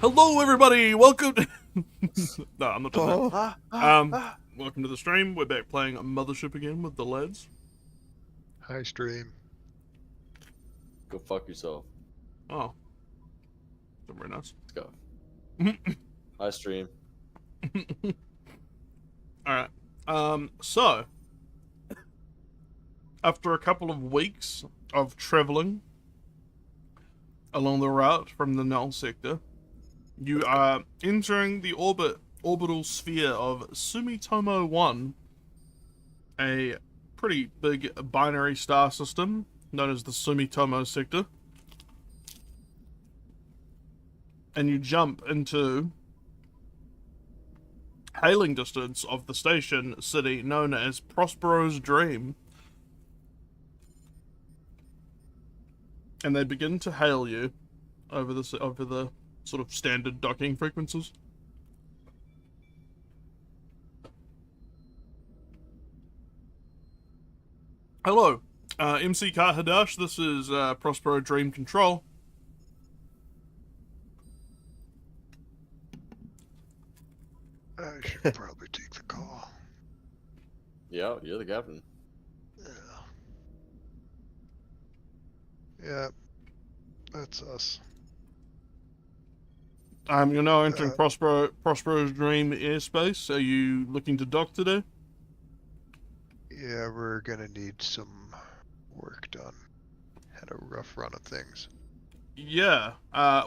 Hello, everybody. Welcome. No, I'm not doing that. Welcome to the stream. We're back playing Mothership again with the lads. Hi, stream. Go fuck yourself. Oh, very nice. Let's go. Hi, stream. All right. So after a couple of weeks of traveling along the route from the null sector, you are entering the orbital sphere of Sumitomo 1, a pretty big binary star system known as the Sumitomo sector. And you jump into hailing distance of the station city known as Prospero's Dream. And they begin to hail you over the sort of standard docking frequencies. Hello, MC Car Hadash, this is Prospero Dream Control. I should probably take the call. Yeah, you're the captain. Yeah, that's us. You're now entering Prospero's Dream airspace. Are you looking to dock today? Yeah, we're gonna need some work done. Had a rough run of things. Yeah,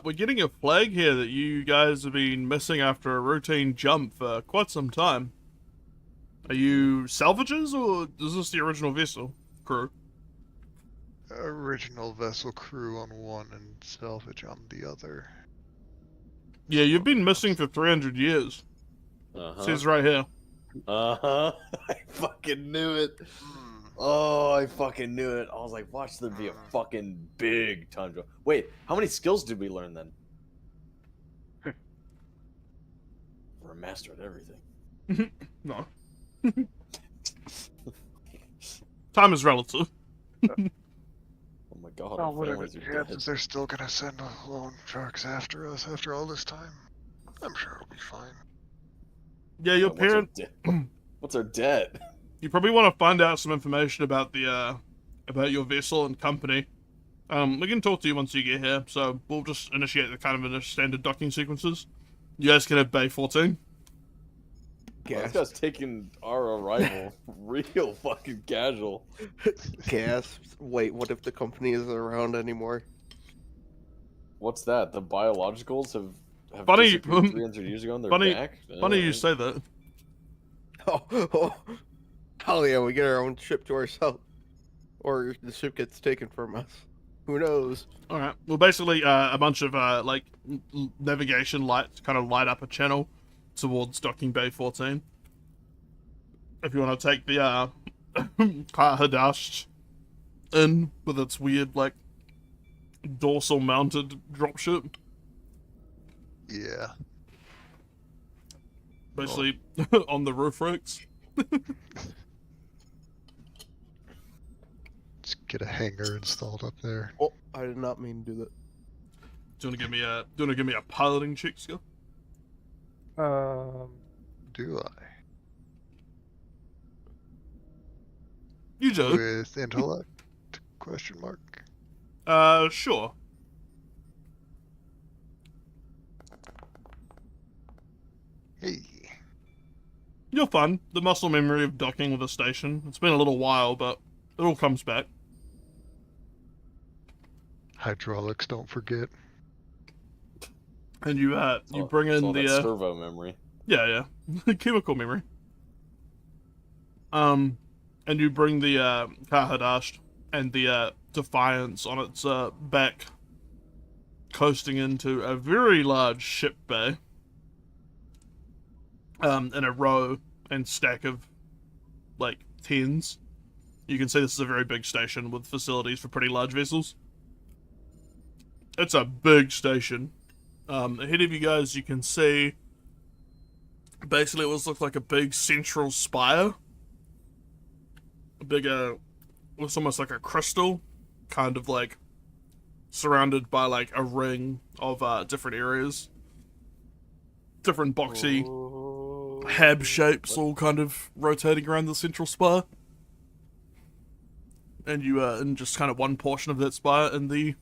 we're getting a flag here that you guys have been missing after a routine jump for quite some time. Are you salvages, or is this the original vessel crew? Original vessel crew on one and salvage on the other. Yeah, you've been missing for 300 years. Says right here. I fucking knew it. Oh, I fucking knew it. I was like, watch there be a fucking big time jump. Wait, how many skills did we learn then? We're a master at everything. No. Time is relative. Oh my god, Oh, our what are families the are dead. chances they're still gonna send loan sharks after us after all this time? I'm sure it'll be fine. Yeah, your parent. What's our debt? You probably want to find out some information about the about your vessel and company. We can talk to you once you get here. So we'll just initiate the kind of the standard docking sequences. You guys can have Bay 14. Well, this guy's taking our arrival real fucking casual. Gas. Wait, what if the company isn't around anymore? What's that? The biologicals have Funny- disappeared 300 years ago and they're back? Funny you say that. Oh, hell yeah, we get our own ship to ourselves. Or the ship gets taken from us. Who knows? Alright, well basically a bunch of like navigation lights kind of light up a channel towards docking Bay 14. If you want to take the Car Hadash in with its weird like dorsal mounted dropship. Yeah. Basically on the roof racks. Let's get a hangar installed up there. Oh, I did not mean to do that. Do you want to give me a piloting check, Skill? Do I? You do. With intellect? Question mark. Sure. Hey. You're fun. The muscle memory of docking with a station. It's been a little while, but it all comes back. Hydraulics, don't forget. And you bring in the servo memory. yeah chemical memory. And you bring the Car Hadash and the Defiance on its back, coasting into a very large ship bay. In a row and stack of like tens. You can see this is a very big station with facilities for pretty large vessels. It's a big station. Ahead of you guys, you can see basically it looks like a big central spire. A big, looks almost like a crystal, kind of like surrounded by like a ring of different areas. different boxy hab shapes all kind of rotating around the central spire. And you are in just kind of one portion of that spire in the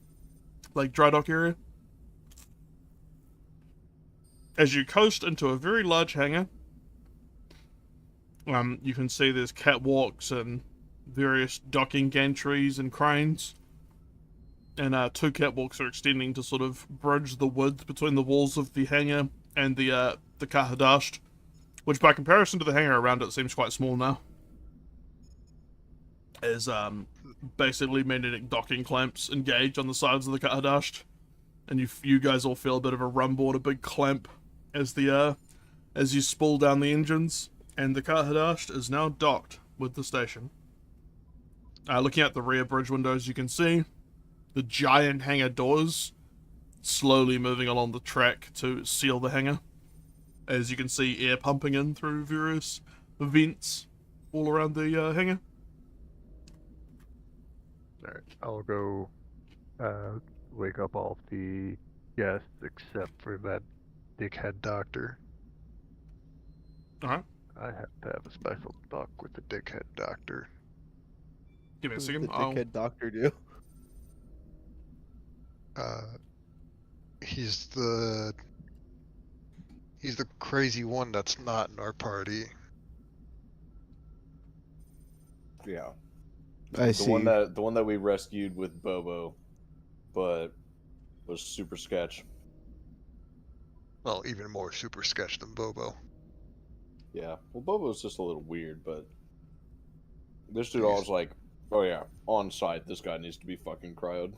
like dry dock area. As you coast into a very large hangar, you can see there's catwalks and various docking gantries and cranes. And 2 catwalks are extending to sort of bridge the width between the walls of the hangar and the Kahadasht, which by comparison to the hangar around it seems quite small now. As basically magnetic docking clamps engage on the sides of the Kahadasht, and you guys all feel a bit of a rumble and a big clamp as as you spool down the engines, and the Kahadasht is now docked with the station. Looking out the rear bridge windows, you can see the giant hangar doors slowly moving along the track to seal the hangar. As you can see air pumping in through various vents all around the hangar. Alright, I'll go wake up all the guests except for that dickhead doctor. Alright. I have to have a special talk with the dickhead doctor. Give me a What does second. the dickhead doctor do? He's the crazy one that's not in our party. Yeah. I The see. one that we rescued with Bobo, but was super sketch. Well, even more super sketch than Bobo. Yeah. Well, Bobo's just a little weird, but this dude always like, oh yeah, on site, this guy needs to be fucking cryoed.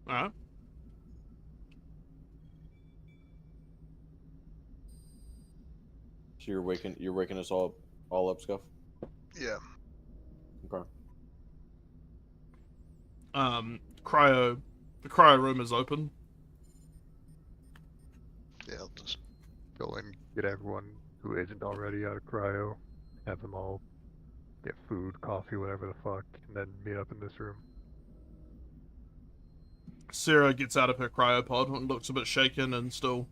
Alright. So you're waking us all up, Scuff? Yeah. Okay. The cryo room is open. Yeah, I'll just go in. Get everyone who isn't already out of cryo, have them all get food, coffee, whatever the fuck, and then meet up in this room. Sarah gets out of her cryopod and looks a bit shaken and still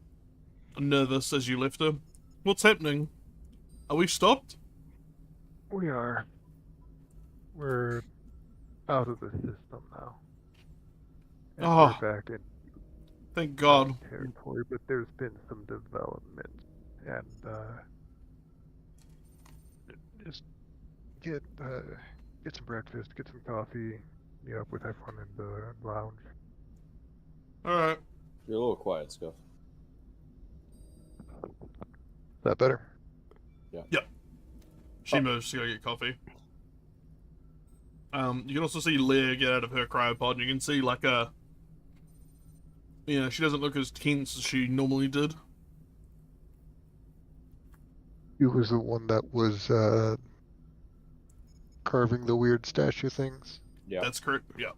nervous as you left her. What's happening? Are we stopped? We are. We're out of the system now. And Oh. we're back in Thank God. territory, but there's been some development, and just get some breakfast, get some coffee, meet up with everyone in the lounge. Alright. You're a little quiet, Scuff. Is that better? She moves to go get coffee. You can also see Leia get out of her cryopod, and you can see like she doesn't look as tense as she normally did. He was the one that was carving the weird statue things. Yeah. That's correct. Yeah.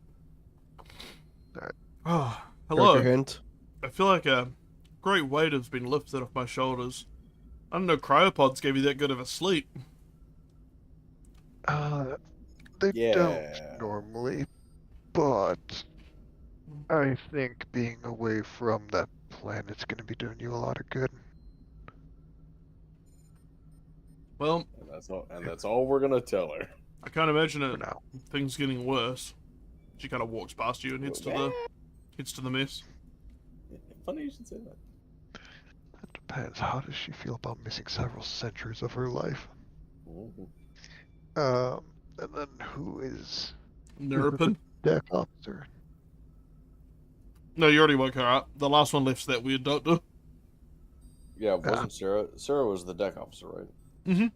Alright. Oh, Character hello. hint. I feel like a great weight has been lifted off my shoulders. I didn't know cryopods gave you that good of a sleep. They Yeah. don't normally, but I think being away from that planet's gonna be doing you a lot of good. Well, And that's all we're gonna tell her. I can't imagine For it. now. Things getting worse. She kind of walks past you and heads to the mess. Funny you should say that. That depends. How does she feel about missing several centuries of her life? Mhm. And then who is Nerpin? deck officer? No, you already woke her up. The last one left's that weird doctor. Yeah, it wasn't Sarah. Sarah was the deck officer, right? Mm-hmm.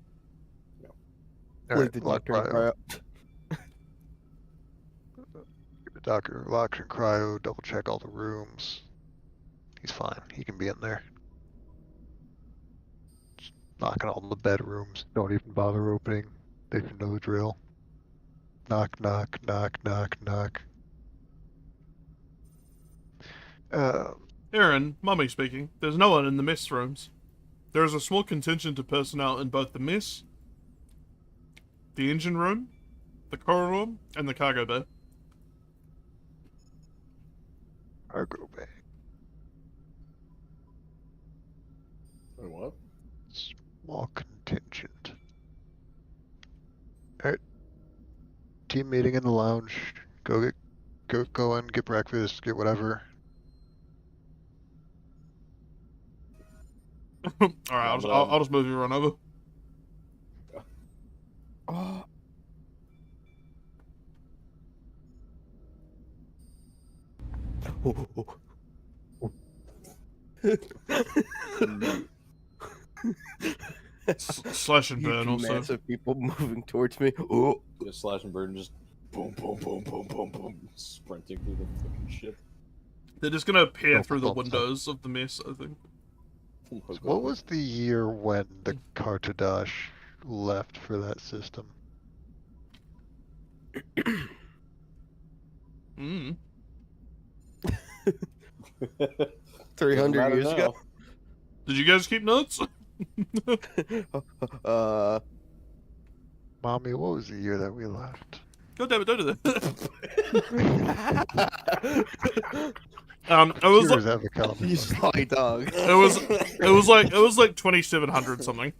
Leave the lock doctor in cryo. cryo. Keep the doctor locked in cryo. Double check all the rooms. He's fine. He can be in there. Just knock on all the bedrooms. Don't even bother opening. They should know the drill. Knock, knock, knock, knock, knock. Aaron, Mummy speaking. There's no one in the mess rooms. There is a small contingent of personnel in both the mess, the engine room, the corridor, and the cargo bay. Cargo bay. Wait, what? Small contingent. Alright. Team meeting in the lounge. Go in, get breakfast, get whatever. Alright, I'll just move you run over. Oh. Slash and burn Huge also. massive people moving towards me. Oh. Just slash and burn, just boom, boom, boom, boom, boom, boom, sprinting through the fucking ship. They're just gonna peer through the windows of the mess, I think. Oh my So God. what was the year when the Cartadash left for that system? Hmm. 300 years ago. Did you guys keep notes? Mommy, what was the year that we left? God damn it, don't do that. It was Computers like, have a calendar. You sly dog. it was like 2700 something.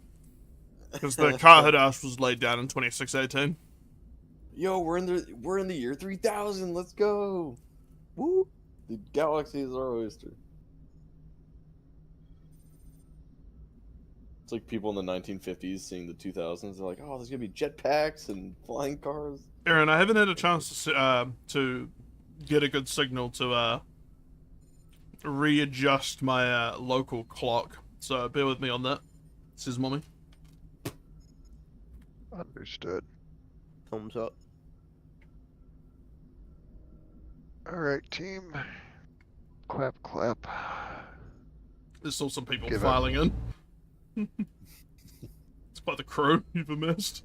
Because the Cartadash was laid down in 2618. Yo, we're in the year 3000. Let's go. Woo! The galaxy is our oyster. It's like people in the 1950s seeing the 2000s. They're like, oh, there's gonna be jetpacks and flying cars. Aaron, I haven't had a chance to get a good signal to readjust my local clock, so bear with me on that. Says Mommy. Understood. Thumbs up. Alright, team. Clap, clap. There's still some people Give up. filing in. It's by the crew you've missed.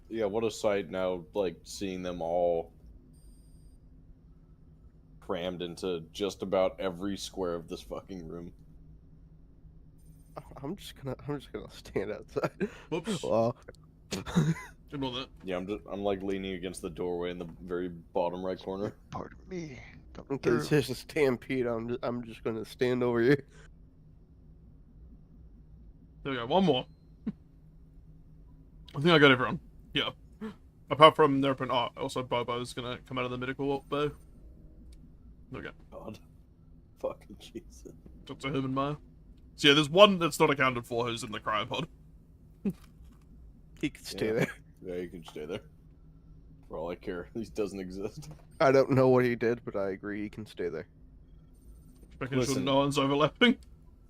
Yeah, what a sight now, like, seeing them all crammed into just about every square of this fucking room. I'm just gonna stand outside. Whoops. Well, Ignore that. Yeah, I'm like leaning against the doorway in the very bottom right corner. Pardon me. Come in case through. there's a stampede, I'm just gonna stand over here. There we go, one more. I think I got everyone. Yeah. Apart from Nerpin. Oh, also Bobo's gonna come out of the medical bay. There we go. God. Fucking Jesus. Talk to him and Maya. So yeah, there's one that's not accounted for who's in the cryopod. He can stay Yeah. there. Yeah, you can stay there. For all I care, he doesn't exist. I don't know what he did, but I agree he can stay there. Making sure Listen. no one's overlapping.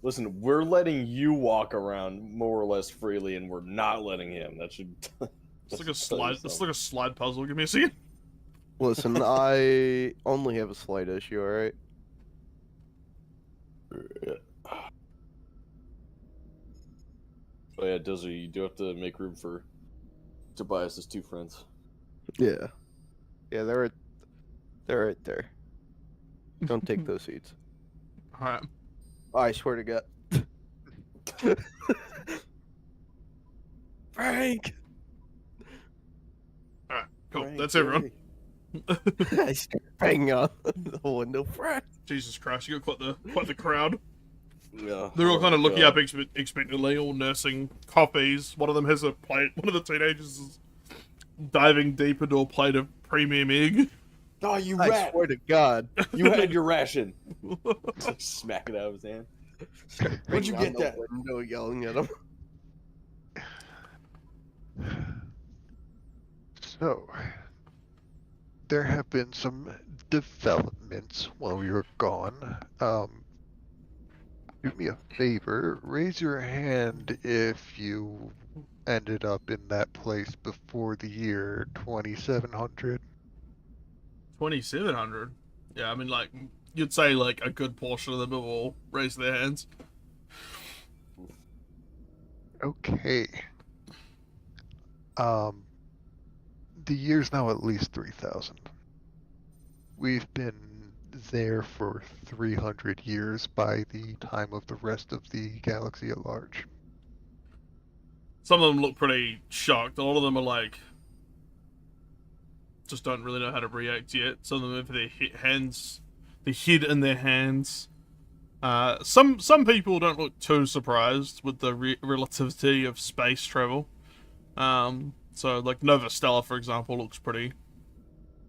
Listen, we're letting you walk around more or less freely, and we're not letting him. That should. It's like a slide. It's like a slide puzzle. Give me a second. Listen, I only have a slight issue, alright? Oh yeah, Dizzy, you do have to make room for Tobias's two friends. Yeah. Yeah, they're right there. Don't take those seats. All right. I swear to God. Frank! All right. Cool. Frank, That's everyone. I start banging on the window, Frank. Jesus Christ! You got quite the crowd. Yeah. They're all Oh kind of my looking God. up expectantly, all nursing coffees. One of them has a plate. One of the teenagers is diving deep into a plate of premium egg. Oh, you I rat! swear to God. You had your ration. Smack it out of his hand. Start Where'd you banging get on the window, yelling at him. So, there have been some developments while we were gone. Do me a favor, raise your hand if you ended up in that place before the year 2700. 2,700. Yeah, I mean, like you'd say, like a good portion of them have all raised their hands. Okay. The year's now at least 3000. We've been there for 300 years by the time of the rest of the galaxy at large. Some of them look pretty shocked. A lot of them are like, just don't really know how to react yet. Some of them have their hands, their head in their hands. Some people don't look too surprised with the relativity of space travel. So like Nova Stella, for example, looks pretty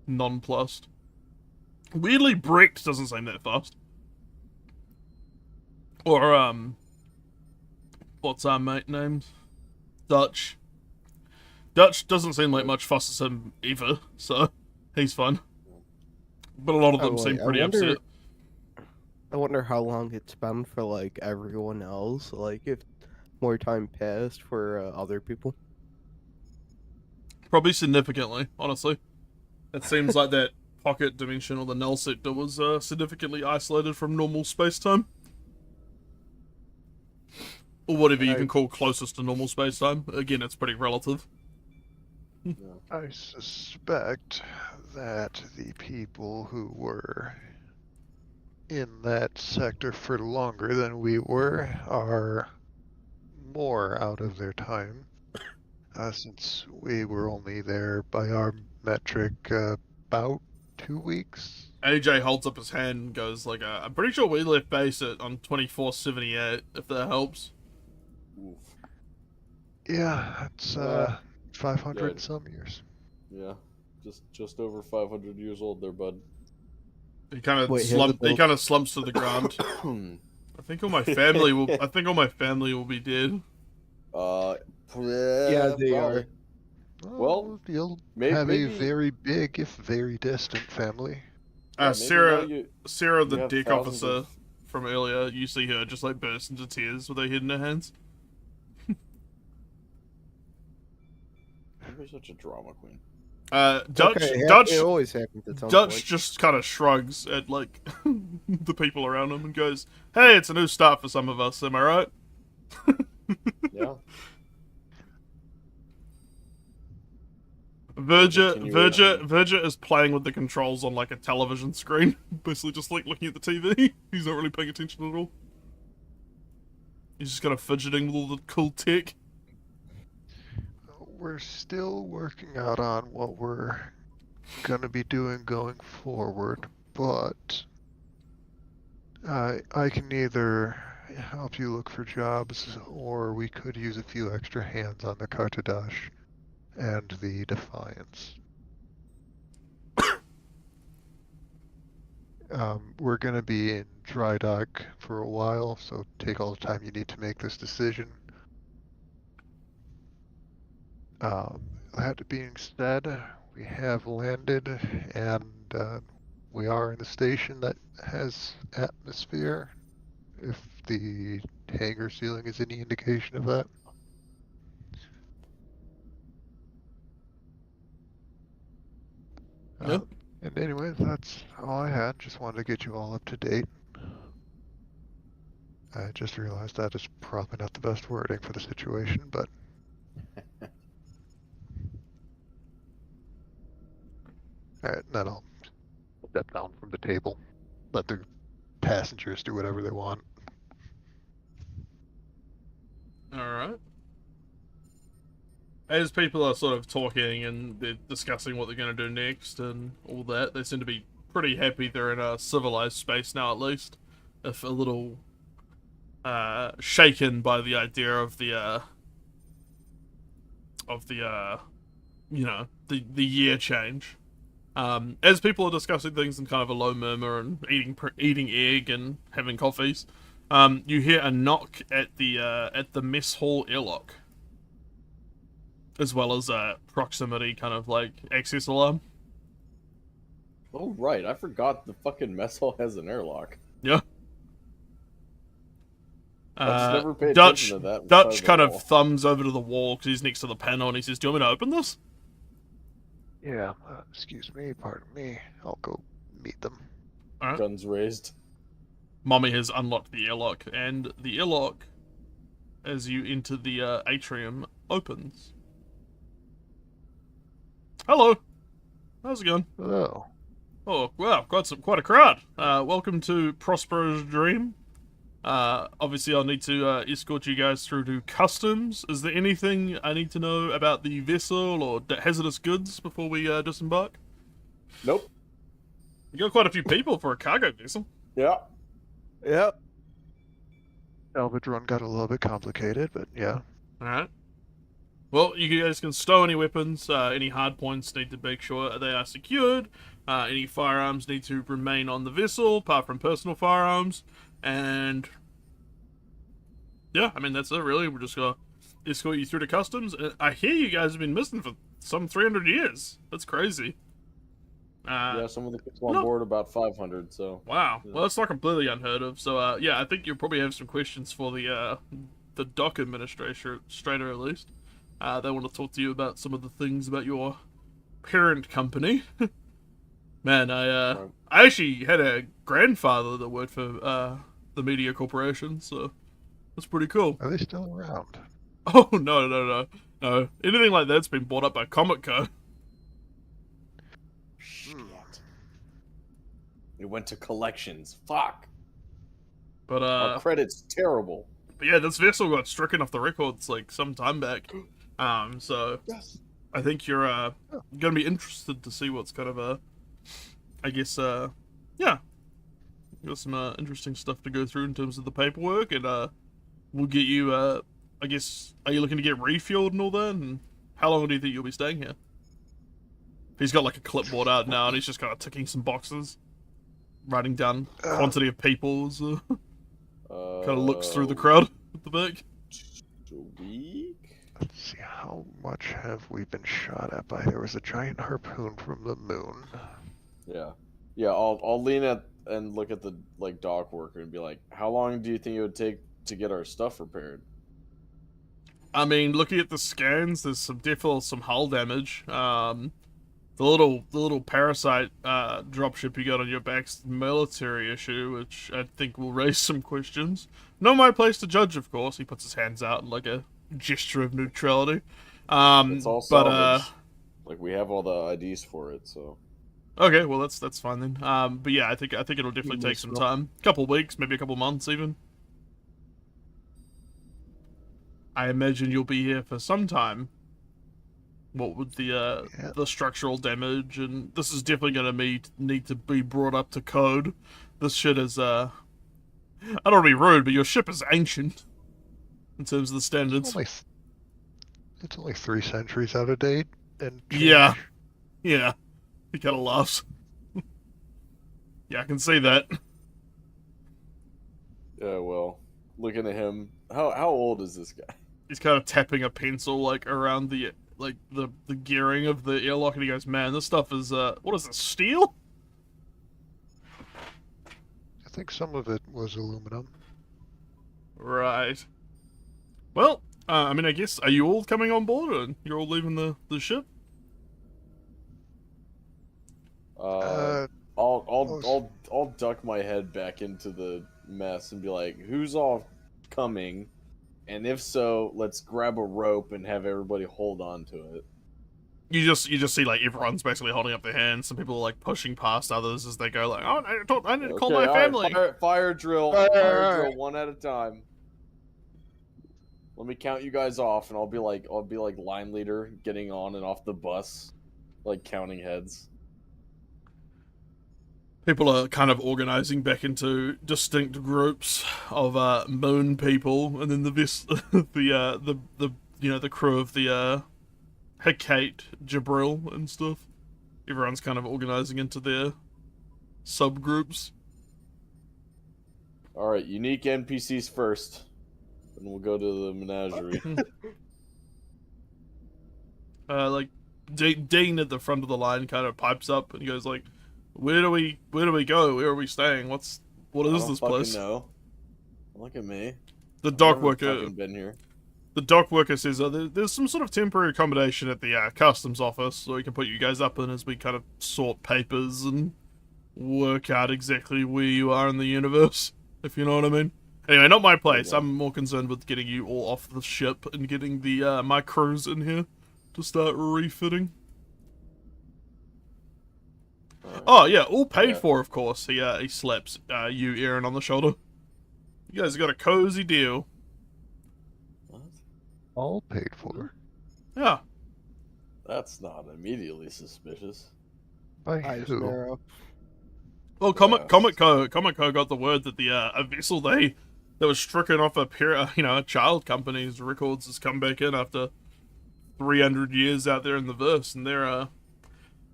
nonplussed. Weirdly, Brecht doesn't seem that fast. Or what's our mate named? Dutch. Dutch doesn't seem like much fuss as him either, so he's fine. But a lot of them seem pretty upset. I wonder how long it's been for like everyone else. Like if more time passed for other people. Probably significantly, honestly. It seems like that pocket dimension or the null sector was significantly isolated from normal space-time. Or whatever you can call closest to normal space-time. Again, it's pretty relative. I suspect that the people who were in that sector for longer than we were are more out of their time, since we were only there by our metric about 2 weeks. AJ holds up his hand and goes like, I'm pretty sure we left base on 2478, if that helps. Oof. Yeah, it's 500 and some years. Yeah, just over 500 years old there, bud. He kind of slumps to the ground. I think all my family will be dead. Yeah, they are. Well, you'll maybe, have a very big, if very distant family. Sarah, the deck officer of... from earlier, you see her just like burst into tears with her head in her hands. You're such a drama queen. Dutch it always happens at some Dutch point. just kind of shrugs at like the people around him and goes, "Hey, it's a new start for some of us. Am I right?" Yeah. Verger is playing with the controls on like a television screen, basically just like looking at the TV. He's not really paying attention at all. He's just kind of fidgeting with all the cool tech. We're still working out on what we're gonna be doing going forward, but I can either help you look for jobs, or we could use a few extra hands on the Cartadash and the Defiance. We're gonna be in dry dock for a while, so take all the time you need to make this decision. That being said, we have landed, and we are in a station that has atmosphere, if the hangar ceiling is any indication of that. Yep. And anyway, that's all I had. Just wanted to get you all up to date. I just realized that is probably not the best wording for the situation, but... Alright, then I'll step down from the table. Let the passengers do whatever they want. Alright. As people are sort of talking and they're discussing what they're going to do next and all that, they seem to be pretty happy they're in a civilized space now, at least. If a little shaken by the idea of the year change. As people are discussing things in kind of a low murmur and eating egg and having coffees, you hear a knock at the mess hall airlock, as well as a proximity kind of like access alarm. Oh right, I forgot the fucking mess hall has an airlock. Yeah. I just never paid attention to that. Dutch kind of thumbs over to the wall because he's next to the panel and he says, "Do you want me to open this?" Yeah, excuse me, pardon me. I'll go meet them. All right. Guns raised. Mommy has unlocked the airlock, and the airlock, as you enter the atrium, opens. Hello. How's it going? Hello. Oh, wow, quite a crowd. Welcome to Prospero's Dream. Obviously I'll need to escort you guys through to customs. Is there anything I need to know about the vessel or hazardous goods before we disembark? Nope. You got quite a few people for a cargo vessel. Yeah. Yep. Salvage run got a little bit complicated, but yeah. Alright. Well, you guys can stow any weapons. Any hard points need to make sure they are secured. Any firearms need to remain on the vessel, apart from personal firearms. And yeah, I mean, that's it really. We're just gonna escort you through to customs. I hear you guys have been missing for some 300 years. That's crazy. Yeah, some of the people on board about 500, so. Wow. Yeah. Well, that's not completely unheard of. So, yeah, I think you'll probably have some questions for the dock administrator at least. They want to talk to you about some of the things about your parent company. Man, I actually had a grandfather that worked for the media corporation, so that's pretty cool. Are they still around? Oh, no. Anything like that's been bought up by Comic Co. Shit. It went to collections. Fuck. But Our credit's terrible. But yeah, this vessel got stricken off the records like some time back. So Yes. I think you're gonna be interested to see what's kind of I guess yeah, got some interesting stuff to go through in terms of the paperwork, and we'll get you I guess, are you looking to get refueled and all that? And how long do you think you'll be staying here? He's got like a clipboard out now, and he's just kind of ticking some boxes, writing down quantity of people. So kind of looks through the crowd at the back. A week? Let's see, how much have we been shot at by? There was a giant harpoon from the moon. Yeah. Yeah, I'll lean at and look at the like dock worker and be like, how long do you think it would take to get our stuff repaired? I mean, looking at the scans, there's definitely some hull damage. The little parasite dropship you got on your back's a military issue, which I think will raise some questions. Not my place to judge, of course. He puts his hands out in like a gesture of neutrality. It's all salvage. Like we have all the IDs for it, so. Okay, well that's fine then. But yeah, I think it'll definitely take some time. Couple weeks, maybe a couple months even. I imagine you'll be here for some time. What with the structural damage, and this is definitely gonna need to be brought up to code. This shit is I don't want to be rude, but your ship is ancient in terms of the standards. It's only 3 centuries out of date, and Yeah. He kind of laughs. Yeah, I can see that. Yeah, well, looking at him, how old is this guy? He's kind of tapping a pencil like around the gearing of the airlock, and he goes, "Man, this stuff is what is this, steel?" I think some of it was aluminum. Right. Well, I mean, I guess, are you all coming on board, or you're all leaving the ship? I'll duck my head back into the mess and be like, who's all coming? And if so, let's grab a rope and have everybody hold on to it. You just see like everyone's basically holding up their hands. Some people are like pushing past others as they go like, "Oh, I need to call my family." Right, fire drill, fire drill, one at a time. Let me count you guys off, and I'll be like line leader, getting on and off the bus, like counting heads. People are kind of organizing back into distinct groups of moon people, and then the crew of the Hecate, Jabril, and stuff. Everyone's kind of organizing into their subgroups. All right, unique NPCs first, and we'll go to the menagerie. Like Dean at the front of the line kind of pipes up and he goes like, Where do we go? Where are we staying? What is this place? Know. Look at me. The dock worker. Been here. The dock worker says there's some sort of temporary accommodation at the customs office, so we can put you guys up in as we kind of sort papers and work out exactly where you are in the universe, if you know what I mean. Anyway, not my place. I'm more concerned with getting you all off the ship and getting the my crews in here to start refitting. Oh yeah, all paid Yeah. for, of course. He slaps you, Aaron, on the shoulder. You guys got a cozy deal. What? All paid for. Yeah. That's not immediately suspicious. By Eyes who? narrow. Well, Yeah. Comic Co got the word that the a vessel that was stricken off a child company's records has come back in after 300 years out there in the verse, and they're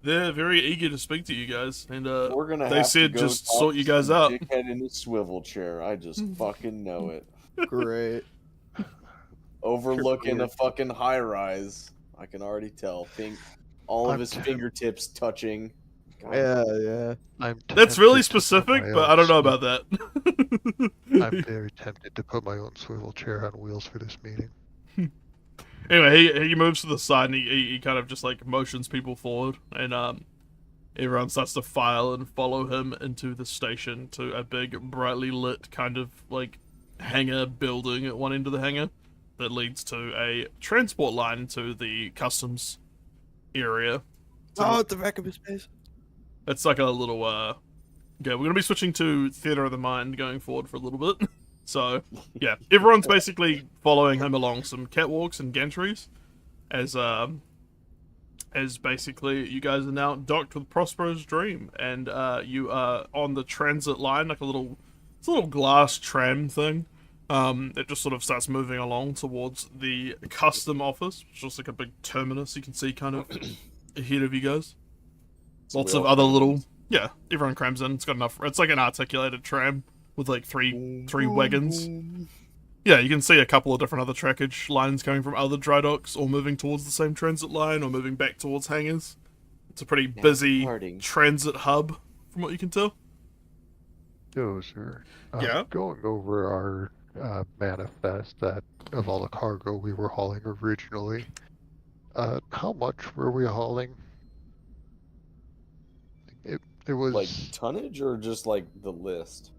very eager to speak to you guys, and We're gonna they have said to go just talk sort to you guys some out. Dickhead in a swivel chair. I just fucking know it. Great. Overlooking a weird. fucking high rise. I can already tell. All of I'm his temp- fingertips touching. God. Yeah. I'm That's really tempted to put specific, my but own I don't know swi- about that. I'm very tempted to put my own swivel chair on wheels for this meeting. Anyway, he moves to the side and he kind of just like motions people forward, and everyone starts to file and follow him into the station to a big, brightly lit kind of like hangar building at one end of the hangar that leads to a transport line to the customs area. Oh, at the back of his face. It's like a little okay, we're gonna be switching to Theater of the Mind going forward for a little bit. So yeah, everyone's basically following him along some catwalks and gantries as basically you guys are now docked with Prospero's Dream, and you are on the transit line, like it's a little glass tram thing. It just sort of starts moving along towards the custom office, which is just like a big terminus you can see kind of ahead of you guys. So Lots we of all other cram little, in. yeah, everyone crams in. It's got enough. It's like an articulated tram with like three wagons. Yeah, you can see a couple of different other trackage lines coming from other dry docks, or moving towards the same transit line, or moving back towards hangars. It's a pretty busy departing. transit hub, from what you can tell. Dozer. Yeah? Going over our manifest that of all the cargo we were hauling originally, how much were we hauling? It was Like tonnage or just like the list?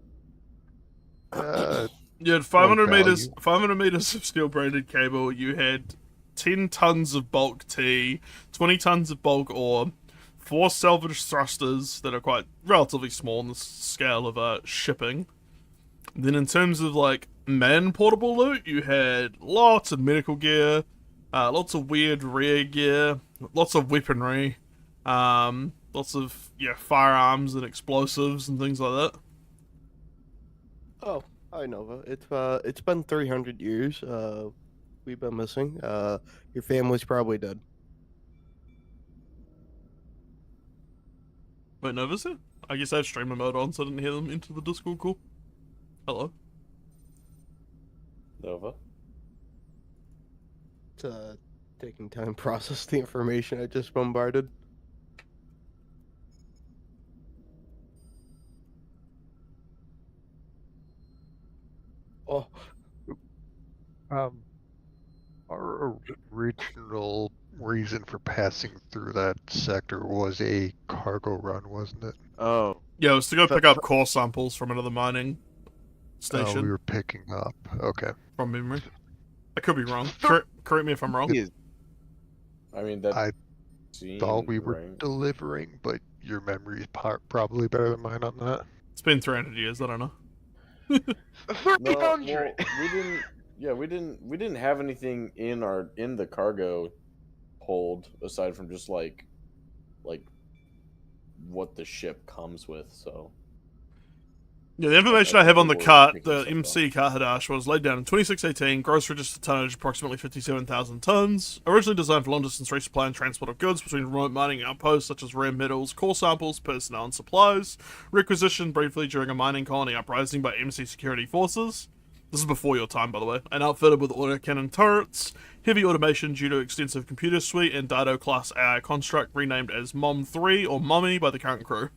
You had 500 meters, value. 500 meters of steel braided cable. You had 10 tons of bulk tea, 20 tons of bulk ore, 4 salvage thrusters that are quite relatively small on the scale of shipping. Then in terms of like man-portable loot, you had lots of medical gear, lots of weird rare gear, lots of weaponry, lots of firearms and explosives and things like that. Oh, hi Nova. It's been 300 years. We've been missing. Your family's probably dead. Wait, Nova's here? I guess I have streamer mode on, so I didn't hear them into the Discord call. Hello. Nova? It's taking time to process the information I just bombarded. Oh, our original reason for passing through that sector was a cargo run, wasn't it? Oh. Yeah, it was to go pick up core samples from another mining station, Oh, we were picking up. Okay. from memory. I could be wrong. Correct me if I'm wrong. I mean, that I seemed thought we were right. delivering, but your memory is probably better than mine on that. It's been 300 years, I don't know. No, well, we didn't. Yeah, we didn't have anything in the cargo hold aside from just like what the ship comes with. So Yeah, the information I have on the People were cart, picking the stuff MC cart Hadash, was laid down in 2618, gross registered tonnage approximately 57,000 tons, originally designed for long-distance resupply and transport of goods between remote mining outposts such as rare metals, core samples, personnel and supplies, requisitioned briefly during a mining colony uprising by MC security forces. This is before your time, by the way, and outfitted with autocannon turrets, heavy automation due to extensive computer suite, and Dido-class AI construct renamed as Mom3 or Mommy by the current crew.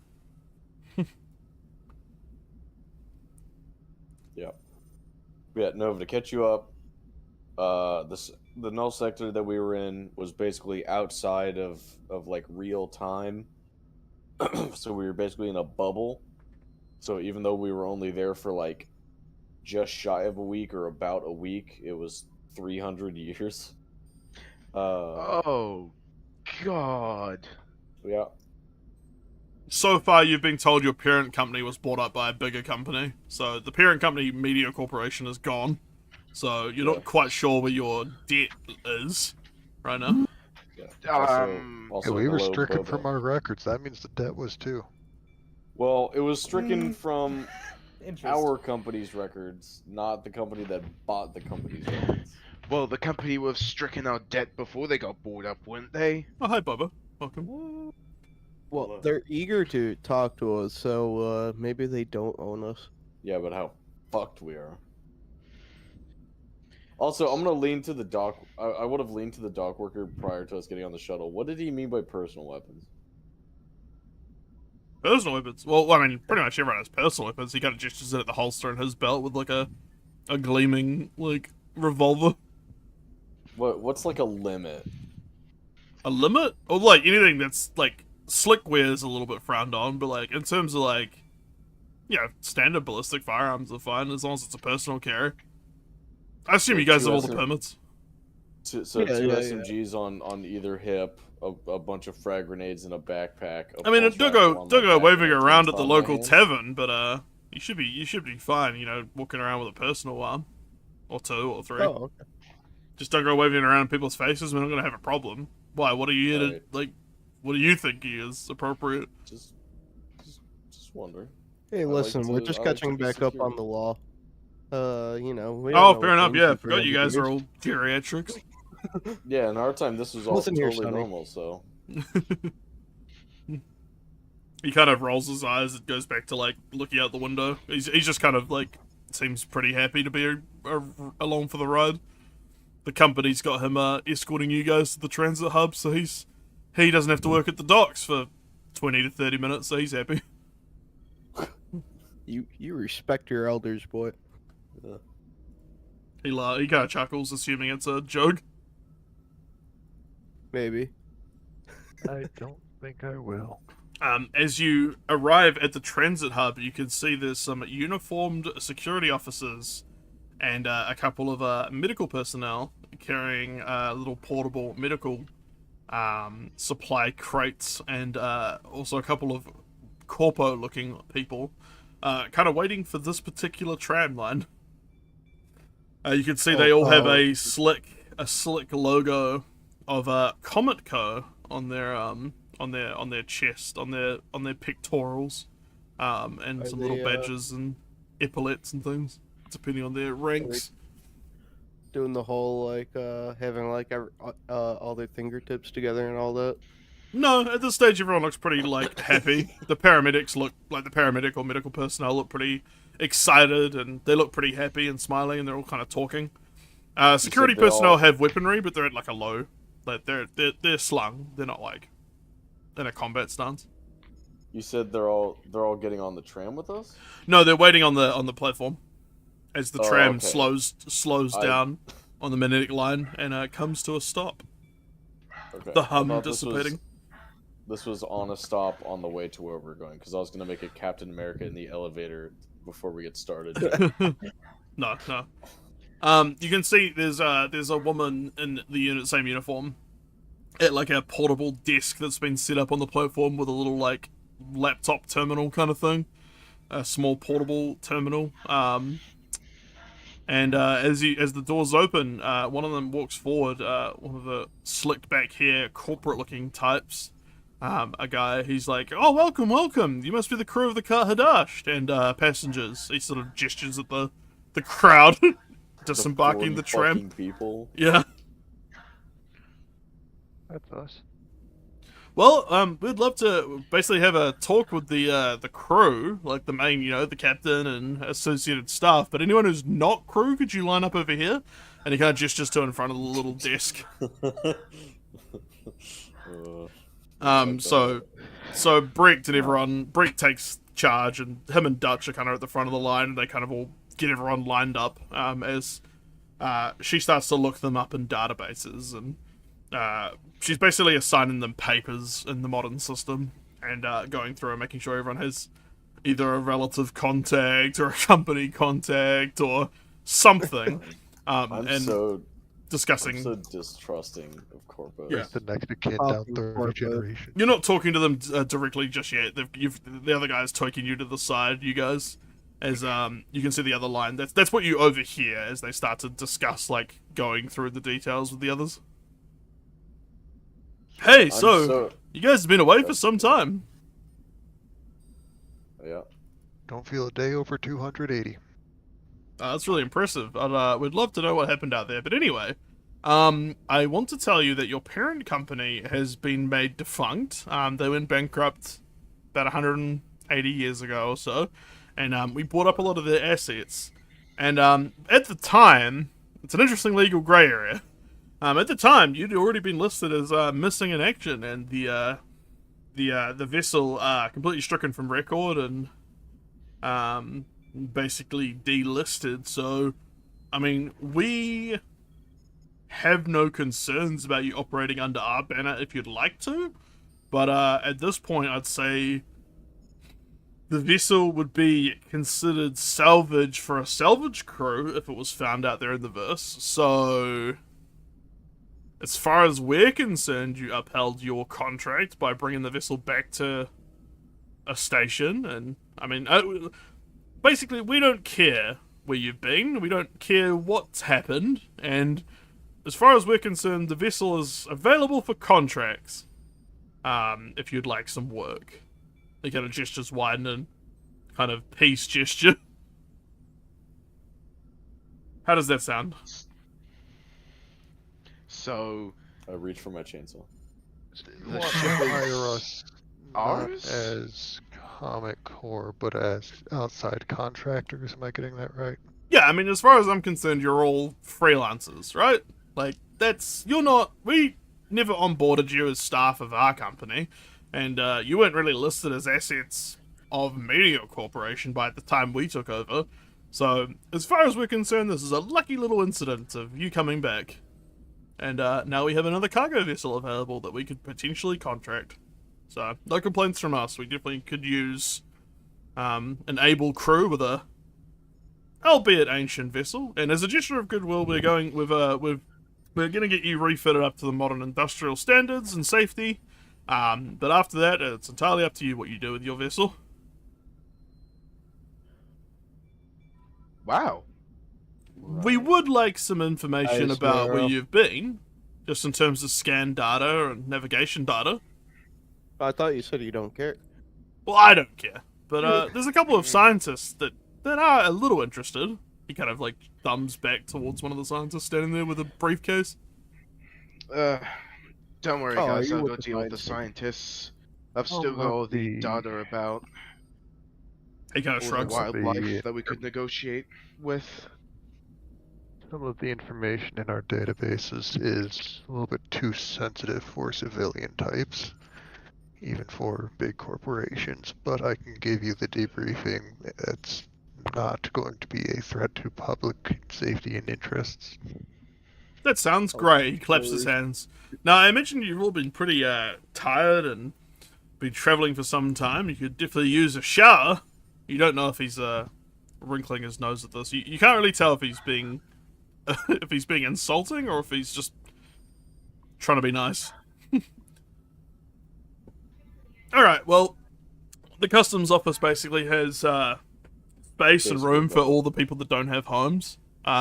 yeah, Nova, to catch you up, the null sector that we were in was basically outside of like real time. So we were basically in a bubble. So even though we were only there for like just shy of a week or about a week, it was 300 years. Oh, God. Yeah. So far, you've been told your parent company was bought up by a bigger company. So the parent company, Media Corporation, is gone. So you're not quite sure where your debt is right now. Yeah. Yeah, we were hello, stricken Boba. from our records. That means the debt was too. Well, it was stricken from Interesting. our company's records, not the company that bought the company's records. Well, the company was stricken our debt before they got bought up, weren't they? Oh, hi, Bubba. Welcome. Well, they're eager to talk to us, so maybe they don't own us. Yeah, but how fucked we are. Also, I'm gonna lean to the dock. I would have leaned to the dock worker prior to us getting on the shuttle. What did he mean by personal weapons? Personal weapons. Well, I mean, pretty much everyone has personal weapons. He kind of gestures it at the holster in his belt with like a gleaming like revolver. What's like a limit? A limit? Or like anything that's like slickware is a little bit frowned on, but like in terms of like, you know, standard ballistic firearms are fine as long as it's a personal carry. I assume you guys have all the permits. Two Yeah. SMGs on either hip, a bunch of frag grenades in a backpack. I mean, don't go waving around at the local hand. tavern, but you should be fine. You know, walking around with a personal one, or two, or three. Oh, okay. Just don't go waving around in people's faces. We're not gonna have a problem. Why? What are you here to Right. like? What do you think is appropriate? Just wondering. Hey, like listen, to- we're just I like to catching be back up on secure. the law. You know. We Oh, don't fair know enough. what Yeah, I things forgot you we're guys gonna are all geriatrics. Yeah, in our time, this was all Listen here, totally Sonny. normal. So He kind of rolls his eyes and goes back to like looking out the window. He's just kind of like seems pretty happy to be along for the ride. The company's got him escorting you guys to the transit hub, so he doesn't have to work at the docks for 20 to 30 minutes, so he's happy. You respect your elders, boy. He kind of chuckles, assuming it's a joke. Maybe. I don't think I will. As you arrive at the transit hub, you can see there's some uniformed security officers and a couple of medical personnel carrying little portable medical supply crates, and also a couple of corpo-looking people kind of waiting for this particular tram line. You can see they all have a slick logo of Comet Co on their chest, on their pectorals, and Are some little they, badges and epaulets and things, depending on their ranks. Doing the whole like having like all their fingertips together and all that. No, at this stage everyone looks pretty like happy. The paramedics look like the paramedic or medical personnel look pretty excited, and they look pretty happy and smiling, and they're all kind of talking. Security they're personnel all- have weaponry, but they're at like a low. Like they're slung. They're not like in a combat stance. you said they're all getting on the tram with us. No, they're waiting on the platform as the Oh, tram okay. slows down on the magnetic line and comes to a stop. Okay. The I hum thought this was- dissipating. This was on a stop on the way to where we're going, because I was gonna make a Captain America in the elevator before we get started. No. You can see there's a woman in the same uniform at like a portable desk that's been set up on the platform with a little like laptop terminal kind of thing, a small portable terminal. And as the doors open, one of them walks forward. One of the slicked back hair, corporate looking types. A guy. He's like, "Oh, welcome! You must be the crew of the car Hadashed and passengers." He sort of gestures at the crowd disembarking the 40 tram. fucking people. Yeah. That's us. Well, we'd love to basically have a talk with the crew, like the main, the captain and associated staff. But anyone who's not crew, could you line up over here? And he kind of gestures to in front of the little desk. So Brecht and everyone, Brecht takes charge, and him and Dutch are kind of at the front of the line, and they kind of all get everyone lined up as she starts to look them up in databases, and she's basically assigning them papers in the modern system, and going through and making sure everyone has either a relative contact or a company contact or something. I'm discussing. I'm so distrusting of corpos. Yeah. The next of kin Oh, down third corpo. generation. You're not talking to them directly just yet. The other guy's taking you to the side, you guys, as you can see the other line. That's what you overhear as they start to discuss, like, going through the details with the others. Hey, so you guys have been away for some time. Yeah. Don't feel a day over 280. That's really impressive. We'd love to know what happened out there. But anyway, I want to tell you that your parent company has been made defunct. They went bankrupt about 180 years ago or so, and we bought up a lot of their assets. And at the time, it's an interesting legal grey area. At the time, you'd already been listed as missing in action, and the vessel completely stricken from record and basically delisted. So, I mean, we have no concerns about you operating under our banner if you'd like to, but at this point, I'd say the vessel would be considered salvage for a salvage crew if it was found out there in the verse. So, as far as we're concerned, you upheld your contract by bringing the vessel back to a station, and I mean, basically, we don't care where you've been, we don't care what's happened, and as far as we're concerned, the vessel is available for contracts, if you'd like some work. He kind of gestures wide and kind of peace gesture. How does that sound? So, I reach for my chainsaw. You The want to ship hire is us not ours? as Comic Core, but as outside contractors. Am I getting that right? Yeah, I mean, as far as I'm concerned, you're all freelancers, right? Like, we never onboarded you as staff of our company, and you weren't really listed as assets of Meteor Corporation by the time we took over. So, as far as we're concerned, this is a lucky little incident of you coming back. And now we have another cargo vessel available that we could potentially contract. So, no complaints from us. We definitely could use an able crew with a, albeit ancient vessel. And as a gesture of goodwill, we're going to get you refitted up to the modern industrial standards and safety. But after that, it's entirely up to you what you do with your vessel. wow. We would like some information Nice, about where Nero. you've been, just in terms of scan data and navigation data. I thought you said you don't care. Well, I don't care, but there's a couple of scientists that are a little interested. He kind of like thumbs back towards one of the scientists standing there with a briefcase. Don't worry, Oh, guys. you I'll with go the deal with the scientists. scientists. I've still got all the the- data about He kind of all the shrugs. wildlife that we could negotiate with. Some of the information in our databases is a little bit too sensitive for civilian types, even for big corporations, but I can give you the debriefing. It's not going to be a threat to public safety and interests. That sounds great. He claps his hands. Now, I mentioned you've all been pretty tired and been traveling for some time. You could definitely use a shower. You don't know if he's wrinkling his nose at this. You can't really tell if he's being if he's being insulting or if he's just trying to be nice. Alright, well, the customs office basically has space and room for all the people that don't have homes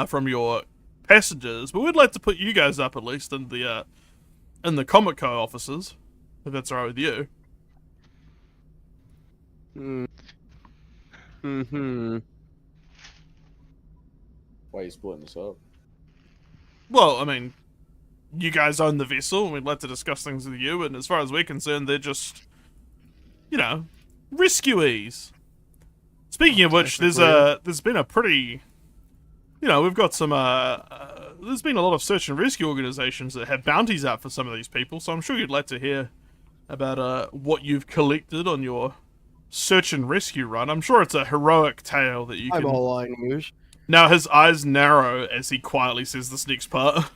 from your passengers, but we'd like to put you guys up at least in the Comic Co offices, if that's alright with you. Mm-hmm. Why are you splitting this up? Well, I mean, you guys own the vessel, and we'd like to discuss things with you, and as far as we're concerned, they're just, rescuees. Speaking of which, there's been a pretty, we've got some, there's been a lot of search and rescue organizations that have bounties out for some of these people, so I'm sure you'd like to hear about what you've collected on your search and rescue run. I'm sure it's a heroic tale that you can... I'm all line use. Now his eyes narrow as he quietly says this next part,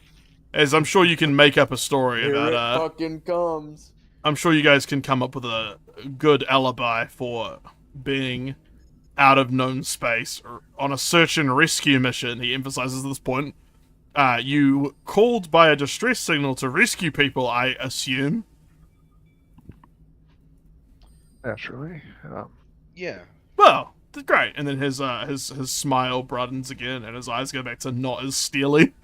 as I'm sure you can make up a story Here about, it fucking comes. I'm sure you guys can come up with a good alibi for being out of known space or on a search and rescue mission. He emphasizes this point. You called by a distress signal to rescue people, I assume. Naturally. Yeah. Well, great. And then his smile broadens again, and his eyes go back to not as steely.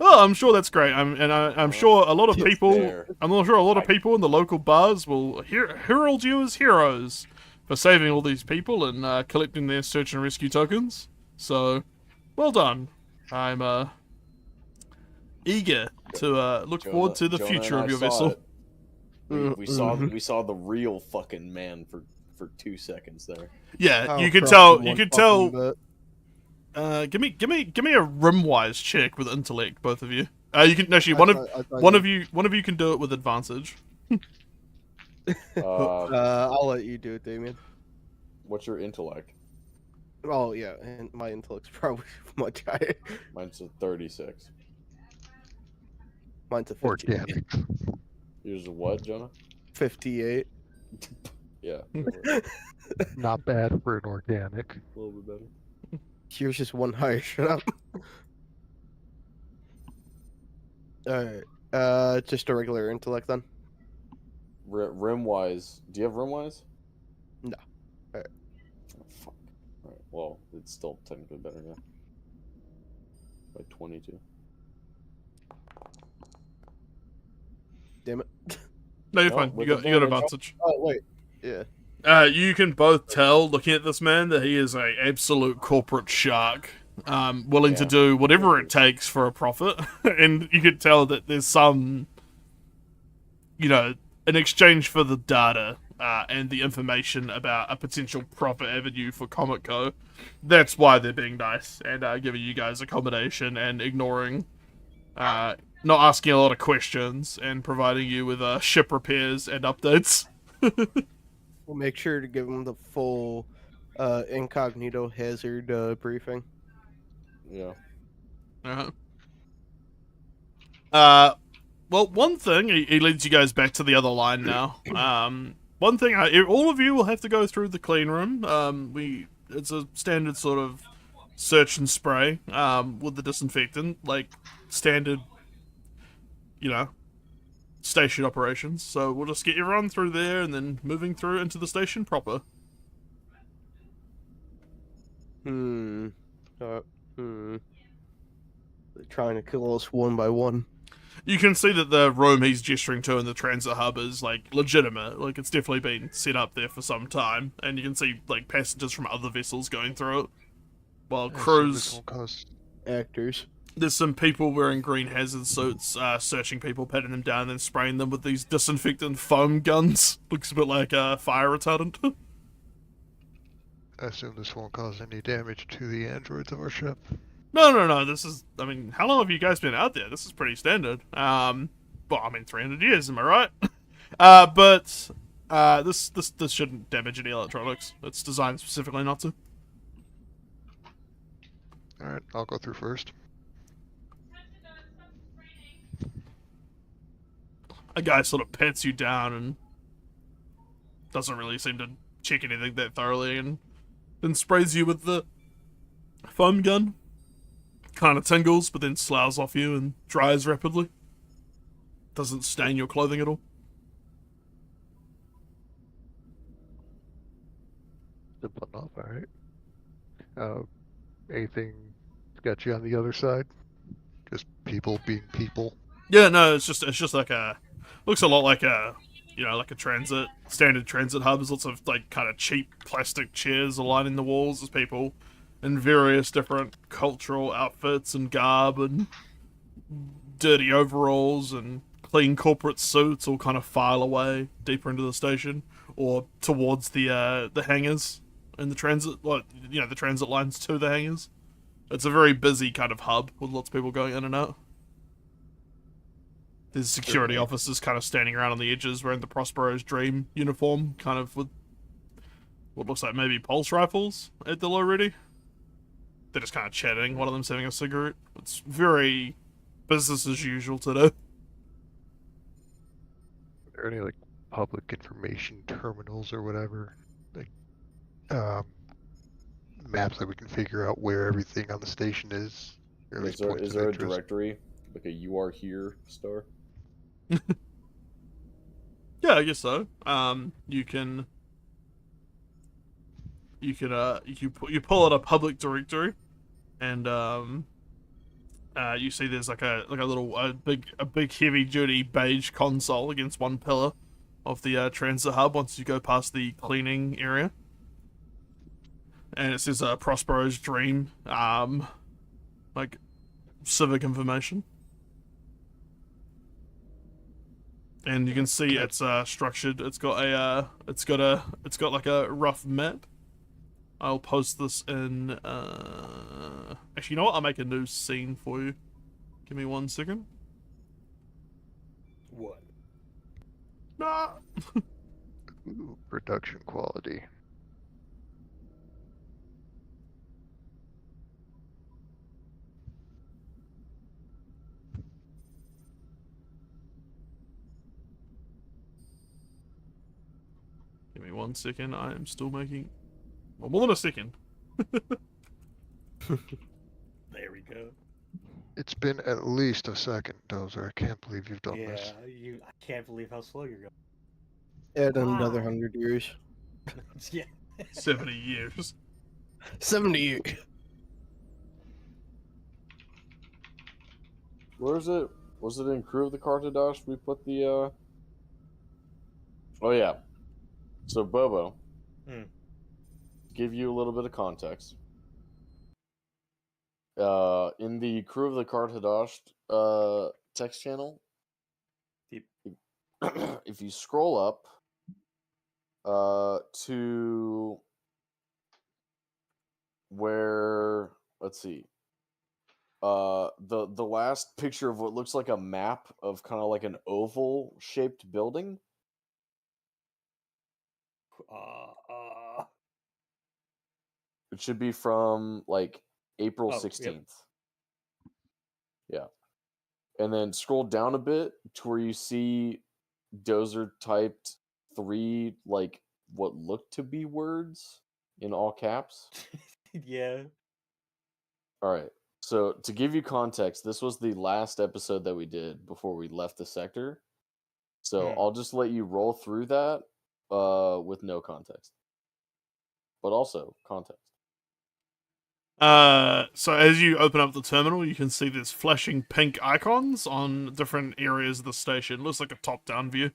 Oh, I'm sure that's great. I'm sure a lot of It's people. there. I'm not sure a lot of people in the local bars will herald you as heroes for saving all these people and collecting their search and rescue tokens. So, well done. I'm eager to look forward to the Jonah future and of I your saw vessel. it. We saw the real fucking man for 2 seconds there. Yeah, I'll you could cross tell. him You one could fucking tell. bit. Give me a rim-wise check with intellect, both of you. You can actually one of you can do it with advantage. I'll let you do it, Damien. What's your intellect? Oh yeah, and my intellect's probably much higher. Mine's a 36. Mine's a 58. Organic. Yours a what, Jonah? 58. Yeah, Not bad for an organic. a little bit better. Yours is one higher. Shut up. Alright. Just a regular intellect then. Rim-wise, do you have rim-wise? No. Alright. Oh, fuck. Alright, well, it's still technically better now. By 22. Damn it. No, you're No, fine. You with got advantage. Oh wait. Yeah. You can both tell, looking at this man, that he is a absolute corporate shark, willing to Yeah. do whatever it takes for a profit. And you can tell that there's some, in exchange for the data and the information about a potential profit avenue for Comic Co. That's why they're being nice and giving you guys accommodation and ignoring, not asking a lot of questions and providing you with ship repairs and updates. We'll make sure to give him the full incognito hazard briefing. Yeah. Well, one thing, he leads you guys back to the other line now. One thing, all of you will have to go through the clean room. It's a standard sort of search and spray with the disinfectant, like standard, station operations. So we'll just get you run through there and then moving through into the station proper. They're trying to kill us one by one. You can see that the room he's gesturing to in the transit hub is, legitimate. It's definitely been set up there for some time. And you can see, passengers from other vessels going through it. While This crews... will cause Actors. There's some people wearing green hazard suits, searching people, patting them down, and then spraying them with these disinfectant foam guns. Looks a bit like fire retardant. I assume this won't cause any damage to the androids of our ship. No. This is... how long have you guys been out there? This is pretty standard. 300 years, am I right? But this shouldn't damage any electronics. It's designed specifically not to. Alright, I'll go through first. A guy sort of pats you down and doesn't really seem to check anything that thoroughly, and then sprays you with the foam gun. Kind of tingles, but then sloughs off you and dries rapidly. Doesn't stain your clothing at all. Simple enough, alright. Anything got you on the other side? Just people being people. Yeah, no, it's just like looks a lot like a standard transit hub. There's lots of kind of cheap plastic chairs lining the walls. There's people in various different cultural outfits and garb and dirty overalls and clean corporate suits all kind of file away deeper into the station or towards the hangars in the transit, the transit lines to the hangars. It's a very busy kind of hub with lots of people going in and out. There's security officers kind of standing around on the edges wearing the Prospero's dream uniform, kind of with what looks like maybe pulse rifles at the low ready. They're just kind of chatting. One of them's having a cigarette. It's very business as usual today. Are there any public information terminals or whatever? Maps that we can figure out where everything on the station is Or at Is least there points is of there a interest. directory, like a "You are here" star? Yeah, I guess so. You pull out a public directory, and you see there's like a big heavy duty beige console against one pillar of the transit hub once you go past the cleaning area, and it says Prospero's dream, like civic information, and you can see it's structured. It's got like a rough map. I'll post this in, actually, you know what? I'll make a new scene for you. Give me 1 second. What? Nah. Ooh, production quality. Give me 1 second. I am still making, well, more than a second. There we go. It's been at least a second, Dozer. I can't believe you've done Yeah, this. I can't believe how slow you're going. Add another Wow. 100 years. Yeah. 70 years. 70 years. Where is it? Was it in Crew of the Cartadosh we put the Oh yeah. So Bobo, Hmm. give you a little bit of context. In the Crew of the Cartadosh text channel, Yep. if you scroll up to where, let's see, the last picture of what looks like a map of kind of like an oval shaped building. It should be from like April Oh, yep. 16th. Yeah. And then scroll down a bit to where you see Dozer typed 3 like what looked to be words in all caps. Yeah. All right. So to give you context, this was the last episode that we did before we left the sector. So I'll just let you roll through that with no context. But also context. So as you open up the terminal, you can see there's flashing pink icons on different areas of the station. Looks like a top-down view.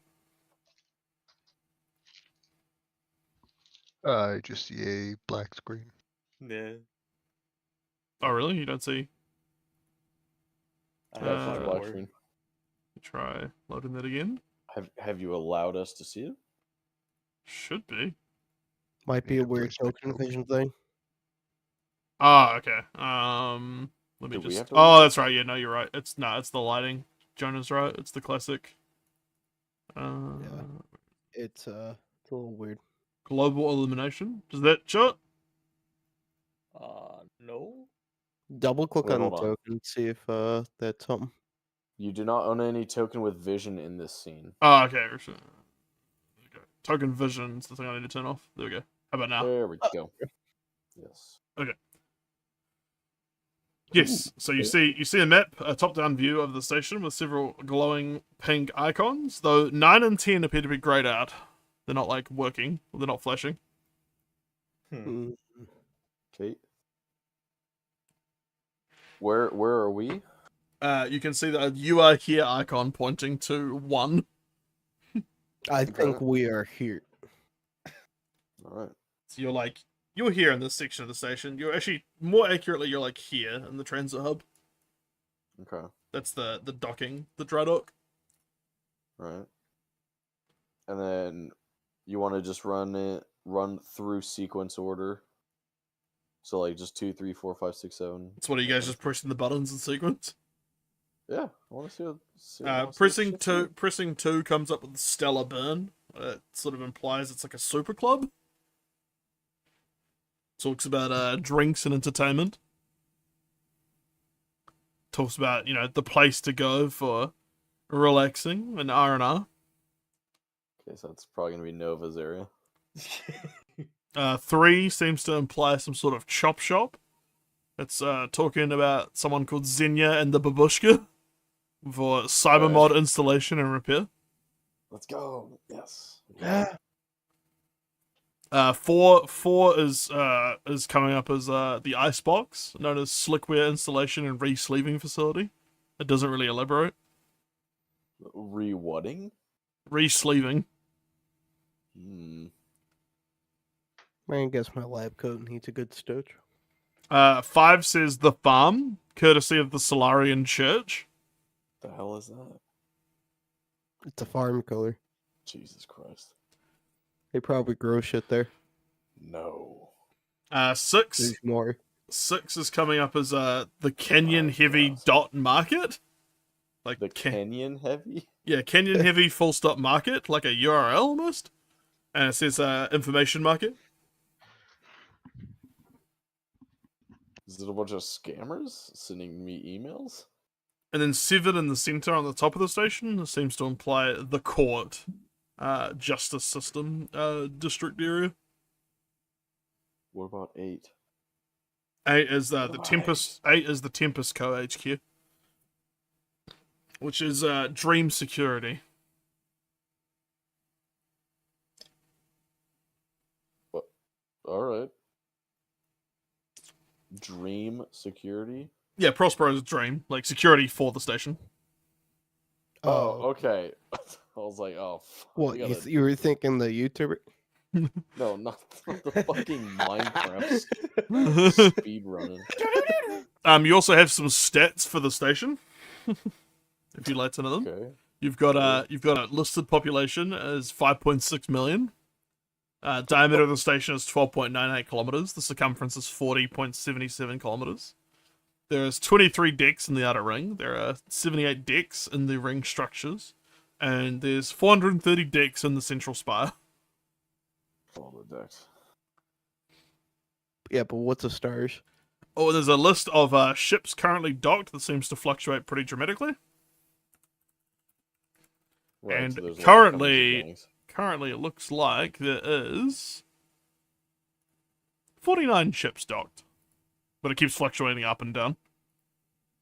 I just see a black screen. Yeah. Oh, really? You don't see? I Yeah, have it's fun just Uh, black more. screen. Try loading that again. Have you allowed us to see it? Should be. Might be Need a to weird place my token token. vision thing. Ah, okay. Let me Do we just. have to Oh, read that's right. Yeah, no, you're right. It's the lighting. Jonah's right. It's the classic. It's a little weird. Global illumination. Does that show it? No. Double click Wait, on the hold on. token, see if that's something. You do not own any token with vision in this scene. Oh, okay. Okay. Token vision's the thing I need to turn off. There we go. How about now? There we go. Yes. Okay. Yes. So you see a map, a top-down view of the station with several glowing pink icons. Though 9 and 10 appear to be grayed out. They're not like working. They're not flashing. Hmm. Okay. Where are we? You can see the "You are here" icon pointing to 1. I think we are here. All right. So you're here in this section of the station. You're actually, more accurately, you're like here in the transit hub. Okay. That's the docking, the dry dock. All right. And then you want to just run through sequence order. So like just 2, 3, 4, 5, 6, 7. That's what are you guys just pressing the buttons in sequence? Yeah, I want to see. Pressing two comes up with Stellar Burn. It sort of implies it's like a super club. Talks about drinks and entertainment. Talks about the place to go for relaxing and R&R. Okay, so that's probably gonna be Nova's area. 3 seems to imply some sort of chop shop. It's talking about someone called Xenia and the Babushka for cybermod installation and repair. Let's go. Yes. Four is coming up as the icebox, known as slickware installation and re-sleeving facility. It doesn't really elaborate. Re-whatting? Re-sleeving. I guess my lab coat needs a good stitch. 5 says the farm, courtesy of the Solarian Church. The hell is that? It's a farm color. Jesus Christ. They probably grow shit there. No. 6. There's more. 6 is coming up as the Kenyan Heavy Dot Market. Like The Kenyan Heavy? Yeah, Kenyan Heavy full stop market, like a URL almost. And it says information market. Is it a bunch of scammers sending me emails? And then 7 in the center on the top of the station seems to imply the court, justice system district area. What about 8? 8 is the Tempest. 8 is the Tempest Co HQ, which is Dream Security. What? All right. Dream Security? Yeah, Prospero's Dream, like security for the station. Oh, okay. I was like, oh, fuck, What, you were thinking the YouTuber? No, not the fucking Minecraft speed running. You also have some stats for the station, if you'd like to know them. Okay. You've got a listed population as 5.6 million. Diameter of the station is 12.98 kilometers. The circumference is 40.77 kilometers. There is 23 decks in the outer ring. There are 78 decks in the ring structures, and there's 430 decks in the central spire. All the decks. Yeah, but what's the stars? Oh, there's a list of ships currently docked that seems to fluctuate pretty dramatically. Right, And so there's currently it looks like there is 49 ships docked, but it keeps fluctuating up and down.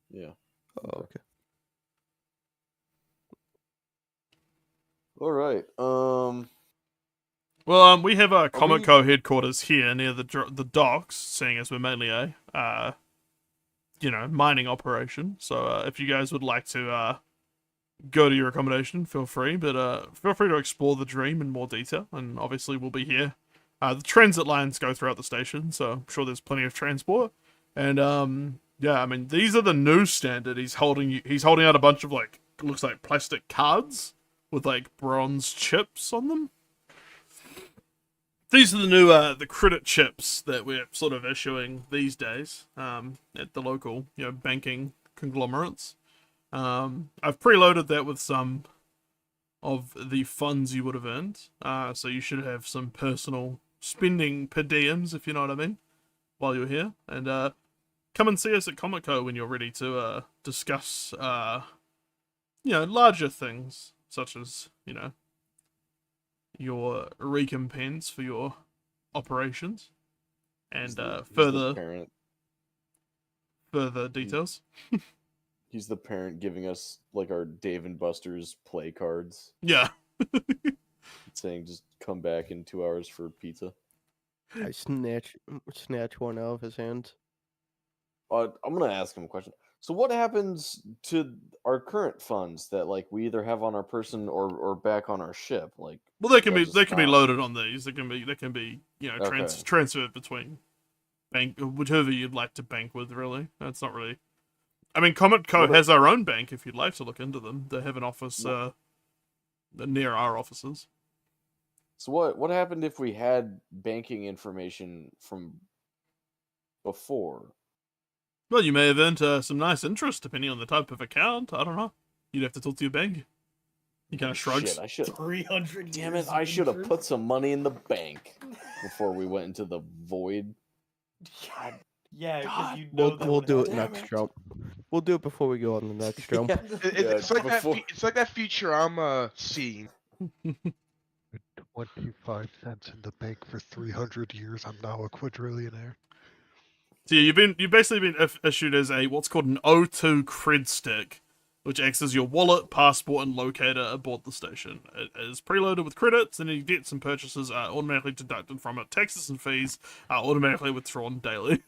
Yeah. Oh, okay. All right. Well, we have a Comic Co headquarters here near the docks, seeing as we're mainly a mining operation. So if you guys would like to go to your accommodation, feel free. But feel free to explore the Dream in more detail, and obviously we'll be here. The transit lines go throughout the station, so I'm sure there's plenty of transport. And yeah, I mean, these are the new standard. He's holding out a bunch of looks like plastic cards with like bronze chips on them. These are the new the credit chips that we're sort of issuing these days at the local banking conglomerates. I've preloaded that with some of the funds you would have earned, so you should have some personal spending per diems, if you know what I mean, while you're here. And come and see us at Comic Co when you're ready to discuss larger things such as your recompense for your operations and further details. He's the parent giving us our Dave and Buster's play cards. Yeah. Saying just come back in 2 hours for pizza. I snatch one out of his hands. I'm gonna ask him a question. So what happens to our current funds that we either have on our person or back on our ship? Well, they can be loaded on these. They can be Okay. transferred between bank, whichever you'd like to bank with. Really, that's not really. I mean, Comic Co has our own bank if you'd like to look into them. They have an office near our offices. So what happened if we had banking information from before? Well, you may have earned some nice interest depending on the type of account. I don't know. You'd have to talk to your bank. He kind of shrugs. Shit, I should. 300. Damn it! I should have put some money in the bank before we went into the void. God. Yeah, God. because We'll do it next jump. We'll do it before we go on the next jump. It's like before- it's like that Futurama scene. 25 cents in the bank for 300 years. I'm now a quadrillionaire. So you've basically been issued as a what's called an O2 cred stick, which acts as your wallet, passport, and locator aboard the station. It is preloaded with credits, and any debts and purchases are automatically deducted from it. Taxes and fees are automatically withdrawn daily.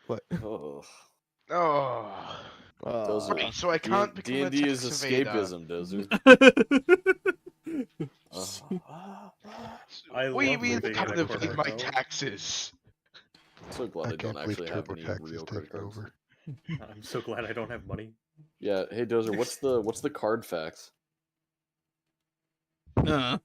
What? Oh, Oh. those are Right, so I can't become a D&D is tax evader. escapism, Dozer. I What do you love mean I living in can't a evade corporate my hell. taxes? I'm so glad I, I don't can't believe actually have turbo any tax real is credit taking cards. over. I'm so glad I don't have money. Yeah, hey Dozer, what's the card facts? Uh,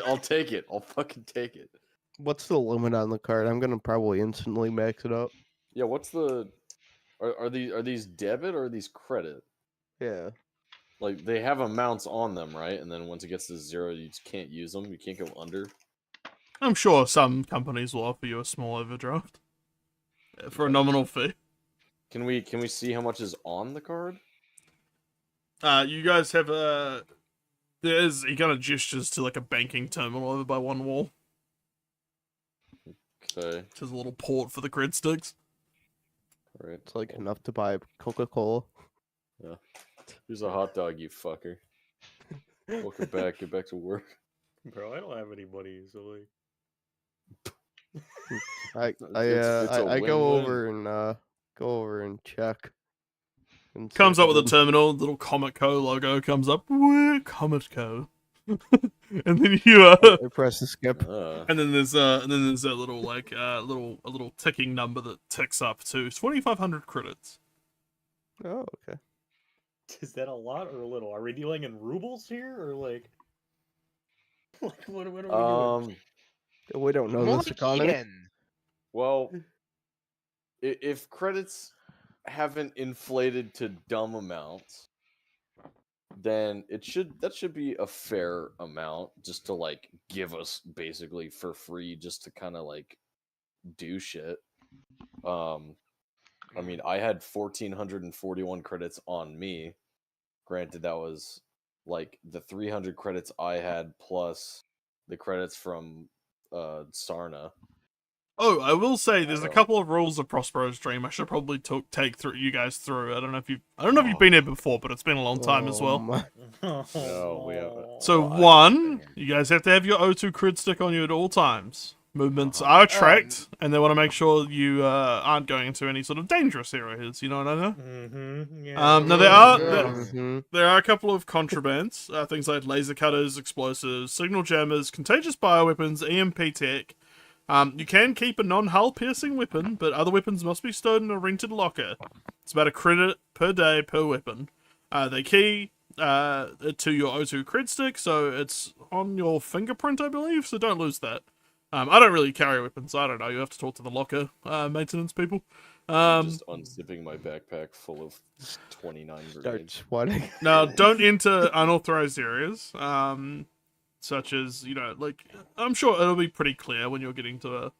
I'll take it. I'll fucking take it. What's the limit on the card? I'm gonna probably instantly max it up. Yeah, what's the are these debit or are these credit? Yeah. Like they have amounts on them, right? And then once it gets to 0, you just can't use them. You can't go under. I'm sure some companies will offer you a small overdraft for a nominal fee. Can we see how much is on the card? You guys have he kind of gestures to like a banking terminal over by one wall. Okay, Which is a little port for the cred sticks. all right. It's like enough to buy Coca-Cola. Here's a hot dog, you fucker. Welcome back. Get back to work. Bro, I don't have any money, so like. It's a I go win-win. over and check. And Comes see up if with a it- terminal, little Comic Co logo comes up. We're Comic Co. And then you I press the skip. and then there's that little like a little ticking number that ticks up to 2,500 credits. Oh, okay. Is that a lot or a little? Are we dealing in rubles here, or like, like what are we doing? We don't know More this like economy. yen. Well, if credits haven't inflated to dumb amounts, then that should be a fair amount just to like give us basically for free just to kind of like do shit. I mean, I had 1,441 credits on me. Granted, that was like the 300 credits I had plus the credits from Sarna. Oh, I will say there's a couple of rules of Prospero's Dream I should probably take through you guys through. I don't know if you've been here before, but it's been a long time as well. No, we haven't. So Well, I one, haven't been here. you guys have to have your O2 cred stick on you at all times. Movements are tracked, and they want to make sure you aren't going into any sort of dangerous areas. You know what I know? Mm-hmm. Yeah. Now Mhm. there are a couple of contrabands, things like laser cutters, explosives, signal jammers, contagious bioweapons, EMP tech. You can keep a non-hull piercing weapon, but other weapons must be stored in a rented locker. It's about a credit per day per weapon. They key to your O2 cred stick, so it's on your fingerprint, I believe, so don't lose that. I don't really carry weapons, I don't know, you have to talk to the locker maintenance people. I'm just unzipping my backpack full of 29 Start grenades. sweating. Now, don't enter unauthorized areas, such as, like, I'm sure it'll be pretty clear when you're getting to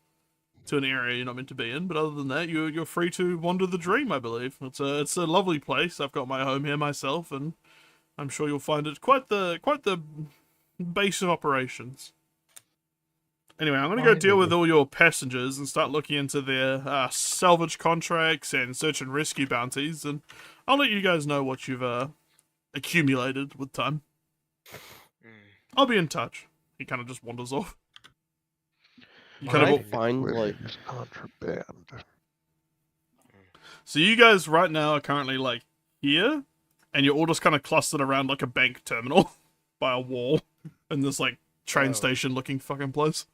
an area you're not meant to be in, but other than that, you're free to wander the dream, I believe. It's a lovely place. I've got my home here myself, and I'm sure you'll find it quite the base of operations. Anyway, I'm going to go deal with all your passengers and start looking into their salvage contracts and search and rescue bounties, and I'll let you guys know what you've accumulated with time. I'll be in touch. He kind of just wanders off. You kind of find like Weapons contraband. So you guys right now are currently like here, and you're all just kind of clustered around like a bank terminal by a wall in this like train station looking fucking place.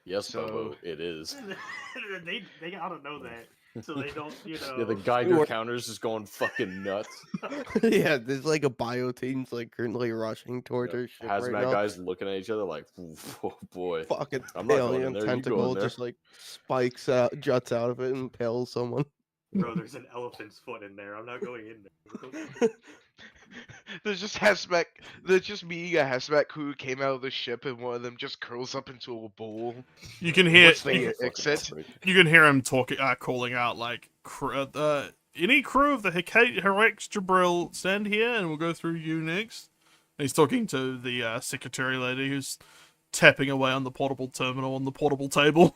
Yes, So- Bobo, it is. they gotta know that, so they don't, Yeah, the Geiger counter's just going fucking nuts. yeah, there's like a bio team's like currently rushing towards her ship Hazmat right now. guys looking at each other like, oh boy. Fucking I'm not going in alien there, you go in tentacle there. just like spikes out, juts out of it, and impales someone. Bro, there's an elephant's foot in there. I'm not going in there. There's just hazmat. There's just me, a hazmat crew came out of the ship, and one of them just curls up into a bowl. You can hear Once they Fucking exit. prick. you can hear him talking, calling out like, any crew of the Herex Jabril, stand here, and we'll go through you next. And he's talking to the secretary lady who's tapping away on the portable terminal on the portable table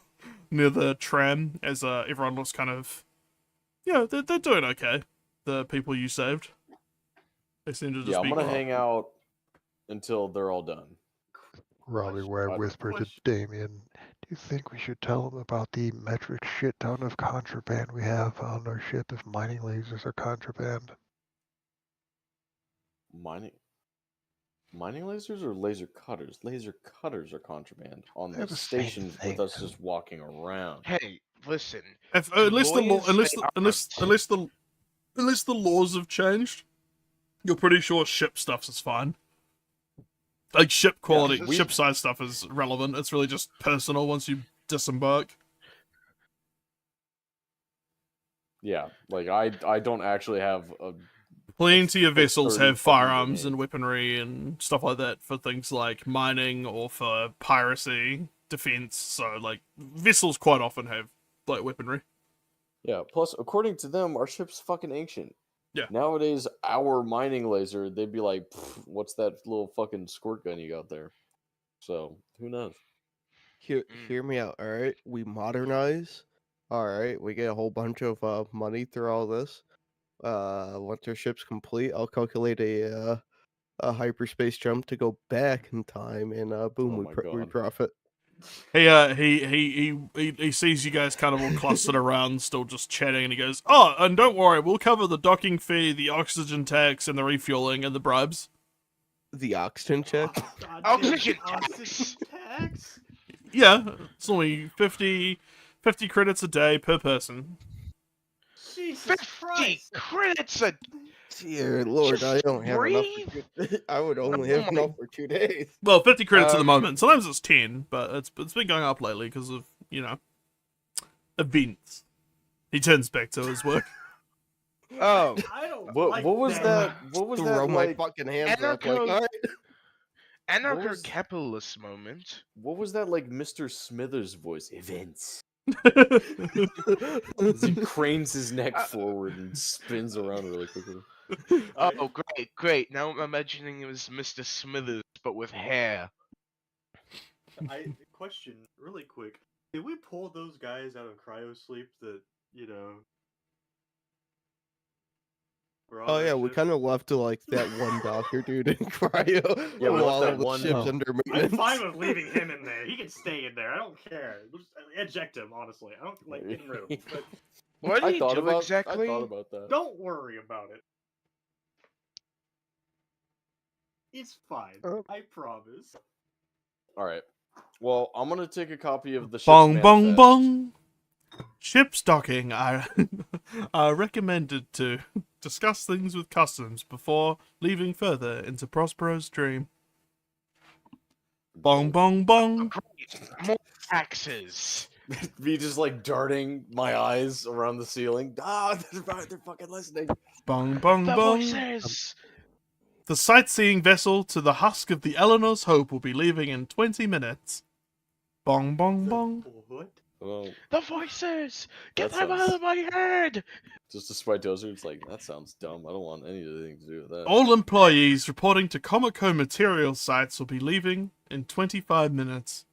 near the tram as everyone looks kind of, they're doing okay. The people you saved. They seem to just I'm be. gonna hang out until they're all done. Robbie Ware whispered to Damien, "Do you think we should tell him about the metric shit ton of contraband we have on our ship if mining lasers are contraband?" Mining lasers or laser cutters? Laser cutters are contraband on They're the the same station thing, with us though. just walking around. Hey, listen. Unless the law, lawyers say unless the laws have changed, you're pretty sure ship stuff is fine. Like ship quality, we- ship size stuff is relevant. It's really just personal once you disembark. Yeah, like I don't actually have a. Plenty of vessels 30 have firearms fucking and weaponry and stuff like that for things like mining or for piracy, defense. So like vessels quite often have like weaponry. Yeah. Plus, according to them, our ship's fucking ancient. Yeah. Nowadays, our mining laser, they'd be like, "What's that little fucking squirt gun you got there?" So who knows? Hear me out, all right? We modernize. All right, we get a whole bunch of money through all this. Once our ship's complete, I'll calculate a hyperspace jump to go back in time, and boom, Oh we my we God. profit. He sees you guys kind of all clustered around, still just chatting, and he goes, "Oh, and don't worry, we'll cover the docking fee, the oxygen tax, and the refueling and the bribes." The oxygen check. Oxygen tax? Yeah, it's only 50 credits a day per person. Jesus 50 Christ! credits a Dear Lord, I Just don't have enough. I would only have my- enough for 2 days. Well, 50 credits at the Um, moment. Sometimes it's 10, but it's been going up lately because of, events. He turns back to his work. Oh, I don't What like was that? What was Throw that my like? fucking hands up like, Anarcho- all right. anarcho-capitalist moment. What was that like, Mr. Smithers voice? Events. As he cranes his neck forward and spins around really quickly. Oh, great. Now I'm imagining it was Mr. Smithers, but with hair. Question really quick. Did we pull those guys out of cryo sleep that, were on Oh our yeah, we ship? kind of left to like that one doctor dude in cryo. Yeah, we while left that all the one- ships Oh. under I'm maintenance. fine with leaving him in there. He can stay in there. I don't care. Just eject him, honestly. I don't like getting rid of him. But What did he do exactly? I thought about that. don't worry about it. It's fine. I promise. All right. Well, I'm gonna take a copy of the ship's Bong, bong, manifest. bong. Ship's docking. I recommended to discuss things with customs before leaving further into Prospero's dream. Bong, bong, bong. Great. More taxes. Me just like darting my eyes around the ceiling. Ah, they're fucking listening. Bong, bong, The bong. voices. The sightseeing vessel to the husk of the Eleanor's Hope will be leaving in 20 minutes. Bong, bong, bong. What? Oh, The voices. Get That them out sounds- of my head. just despite Dozer, it's like that sounds dumb. I don't want anything to do with that. All employees reporting to Comico materials sites will be leaving in 25 minutes.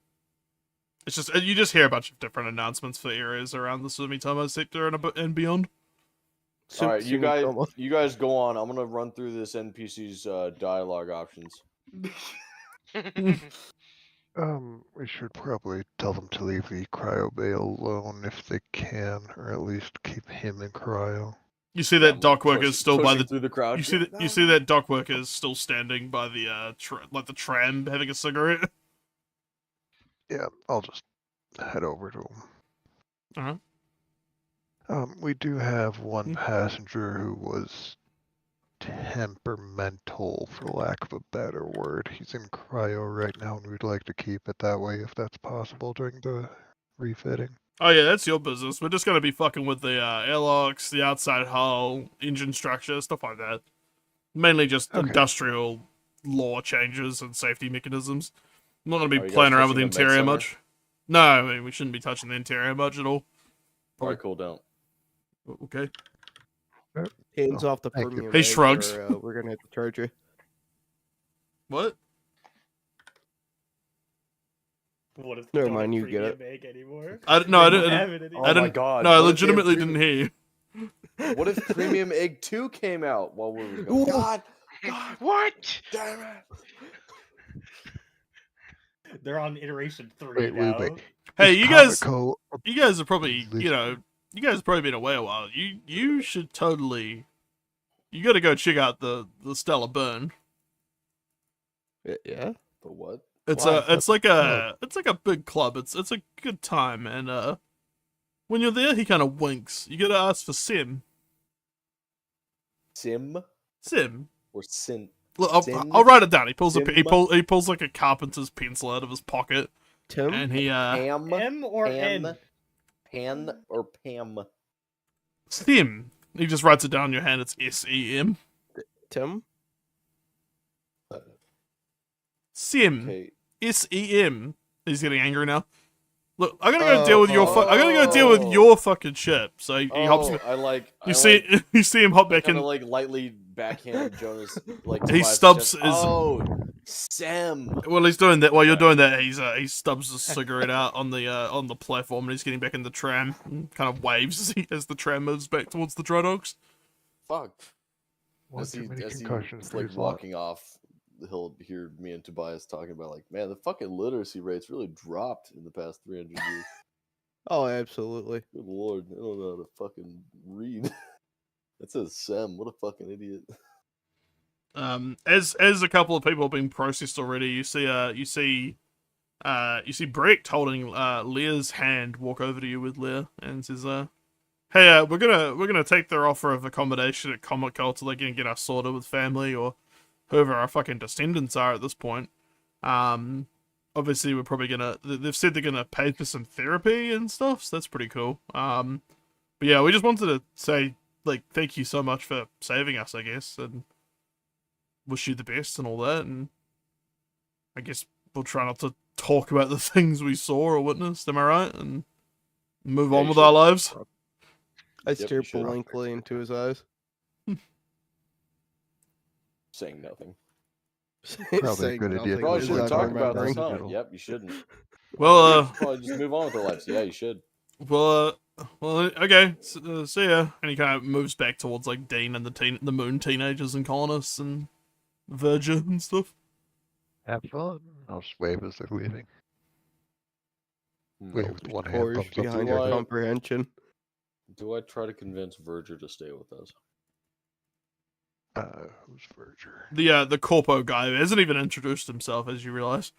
It's just, you just hear a bunch of different announcements for areas around the Sumitomo sector and beyond. All right, you guys, Sumitomo. you guys go on. I'm gonna run through this NPC's dialogue options. We should probably tell them to leave the cryo bay alone if they can, or at least keep him in cryo. You see that dock worker's still by Pushing the. through the crowd. You see that. You see that dock worker's still standing by the like the tram having a cigarette. Yeah, I'll just head over to him. We do have one passenger who was temperamental, for lack of a better word. He's in cryo right now, and we'd like to keep it that way if that's possible during the refitting. Oh yeah, that's your business. We're just gonna be fucking with the airlocks, the outside hull, engine structure, stuff like that. Mainly just Okay. industrial law changes and safety mechanisms. I'm not gonna be Are you guys playing around with the touching the med interior center? much. No, I mean, we shouldn't be touching the interior much at all. All right, cool. Don't. Okay. Hands off the thank you. premium. He egg, shrugs. or, we're gonna have to charge you. What? What if Never don't mind, have you get it. premium egg anymore? I They don't didn't. have it anymore. Oh I my didn't. God, No, I what if they have legitimately didn't hear you. What if Premium Egg 2 came out while we were going? God, What? damn it! They're on iteration 3 Wait, now. wait, wait. Hey, Is you guys. Comico You guys are probably, Legit- you guys have probably been away a while. You should totally. You got to go check out the Stellar Burn. Yeah. But what? It's Why? it's like a big club. It's a good time, and when you're there, he kind of winks. You got to ask for Sim. Sim Sim. or Sin? Look, Sim? I'll write it down. He pulls Sim? he pulls like a carpenter's pencil out of his pocket, Tim? and he Pam? M or Pam? N? Pan or Pam? Sim. He just writes it down in your hand. It's SEM. Tim? Sim. Okay. SEM. He's getting angry now. Look, I'm gonna go deal with your. I'm gonna go deal with Oh. your fucking ship. So he hops. I like. You see, you see him hop back kind in. of like lightly backhand Jonas. Like He splash stubs chest. his- Oh, Sam. Well, he's doing that. While you're doing that, he stubs his cigarette out on the platform, and he's getting back in the tram. And kind of waves as the tram moves back towards the dry dogs. Fuck. One As too many he's concussions for like his lot. walking off, he'll hear me and Tobias talking about like, man, the fucking literacy rate's really dropped in the past 300 years. Oh, absolutely. Good lord, I don't know how to fucking read. That says Sam. What a fucking idiot. As a couple of people have been processed already, you see Brecht holding Leah's hand walk over to you with Leah and says, "Hey, we're gonna take their offer of accommodation at Comic-Con till they can get us sorted with family or whoever our fucking descendants are at this point. Obviously we're probably they've said they're gonna pay for some therapy and stuff, so that's pretty cool. But yeah, we just wanted to say like thank you so much for saving us, I guess, and wish you the best and all that, and I guess we'll try not to talk about the things we saw or witnessed, am I right? And move Yeah, on you with our should. lives. I Yep, stare you should. blankly into his eyes. Saying nothing. Probably a Saying good idea nothing to Probably is shouldn't not talk talk about this, remembering. huh? Yep, you shouldn't. Well, Probably just move on with our lives. Yeah, you should. well, okay. See ya. And he kind of moves back towards like Dean and the Moon teenagers and colonists and Virgin and stuff. Have fun. I'll just wave as they're leaving. Hmm. Wave with one hand, Forge thumbs up. behind Do your I- comprehension. Do I try to convince Verger to stay with us? Who's Verger? The corpo guy who hasn't even introduced himself, as you realize.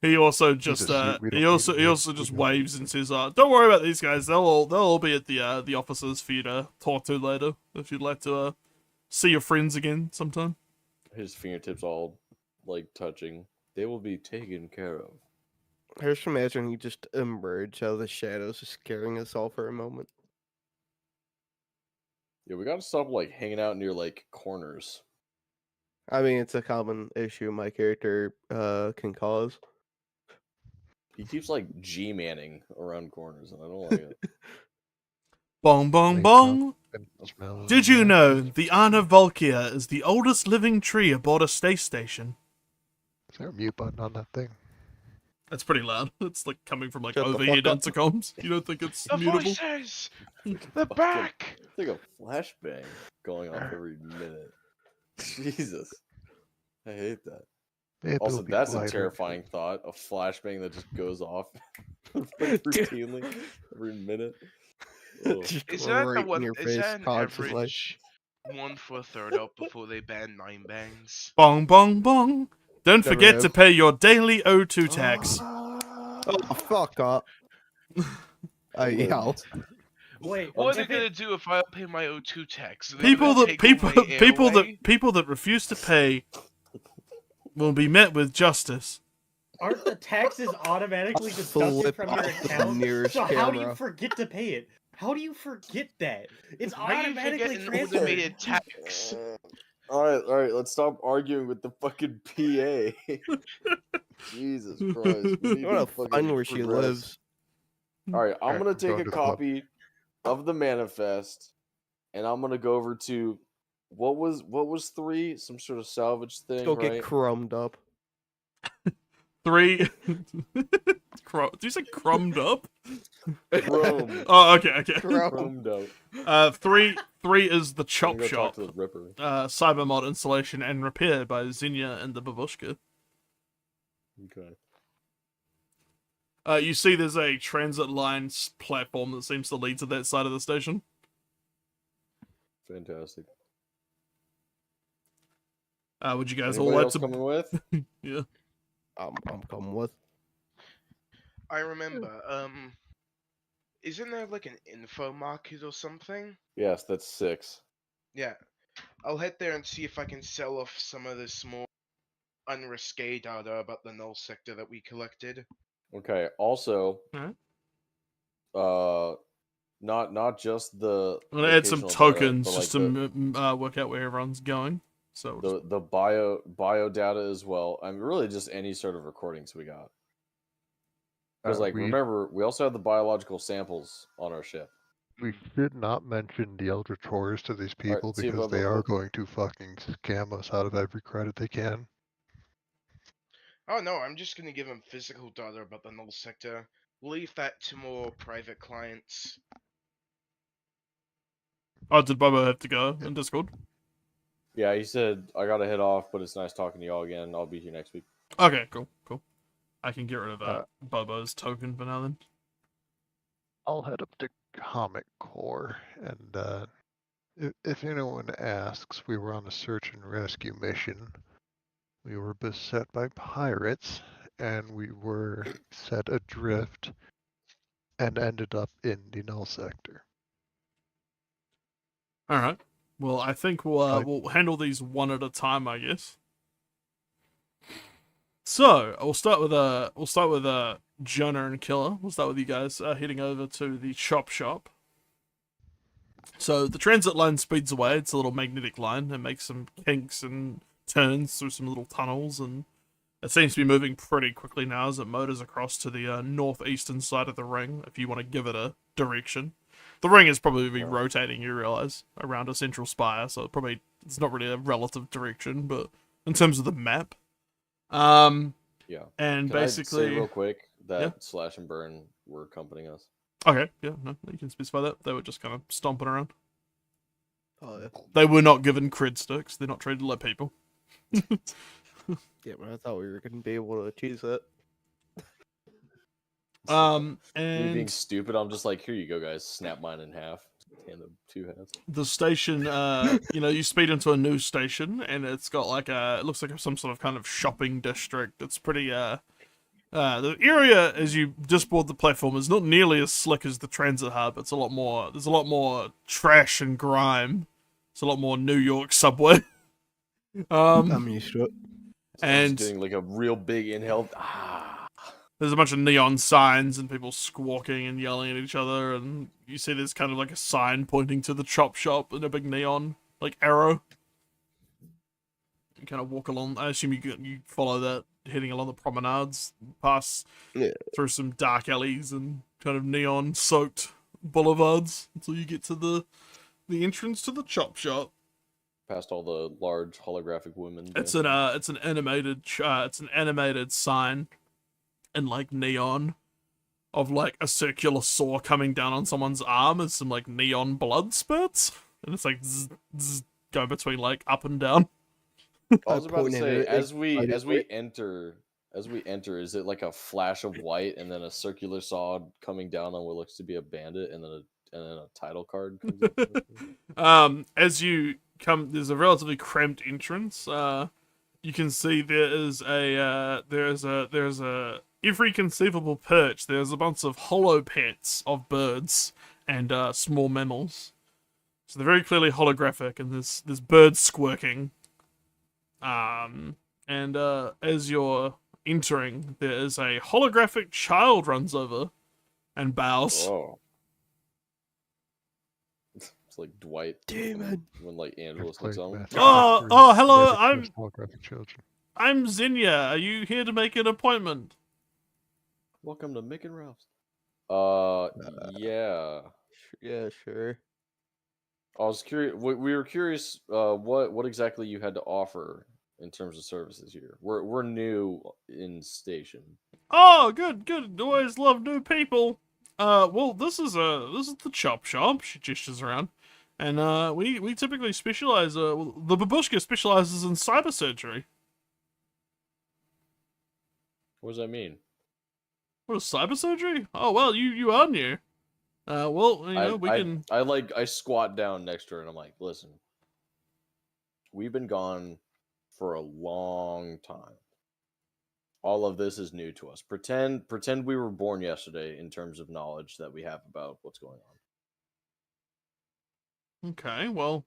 He also just a suit, we don't he need also him he here. also just We don't- waves and says, "Don't worry about these guys. They'll all be at the offices for you to talk to later if you'd like to see your friends again sometime." His fingertips all like touching. They will be taken care of. I just imagine he just emerged out of the shadows, just scaring us all for a moment. Yeah, we gotta stop like hanging out near like corners. I mean, it's a common issue my character can cause. He keeps like G-manning around corners, and I don't like it. Bong bong Wake bong. And smells Did you like- know the Anna Volkia is the oldest living tree aboard a space station? Is there a mute button on that thing? That's pretty loud. It's like coming from like Shut the overhead fuck up. intercoms. You don't think it's The mutable? voices! The Fucking- back! It's like a flashbang going off every minute. Jesus. I hate that. Maybe Also, it'll be that's a lighter. terrifying thought. A flashbang that just goes off like, routinely every minute. Ugh. Just Is that right the in one? your Is face that an constantly. average 1/4 up before they ban 9 bangs? Bong bong bong. Don't Never forget to have. pay your daily O2 tax. Oh, fuck up. I yell. Wait, What are they if gonna it- do if I don't pay my O2 tax? Are they People gonna that take all my people that refuse to pay will be met with justice. aren't the taxes automatically deducted Flip from your off the account? nearest So how do you camera. forget to pay it? How do you forget that? It's How do you automatically forget an transferred. automated tax? All right, let's stop arguing with the fucking PA. Jesus Christ. we need I want to to fucking find where she progress. lives. All right, I'm Alright, gonna I'm take going a to the club. copy of the manifest, and I'm gonna go over to what was 3? Some sort of salvage thing, Go right? get crumbed up. 3. Do you say crumbed up? Chrome. Oh, okay. Chromed out. 3 is the I'm chop gonna go shop. talk to the Ripper. Cybermod installation and repair by Zinnia and the Babushka. Okay. You see there's a transit line platform that seems to lead to that side of the station. Fantastic. Would you guys Anybody all like else to... coming with? Yeah. I'm coming with. I remember. Isn't there like an info market or something? Yes, that's 6. Yeah. I'll head there and see if I can sell off some of this more unrisque data about the null sector that we collected. Okay. Also, Alright. not just the. I'm gonna add some locational data, tokens but, just like, to work out where everyone's going. So the bio data as well. I mean, really just any sort of recordings we got. Because remember, we also have the biological samples on our ship. We should not mention the Eldritch Horrors to these people see because about they the- are going to fucking scam us out of every credit they can. Oh no, I'm just gonna give them physical data about the null sector. Leave that to more private clients. Oh, did Bobo have to go in Discord? Yeah, he said I gotta head off, but it's nice talking to y'all again. I'll be here next week. Okay, cool. I can get rid of Bobo's token for now then. I'll head up to Comic Core, and if anyone asks, we were on a search and rescue mission. We were beset by pirates, and we were set adrift, and ended up in the null sector. All right. Well, I think we'll handle these one at a time, I guess. So we'll start with Jonah and Killer. We'll start with you guys heading over to the chop shop. So the transit line speeds away. It's a little magnetic line. It makes some kinks and turns through some little tunnels, and it seems to be moving pretty quickly now as it motors across to the northeastern side of the ring. If you want to give it a direction, the ring is probably rotating. You realize around a central spire, so it's not really a relative direction, but in terms of the map. Yeah. And Can basically, I say real quick that Yeah. Slash and Burn were accompanying us. Okay, yeah, no, you can specify that. They were just kind of stomping around. Oh yeah. They were not given cred sticks. They're not treated like people. Yeah, but I thought we were gonna be able to achieve that. And Me being stupid, I'm just like, here you go, guys. Snap mine in half. Hand them 2 halves. the station, you speed into a new station, and it's got like it looks like some sort of kind of shopping district. It's pretty, the area as you just board the platform is not nearly as slick as the transit hub. There's a lot more trash and grime. It's a lot more New York subway. I'm used to it. And getting like a real big inhale. There's a bunch of neon signs and people squawking and yelling at each other, and you see there's kind of like a sign pointing to the chop shop and a big neon like arrow. You kind of walk along. I assume you follow that, heading along the promenades, pass through some dark alleys and kind of neon-soaked boulevards until you get to the entrance to the chop shop. Past all the large holographic women. It's an animated sign in like neon of like a circular saw coming down on someone's arm and some like neon blood spurts, and it's like zzz, zzz, go between like up and down. I was about to say, as we enter, is it like a flash of white and then a circular saw coming down on what looks to be a bandit, and then a title card comes up? As you come, there's a relatively cramped entrance. You can see there's a every conceivable perch. There's a bunch of hollow pets of birds and small mammals. So they're very clearly holographic, and there's birds squirking. And as you're entering, there is a holographic child runs over and bows. Oh. It's like Dwight. Demon. When like Angelus looks on. Oh, hello. I'm Zinnia. Are you here to make an appointment? Welcome to Mick and Ralph's. Yeah. Yeah, sure. I was curious. We were curious. What exactly you had to offer in terms of services here. We're new in station. Oh, good. Always love new people. Well, this is the chop shop. She gestures around, and we typically specialize. Well, the babushka specializes in cyber surgery. What does that mean? What is cyber surgery? Oh well, you are new. Well, you know, I squat down next to her and I'm like, listen, we've been gone for a long time. All of this is new to us. Pretend we were born yesterday in terms of knowledge that we have about what's going on. Okay, well,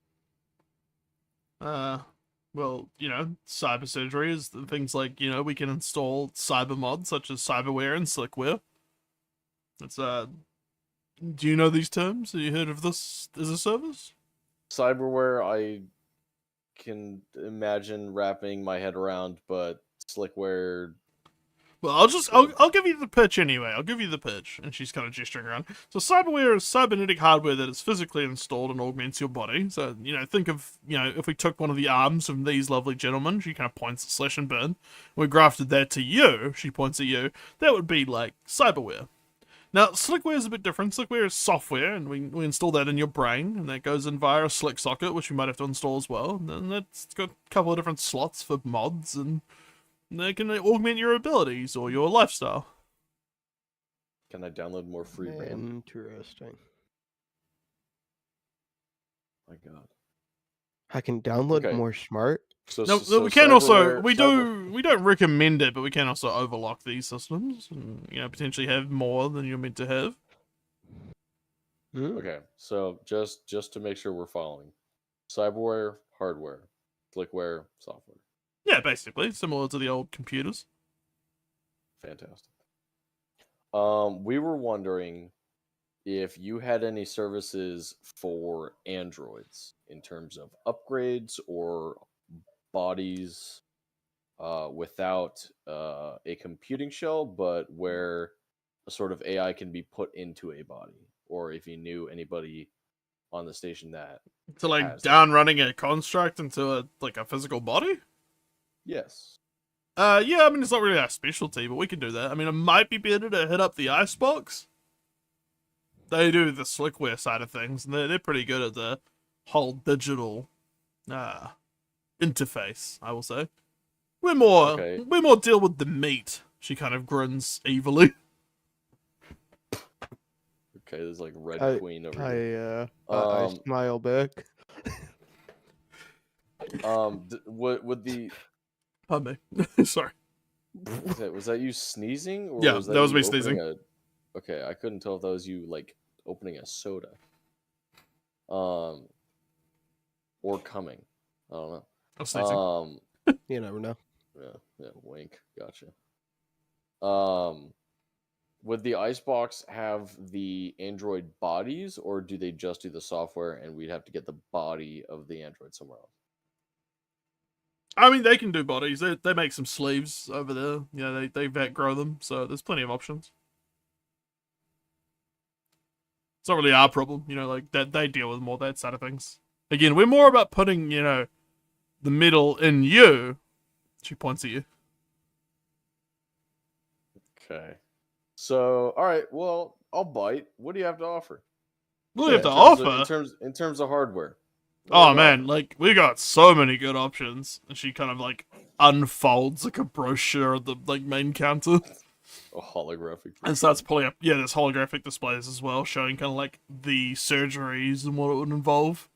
you know, cyber surgery is things like, you know, we can install cyber mods such as cyberware and slickware. That's do you know these terms? Have you heard of this as a service? Cyberware, I can imagine wrapping my head around, but slickware. Well, I'll give you the pitch anyway. I'll give you the pitch. And she's kind of gesturing around. So cyberware is cybernetic hardware that is physically installed and augments your body. So, you know, think of, you know, if we took one of the arms from these lovely gentlemen, she kind of points at Slash and Burn, we grafted that to you, she points at you, that would be like cyberware. Now, slickware is a bit different. Slickware is software, and we install that in your brain, and that goes in via a slick socket, which we might have to install as well. And then that's got a couple of different slots for mods, and they can augment your abilities or your lifestyle. Can I download more free RAM? Interesting. My God. I can download Okay. more smart. So We can also cyberware- we don't recommend it, but we can also overlock these systems and, you know, potentially have more than you're meant to have. Okay, so just to make sure we're following, cyberware, hardware, slickware, software. Yeah, basically similar to the old computers. Fantastic. We were wondering if you had any services for androids in terms of upgrades or bodies without a computing shell, but where a sort of AI can be put into a body, or if you knew anybody on the station that To like has down running a construct into a physical body? yes. Yeah, I mean it's not really our specialty, but we can do that. I mean it might be better to hit up the Icebox. They do the slickware side of things, and they're pretty good at the whole digital interface, I will say. We more deal with the meat. She kind of grins evilly. Okay, there's like Red Queen over here. I smile back. Would the Pardon me. Sorry. was that you sneezing? Or Yeah, was that was you me opening sneezing. Okay, I couldn't tell if that was you like opening a soda. Or coming. I don't know. I'm sneezing. You never know. Yeah, wink. Gotcha. Would the Icebox have the Android bodies, or do they just do the software and we'd have to get the body of the Android somewhere else? I mean, they can do bodies. They make some sleeves over there. You know, they vet grow them, so there's plenty of options. It's not really our problem, you know, like that they deal with more that side of things. Again, we're more about putting, you know, the metal in you. She points at you. Okay. So, all right. Well, I'll bite. What do you have to offer? What do you have to offer? In terms of hardware. Oh man, like we got so many good options. And she kind of like unfolds like a brochure of the like main counter. A holographic. And starts pulling up, there's holographic displays as well, showing kind of like the surgeries and what it would involve.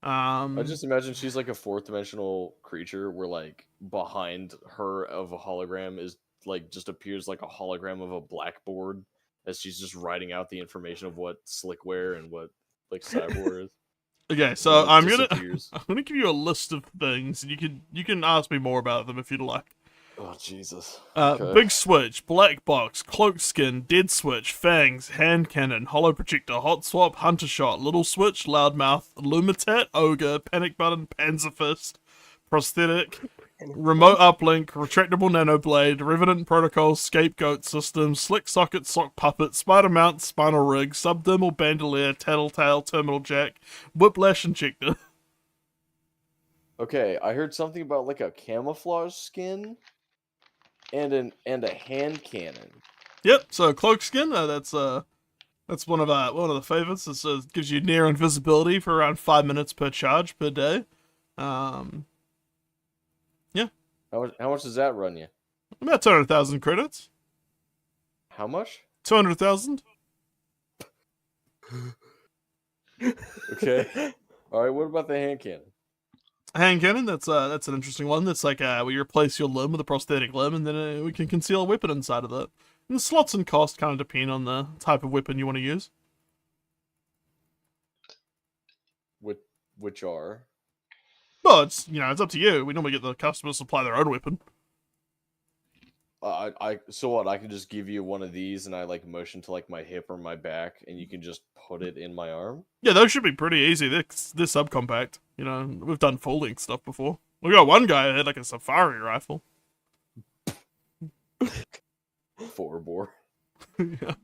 I just imagine she's like a fourth dimensional creature where like behind her of a hologram is like just appears like a hologram of a blackboard as she's just writing out the information of what slickware and what like cyberware is. Okay, so I'm gonna give you a list of things, and you can ask me more about them if you'd like. Oh Jesus! Big switch, black box, cloak skin, dead switch, fangs, hand cannon, hollow projector, hot swap, hunter shot, little switch, loudmouth, lumitat, ogre, panic button, panzer fist, prosthetic, remote uplink, retractable nanoblade, revenant protocol, scapegoat system, slick socket, sock puppet, spider mount, spinal rig, subdermal bandolier, tattletale, terminal jack, whiplash injector. Okay, I heard something about like a camouflage skin and a hand cannon. Yep. So cloak skin. That's one of the favorites. It gives you near invisibility for around 5 minutes per charge per day. Yeah. How much does that run you? About 200,000 credits. How much? 200,000. Okay. All right. What about the hand cannon? Hand cannon. That's an interesting one. That's like where you replace your limb with a prosthetic limb, and then we can conceal a weapon inside of that. And the slots and cost kind of depend on the type of weapon you want to use. Which are? Well, it's it's up to you. We normally get the customer to supply their own weapon. So what? I can just give you one of these, and I like motion to like my hip or my back, and you can just put it in my arm. Yeah, those should be pretty easy. They're subcompact. We've done folding stuff before. We got one guy that had like a safari rifle. 4-bore. Yeah.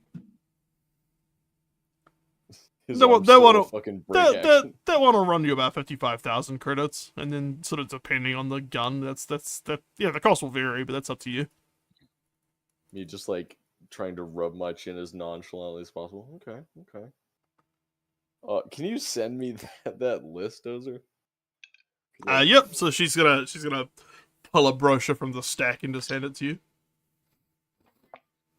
They want to that one will run you about 55,000 credits, and then sort of depending on the gun, the cost will vary, but that's up to you. Me just like trying to rub my chin as nonchalantly as possible. Okay. Can you send me that list, Dozer? Yep. So she's gonna pull a brochure from the stack and just hand it to you.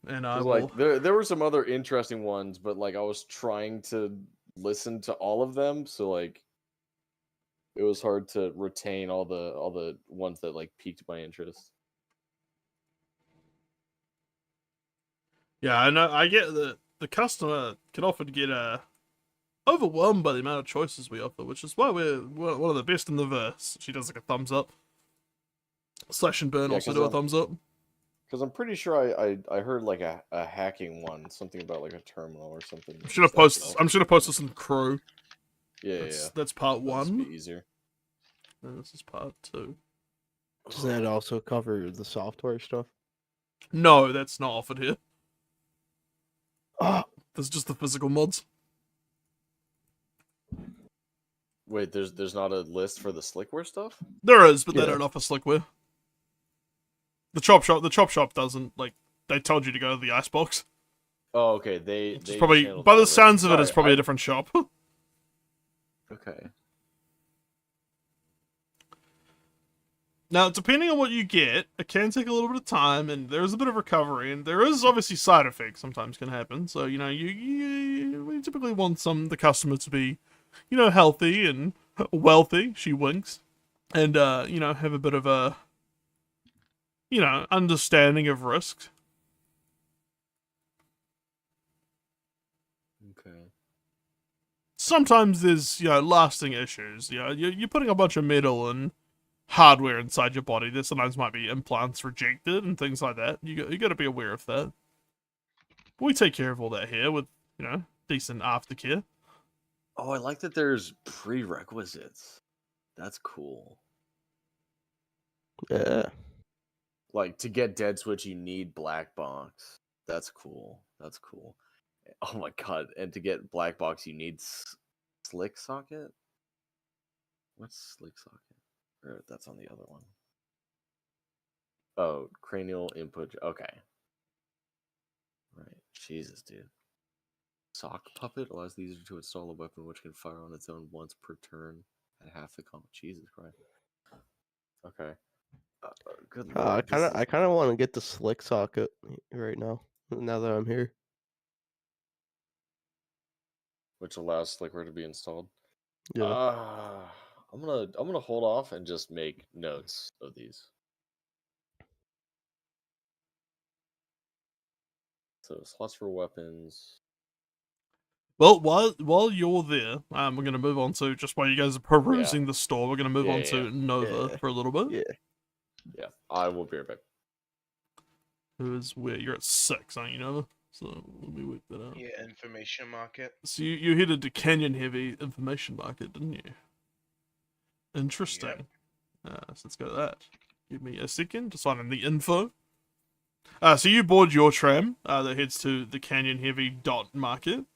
And I will... like there were some other interesting ones, but like I was trying to listen to all of them, so like it was hard to retain all the ones that like piqued my interest. Yeah, I know. I get the customer can often get overwhelmed by the amount of choices we offer, which is why we're one of the best in the verse. She does like a thumbs up. Slash and Burn also do a thumbs up. Because I'm pretty sure I heard like a hacking one, something about like a terminal or something. I'm just gonna post this in Crow. Yeah, that's part 1. Be easier. And this is part 2. Does that also cover the software stuff? No, that's not offered here. Oh. There's just the physical mods. Wait, there's not a list for the slickware stuff? There is, but they don't offer slickware. The chop shop doesn't. Like, they told you to go to the icebox. Oh, okay. It's probably, by the sounds of it, it's probably a different shop. Okay. Now, depending on what you get, it can take a little bit of time, and there is a bit of recovery, and there is obviously side effects sometimes can happen. So, we typically want the customer to be, healthy and wealthy. She winks, and have a bit of a, understanding of risk. Okay. Sometimes there's, lasting issues. You're putting a bunch of metal and hardware inside your body. There sometimes might be implants rejected and things like that. You got to be aware of that. But we take care of all that here with, decent aftercare. Oh, I like that there's prerequisites. That's cool. Yeah. Like, to get Dead Switch, you need Black Box. That's cool. Oh my god. And to get Black Box, you need Slick Socket? What's Slick Socket? Or that's on the other one. Oh, cranial input. Okay. Right. Jesus, dude. Sock Puppet allows the user to install a weapon which can fire on its own once per turn at half the combat. Jesus Christ. Okay. Good lord. I kind of want to get the Slick Socket right now. Now that I'm here. Which allows Slickware to be installed. Yeah. I'm gonna hold off and just make notes of these. So slots for weapons. Well, while you're there, we're gonna move on to just while you guys are perusing the store. We're gonna move on to Nova for a little bit. Yeah. I will be right back. Who's where? You're at 6, aren't you, Nova? So let me work that out. Yeah, information market. So you headed to Canyon Heavy Information Market, didn't you? Interesting. Yep. So let's go to that. Give me a second to sign in the info. So you board your tram that heads to the Canyon Heavy Dot Market.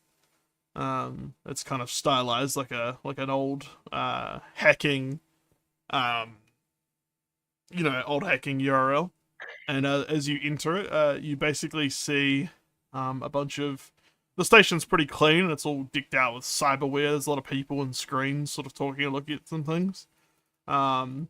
It's kind of stylized like an old hacking you know, old hacking URL. And as you enter it, you basically see a bunch of... The station's pretty clean. It's all decked out with cyberware. There's a lot of people and screens sort of talking and looking at some things. You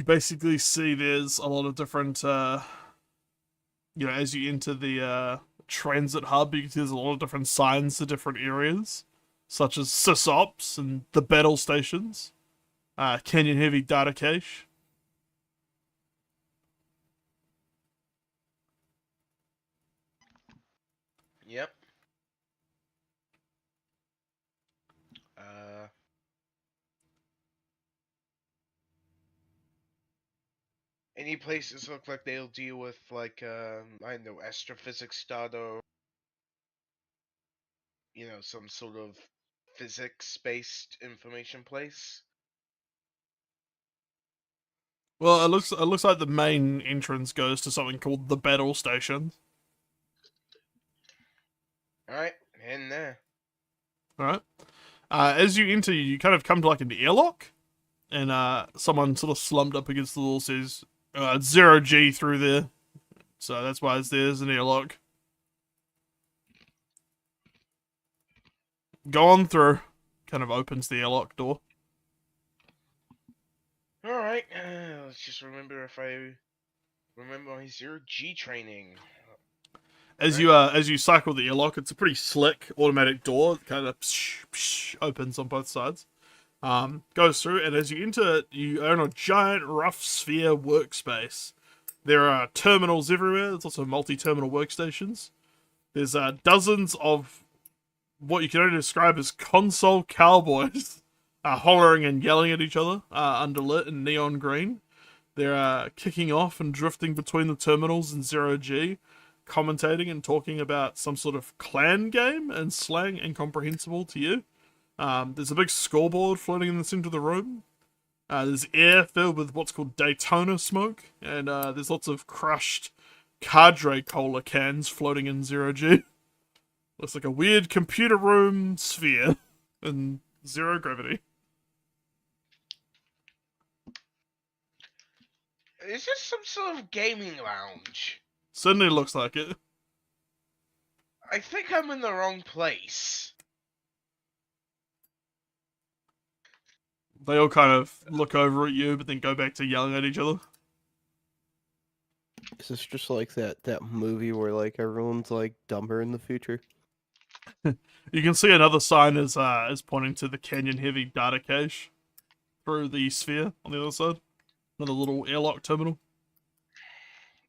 basically see there's a lot of different... you know, as you enter the transit hub, you can see there's a lot of different signs to different areas, such as sysops and the battle stations, Canyon Heavy data cache. Yep. Any places look like they'll deal with, like, I don't know, astrophysics data, you know, some sort of physics-based information place? Well, it looks like the main entrance goes to something called the battle station. Alright, heading there. Alright. As you enter, you kind of come to like an airlock, and someone sort of slumped up against the wall says, it's 0G through there. So that's why there's an airlock. Go on through. Kind of opens the airlock door. Alright, let's just remember if I remember my 0G training. As you cycle the airlock, it's a pretty slick automatic door. It kind of opens on both sides. Goes through, and as you enter, you are in a giant rough sphere workspace. There are terminals everywhere. There's also multi-terminal workstations. There's dozens of what you can only describe as console cowboys hollering and yelling at each other, underlit in neon green. They're kicking off and drifting between the terminals in 0G, commentating and talking about some sort of clan game and slang incomprehensible to you. There's a big scoreboard floating in the center of the room. There's air filled with what's called Daytona smoke, and there's lots of crushed cadre cola cans floating in 0G. Looks like a weird computer room sphere in zero gravity. Is this some sort of gaming lounge? Certainly looks like it. I think I'm in the wrong place. They all kind of look over at you, but then go back to yelling at each other. Is this just like that movie where like everyone's like dumber in the future? You can see another sign is pointing to the Canyon Heavy data cache through the sphere on the other side. Another little airlock terminal.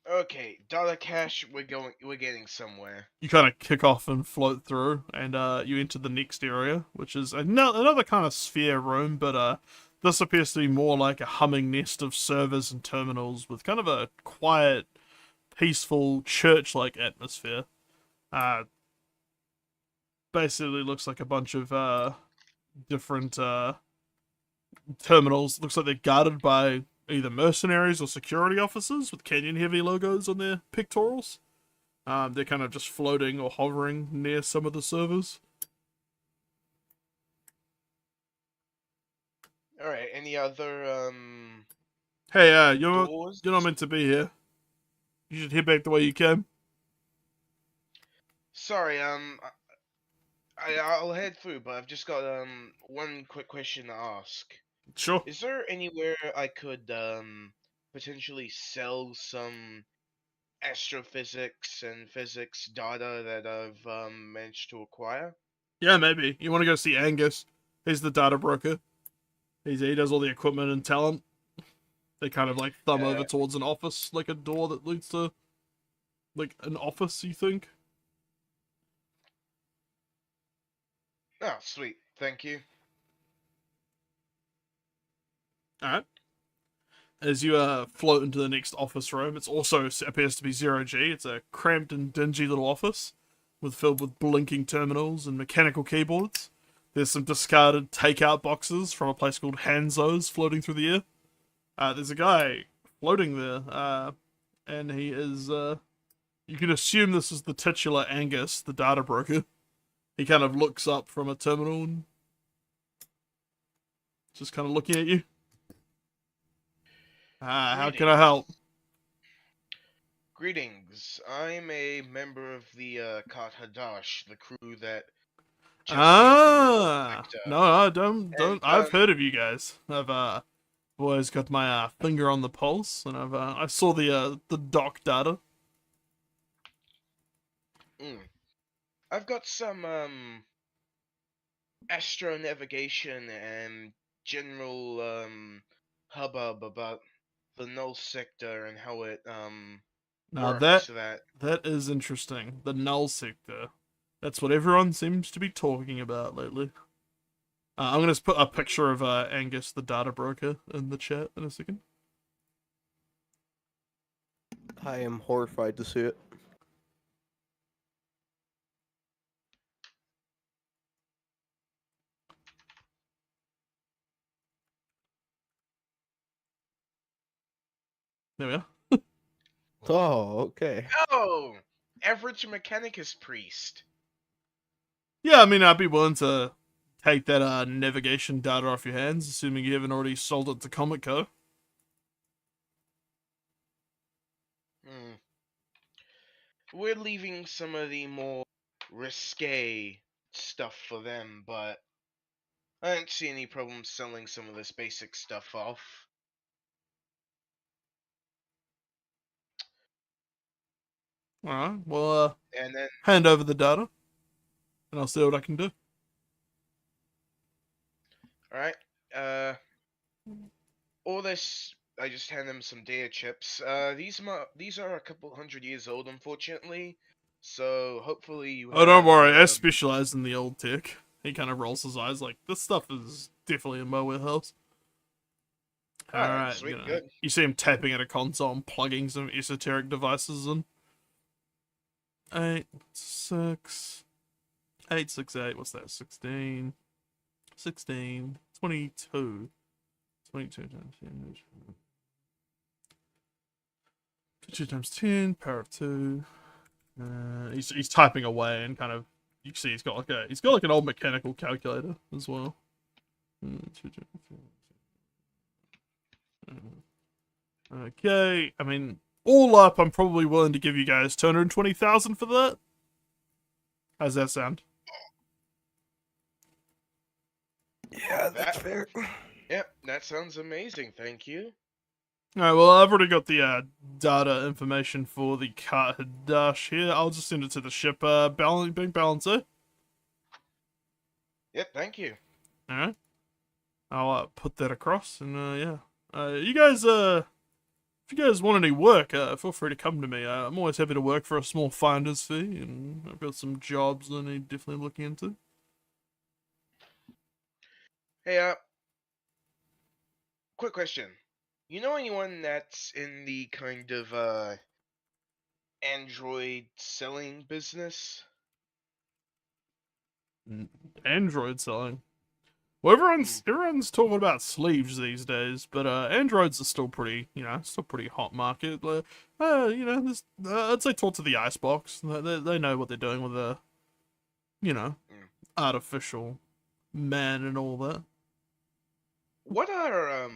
Okay, data cache, we're getting somewhere. You kind of kick off and float through, and you enter the next area, which is another kind of sphere room, but this appears to be more like a humming nest of servers and terminals with kind of a quiet, peaceful, church-like atmosphere. Basically looks like a bunch of different terminals. Looks like they're guarded by either mercenaries or security officers with Canyon Heavy logos on their pectorals. They're kind of just floating or hovering near some of the servers. Alright, any other, Hey, you're doors? not meant to be here. You should head back the way you came. Sorry, I'll head through, but I've just got, one quick question to ask. Sure. Is there anywhere I could, potentially sell some astrophysics and physics data that I've, managed to acquire? Yeah, maybe. You want to go see Angus? He's the data broker. He does all the equipment and talent. They kind of like thumb over towards an office, like a door that leads to like an office, you think? Oh, sweet. Thank you. Alright. As you float into the next office room, it also appears to be 0G. It's a cramped and dingy little office filled with blinking terminals and mechanical keyboards. There's some discarded takeout boxes from a place called Hanzo's floating through the air. There's a guy floating there, and he is, you can assume this is the titular Angus, the data broker. He kind of looks up from a terminal and just kind of looking at you. How can I help? Greetings. I'm a member of the Kat Hadash, the crew that just came from the Ah, sector. no, don't. And, I've heard of you guys. I've always got my finger on the pulse, and I saw the doc data. I've got some astro navigation and general hubbub about the null sector and how it Now works. that is interesting. The null sector. That's what everyone seems to be talking about lately. I'm gonna put a picture of Angus, the data broker, in the chat in a second. I am horrified to see it. There we are. Oh, okay. Oh, average mechanicus priest. Yeah, I mean, I'd be willing to take that navigation data off your hands, assuming you haven't already sold it to Comic Co. We're leaving some of the more risque stuff for them, but I don't see any problem selling some of this basic stuff off. Alright, well, And then, hand over the data, and I'll see what I can do. alright, all this, I just hand them some data chips. These are a couple 100 years old, unfortunately, so hopefully you Oh, don't have, worry, I specialize in the old tech. He kind of rolls his eyes like, this stuff is definitely in my warehouse. Alright, sweet, you know, good. you see him tapping at a console and plugging some esoteric devices in. 8, 6, 8, 6, 8, what's that? 16, 16, 22. 22 times 10. 2 times 10, power of 2. He's typing away and kind of, you can see he's got like an old mechanical calculator as well. Okay, I mean, all up, I'm probably willing to give you guys 220,000 for that. How's that sound? Yeah, that's fair. Yep, that sounds amazing, thank you. Alright, well, I've already got the data information for the Kat Hadash here. I'll just send it to the ship, Bank Balancer. Yep, thank you. Alright. I'll put that across, and yeah. You guys, if you guys want any work, feel free to come to me. I'm always happy to work for a small finder's fee, and I've got some jobs that I need definitely looking into. Hey, quick question. You know anyone that's in the kind of, Android selling business? Android selling. Well, everyone's talking about sleeves these days, but androids are still pretty, still pretty hot market. I'd say talk to the Icebox. They know what they're doing with the, artificial man and all that. What are,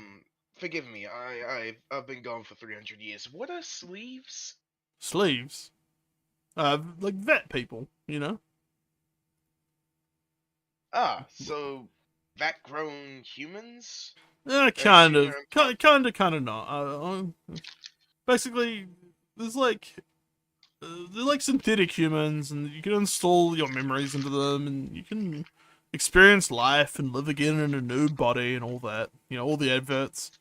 forgive me, I've been gone for 300 years. What are sleeves? Sleeves? Like vet people, Ah, so vat-grown humans? Kind of not. Basically, there's like, they're like synthetic humans, and you can install your memories into them, and you can experience life and live again in a new body and all that. All the adverts.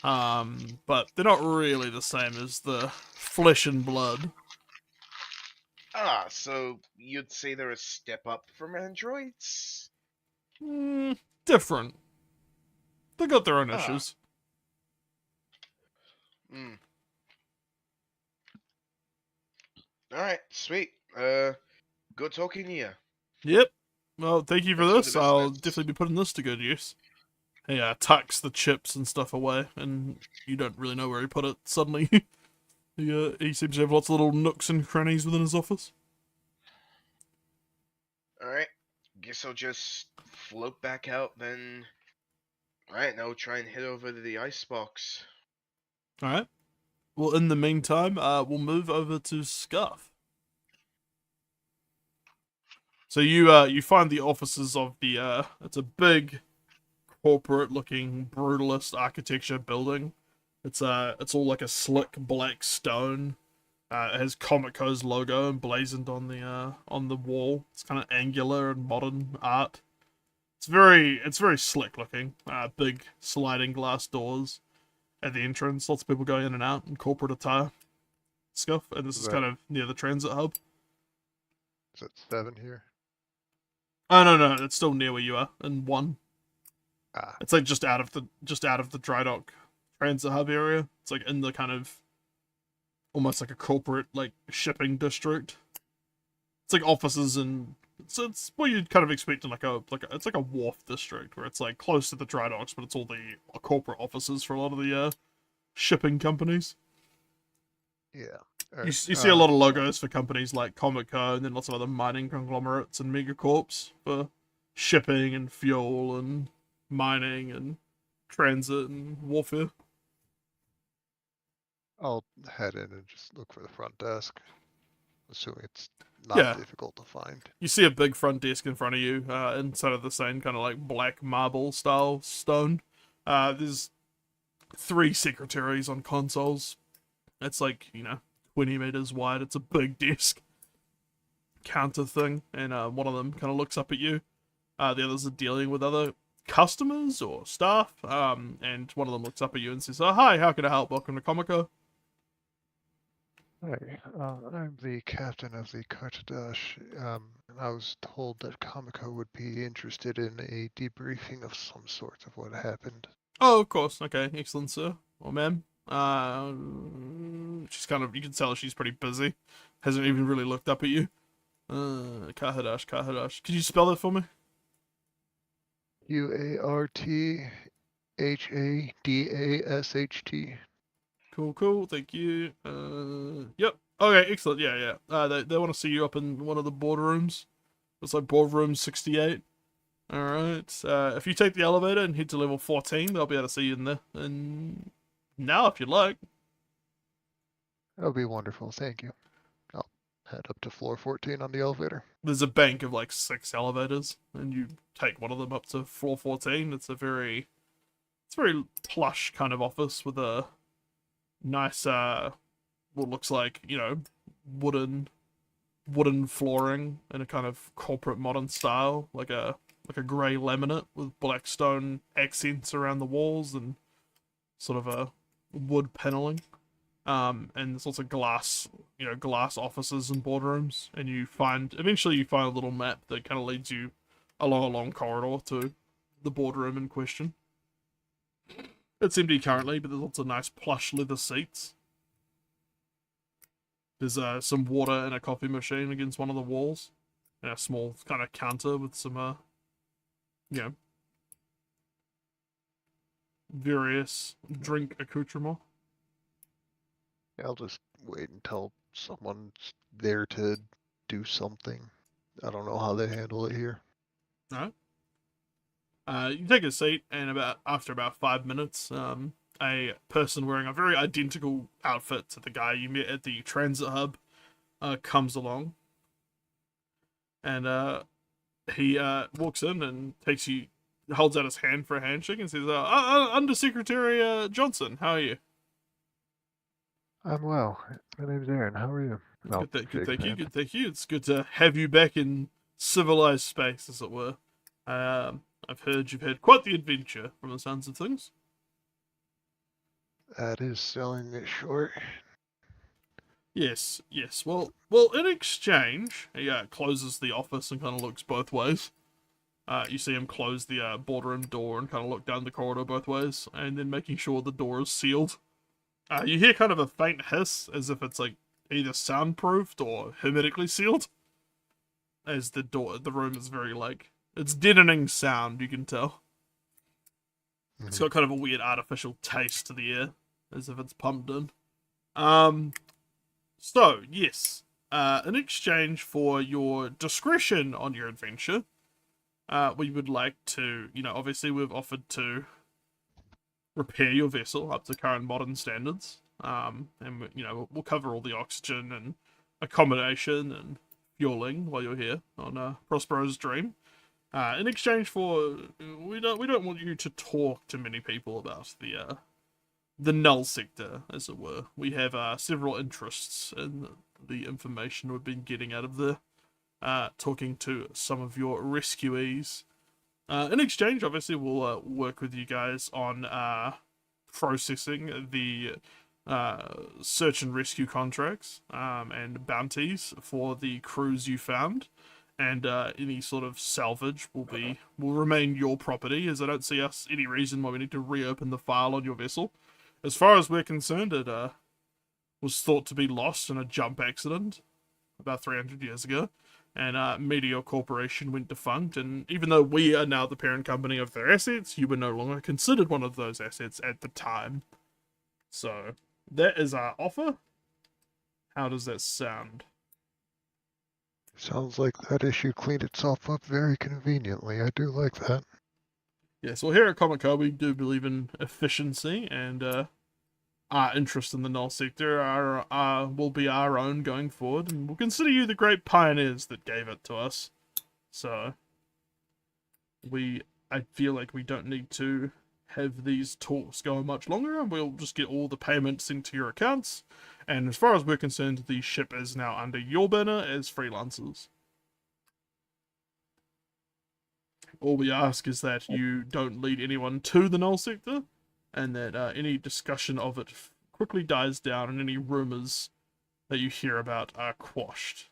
But they're not really the same as the flesh and blood. Ah, so you'd say they're a step up from androids? Different. They got their own issues. Alright, sweet. Good talking to you. Yep. Well, thank you for Thanks this. the I'll business. definitely be putting this to good use. He tucks the chips and stuff away, and you don't really know where he put it suddenly. He seems to have lots of little nooks and crannies within his office. Alright, guess I'll just float back out then. Alright, now we'll try and head over to the icebox. All right. Well, in the meantime, we'll move over to Scuff. So you find the offices of the it's a big corporate-looking brutalist architecture building. It's all like a slick black stone. It has Comico's logo emblazoned on the wall. It's kind of angular and modern art. It's very slick looking. Big sliding glass doors at the entrance. Lots of people going in and out in corporate attire. Scuff, and this is kind of near the transit hub. Is it 7 here? Oh no, it's still near where you are in 1. Ah, It's like just out of the dry dock transit hub area. It's like in the kind of almost like a corporate like shipping district. It's like offices and it's what you'd kind of expect in it's like a wharf district where it's like close to the dry docks, but it's all the corporate offices for a lot of the shipping companies. yeah. You see a lot of logos for companies like Comico and then lots of other mining conglomerates and megacorps for shipping and fuel and mining and transit and warfare. I'll head in and just look for the front desk, assuming it's not difficult to find. You see a big front desk in front of you, inside of the same kind of like black marble style stone. There's 3 secretaries on consoles. It's like, 20 meters wide. It's a big desk counter thing, and one of them kind of looks up at you. The others are dealing with other customers or staff, and one of them looks up at you and says, "Oh, hi, how can I help? Welcome to Comico." Hi, I'm the captain of the Kaitosai, and I was told that Comico would be interested in a debriefing of some sort of what happened. Oh, of course. Okay, excellent, sir or ma'am. She's kind of, you can tell she's pretty busy. Hasn't even really looked up at you. Kaitosai. Could you spell that for me? UARTHADASHT. Cool. Thank you. Yep. Okay, excellent. Yeah. They want to see you up in one of the boardrooms. It's like boardroom 68. All right. If you take the elevator and head to level 14, they'll be able to see you in there. And now, if you'd like. That would be wonderful, thank you. I'll head up to floor 14 on the elevator. There's a bank of like 6 elevators, and you take one of them up to floor 14. It's a very plush kind of office with a nice, what looks like, wooden flooring in a kind of corporate modern style, like a grey laminate with black stone accents around the walls and sort of a wood paneling. And there's also glass offices and boardrooms, and eventually you find a little map that kind of leads you along a long corridor to the boardroom in question. It's empty currently, but there's lots of nice plush leather seats. There's some water and a coffee machine against one of the walls, and a small kind of counter with some various drink accoutrements. I'll just wait until someone's there to do something. I don't know how they handle it here. Alright. You take a seat, and after about 5 minutes, a person wearing a very identical outfit to the guy you met at the transit hub comes along. And he walks in and holds out his hand for a handshake and says, Undersecretary Johnson, how are you? I'm well. My name's Aaron. How are you? Good, thank you. It's good to have you back in civilized space, as it were. I've heard you've had quite the adventure from the sounds of things. That is selling it short. Yes. Well, in exchange, he closes the office and kind of looks both ways. You see him close the boardroom door and kind of look down the corridor both ways, and then making sure the door is sealed. You hear kind of a faint hiss, as if it's like either soundproofed or hermetically sealed. As the room is very it's deadening sound, you can tell. Mm-hmm. It's got kind of a weird artificial taste to the air, as if it's pumped in. So, yes, in exchange for your discretion on your adventure, we would like to, obviously we've offered to repair your vessel up to current modern standards. And we'll cover all the oxygen and accommodation and fueling while you're here on Prospero's Dream. In exchange for, we don't want you to talk to many people about the null sector, as it were. We have several interests in the information we've been getting out of the talking to some of your rescuees. In exchange, obviously, we'll work with you guys on processing the search and rescue contracts and bounties for the crews you found, and any sort of salvage will remain your property, as I don't see any reason why we need to reopen the file on your vessel. As far as we're concerned, it was thought to be lost in a jump accident about 300 years ago, and Meteor Corporation went defunct, and even though we are now the parent company of their assets, you were no longer considered one of those assets at the time. So, that is our offer. How does that sound? Sounds like that issue cleaned itself up very conveniently. I do like that. Yes, well, here at Comic-Con, we do believe in efficiency, and our interest in the null sector will be our own going forward, and we'll consider you the great pioneers that gave it to us. So, I feel like we don't need to have these talks go much longer, and we'll just get all the payments into your accounts. And as far as we're concerned, the ship is now under your banner as freelancers. All we ask is that you don't lead anyone to the null sector, and that any discussion of it quickly dies down, and any rumors that you hear about are quashed.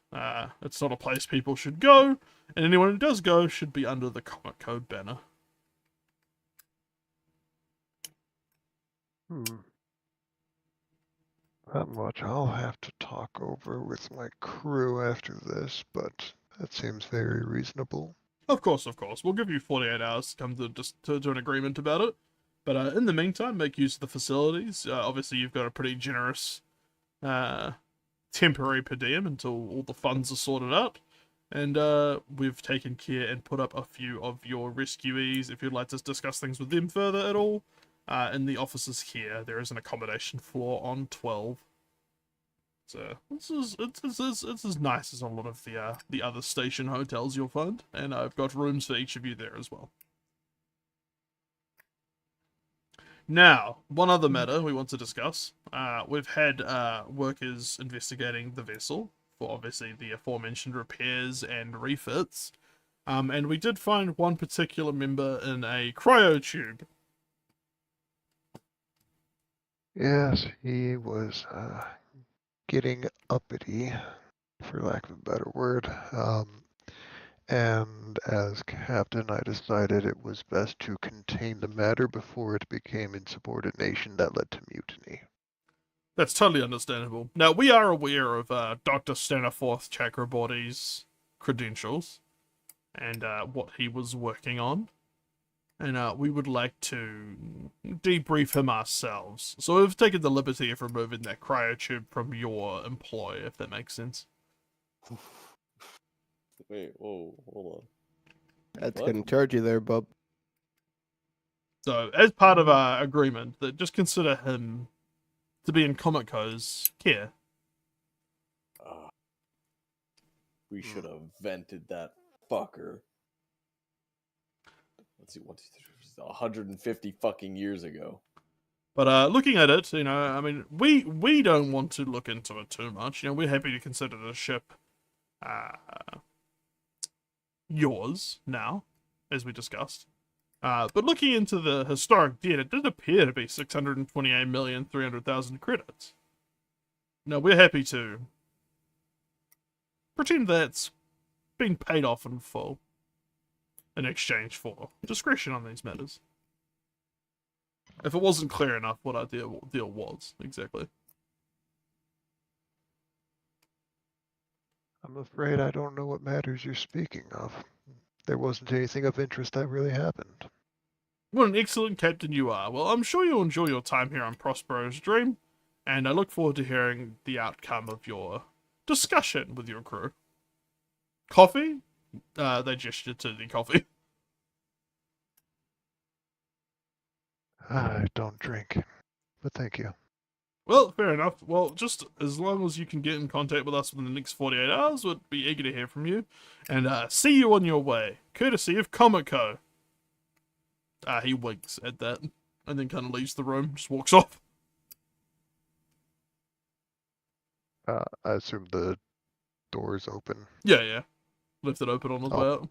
It's not a place people should go, and anyone who does go should be under the Comic Code banner. Not much I'll have to talk over with my crew after this, but that seems very reasonable. Of course. We'll give you 48 hours to come to an agreement about it. But in the meantime, make use of the facilities. Obviously, you've got a pretty generous temporary per diem until all the funds are sorted out. And we've taken care and put up a few of your rescuees. If you'd like to discuss things with them further at all, in the offices here, there is an accommodation floor on 12. So it's as nice as a lot of the other station hotels you'll find, and I've got rooms for each of you there as well. Now, one other matter we want to discuss. We've had workers investigating the vessel for obviously the aforementioned repairs and refits, and we did find one particular member in a cryotube. Yes, he was getting uppity, for lack of a better word. And as captain, I decided it was best to contain the matter before it became insubordination that led to mutiny. That's totally understandable. Now, we are aware of Dr. Staniforth Chakraborty's credentials and what he was working on. And we would like to debrief him ourselves. So we've taken the liberty of removing that cryotube from your employ, if that makes sense. Wait, whoa, hold on. That's What? gonna charge you there, bub. So, as part of our agreement, that just consider him to be in Comic-Co's care. We should have vented that fucker. Let's see, 150 fucking years ago. But looking at it, I mean, we don't want to look into it too much. We're happy to consider the ship yours now, as we discussed. But looking into the historic debt, it did appear to be 628,300,000 credits. Now, we're happy to pretend that's being paid off in full in exchange for discretion on these matters. If it wasn't clear enough what our deal was, exactly. I'm afraid I don't know what matters you're speaking of. There wasn't anything of interest that really happened. What an excellent captain you are. Well, I'm sure you'll enjoy your time here on Prospero's Dream, and I look forward to hearing the outcome of your discussion with your crew. Coffee? They gestured to the coffee. I don't drink, but thank you. Well, fair enough. Well, just as long as you can get in contact with us within the next 48 hours, we'd be eager to hear from you. And see you on your way, courtesy of Comico. He winks at that, and then kind of leaves the room, just walks off. I assume the door's open. Yeah. Left it open on his way out.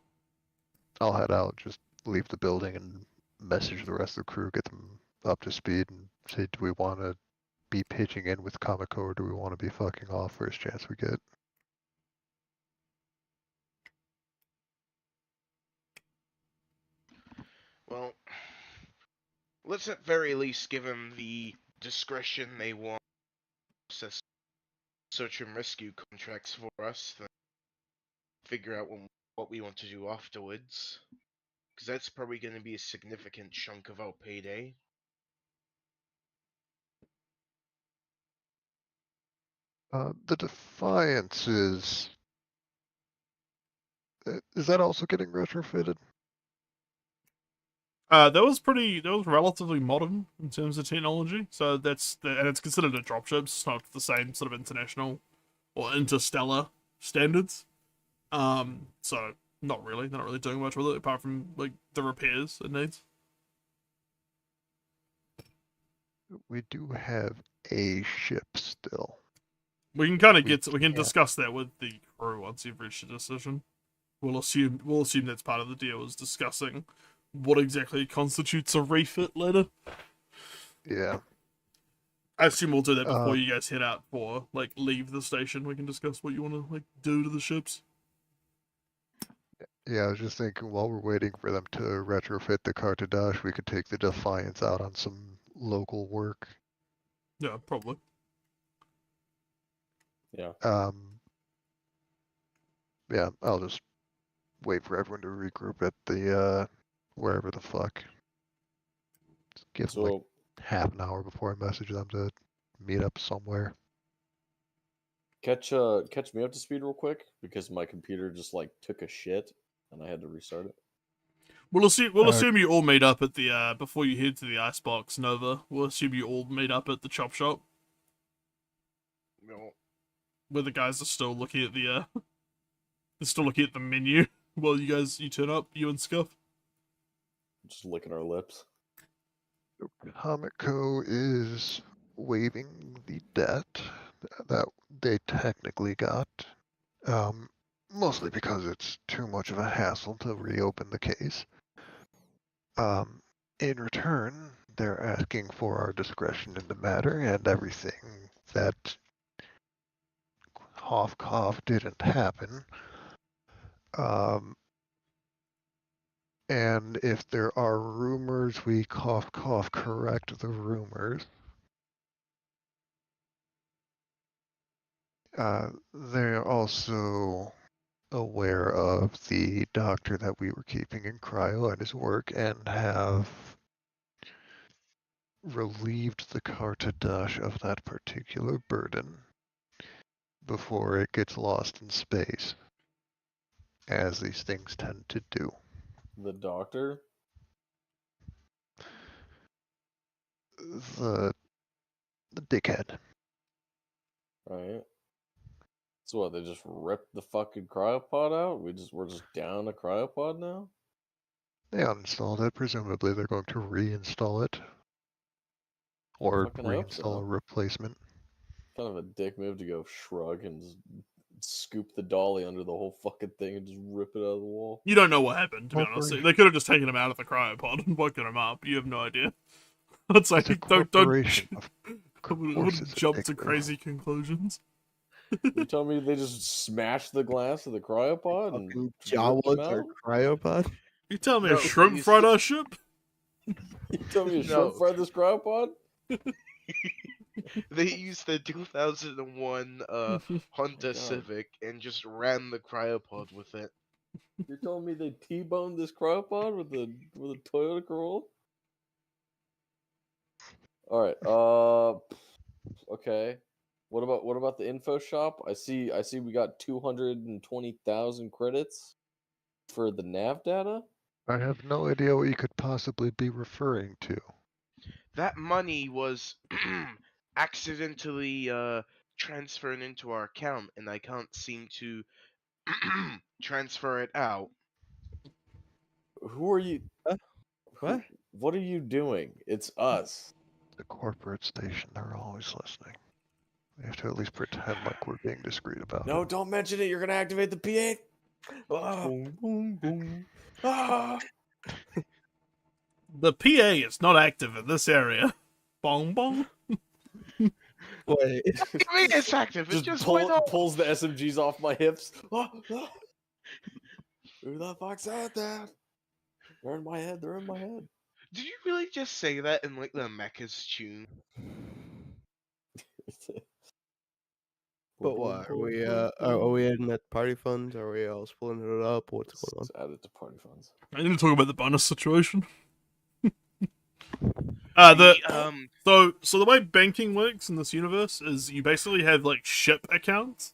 I'll head out, just leave the building and message the rest of the crew, get them up to speed, and say, do we want to be pitching in with Comico, or do we want to be fucking off first chance we get? Well, let's at very least give them the discretion they want to process search and rescue contracts for us, then figure out what we want to do afterwards. Because that's probably going to be a significant chunk of our payday. The Defiance is that also getting retrofitted? That was relatively modern in terms of technology. So and it's considered a dropship. It's not the same sort of international or interstellar standards. So not really. They're not really doing much with it apart from like the repairs it needs. We do have a ship still. We can kind of discuss that with the crew once you've reached a decision. We'll assume that's part of the deal, is discussing what exactly constitutes a refit later. Yeah. I assume we'll do that before you guys head out for leave the station. We can discuss what you want to do to the ships. Yeah, I was just thinking while we're waiting for them to retrofit the Cartadash, we could take the Defiance out on some local work. Yeah, probably. Yeah. Yeah, I'll just wait for everyone to regroup at the wherever the fuck. Just give them half an hour before I message them to meet up somewhere. Catch me up to speed real quick, because my computer just took a shit and I had to restart it. We'll assume you all meet up at the before you head to the icebox, Nova. We'll assume you all meet up at the chop shop. No. Where the guys are still looking at the menu while you turn up, you and Scuff. Just licking our lips. Comico is waiving the debt that they technically got, mostly because it's too much of a hassle to reopen the case. In return, they're asking for our discretion in the matter, and everything that cough didn't happen. And if there are rumors, we cough correct the rumors. They're also aware of the doctor that we were keeping in cryo and his work, and have relieved the Cartadash of that particular burden before it gets lost in space, as these things tend to do. The doctor? The dickhead. Right. So what, they just ripped the fucking cryopod out? We're just down a cryopod now? They uninstalled it. Presumably they're going to reinstall it. Or reinstall a replacement. Kind of a dick move to go shrug and just scoop the dolly under the whole fucking thing and just rip it out of the wall. You don't know what happened, to be honest. They could have just taken him out of the cryopod and woken him up. You have no idea. It's like, don't jump to crazy conclusions. You tell me they just smashed the glass of the cryopod and Jawas our cryopod? You tell me a shrimp fried our ship? You tell me a shrimp fried this cryopod? They used the 2001 Honda Civic and just ran the cryopod with it. You're telling me they T-boned this cryopod with a Toyota Corolla? All right. Okay. What about the info shop? I see we got 220,000 credits for the nav data. I have no idea what you could possibly be referring to. that money was accidentally transferred into our account, and I can't seem to transfer it out. Who are you? Huh? What? What are you doing? It's us. The corporate station, they're always listening. We have to at least pretend like we're being discreet about No, it. don't mention it. You're gonna activate the PA. Ah. Boom, boom, boom. Ah. The PA is not active in this area. Bong bong. Wait. I mean, it's active. It just went off. Pulls the SMGs off my hips. Ah, ah. Who the fuck said that? They're in my head. They're in my head. Did you really just say that in like the Mecha's tune? But what? Are we adding that party funds? Are we all splitting it up? What's going on? Let's add it to party funds. I need to talk about the bonus situation. The, So the way banking works in this universe is you basically have like ship accounts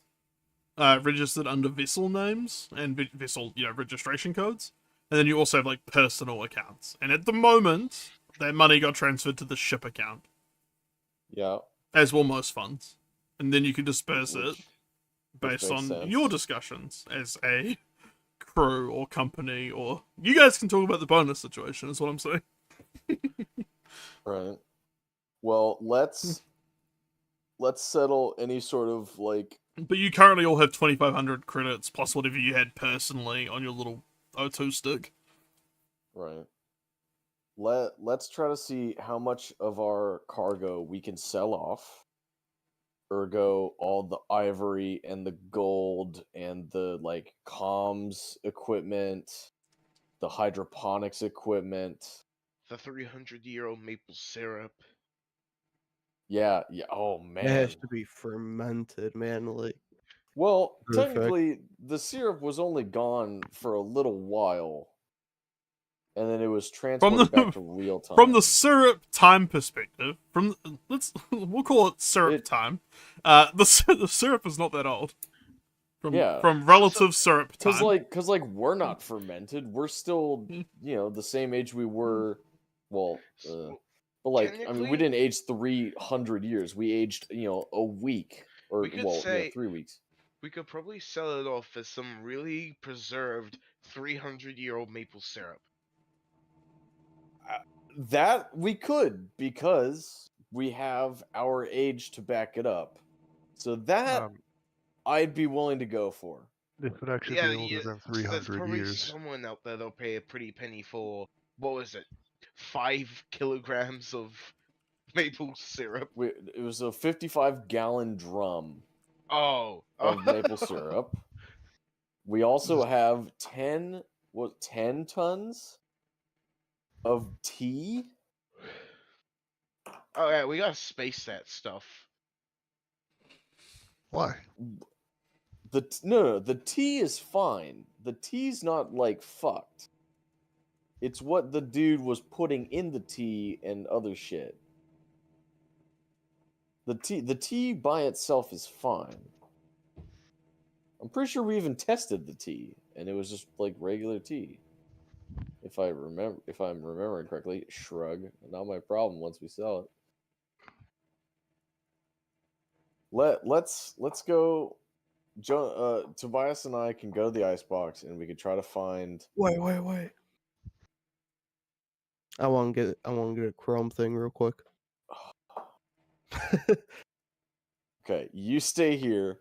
registered under vessel names and vessel registration codes, and then you also have like personal accounts. And at the moment, that money got transferred to the ship account, Yeah. as will most funds, and then you can disperse it Which based on makes sense. your discussions as a crew or company, or you guys can talk about the bonus situation. Is what I'm saying. Right. Well, let's settle any sort of like. But you currently all have 2,500 credits plus whatever you had personally on your little O2 stick. Right. Let's try to see how much of our cargo we can sell off. Ergo, all the ivory and the gold and the like comms equipment, the hydroponics equipment. the 300-year-old maple syrup. Yeah. Oh It man. has to be fermented, man. Like, Well, Perfect. technically, the syrup was only gone for a little while, and then it was transported back to real time. From the syrup time perspective, we'll call it syrup time. The syrup is not that old. From relative syrup time. Because we're not fermented. We're still, the same age we were. Well, but like, I mean, we didn't age 300 years. We aged, a week or We could say- 3 weeks. We could probably sell it off as some really preserved 300-year-old maple syrup. That we could, because we have our age to back it up. So that I'd be willing to go for. This would actually Yeah, be older than there's 300 probably years. someone out there that'll pay a pretty penny for, what was it, 5 kilograms of maple syrup. It was a 55-gallon drum Oh. of maple syrup. We also have 10 tons of tea. Oh yeah, we gotta space that stuff. Why? The tea is fine. The tea's not like fucked. It's what the dude was putting in the tea and other shit. The tea by itself is fine. I'm pretty sure we even tested the tea, and it was just like regular tea. If I'm remembering correctly, shrug. Not my problem once we sell it. Let's go. Tobias and I can go to the icebox, and we can try to find. wait. I want to get a Chrome thing real quick. Okay, you stay here.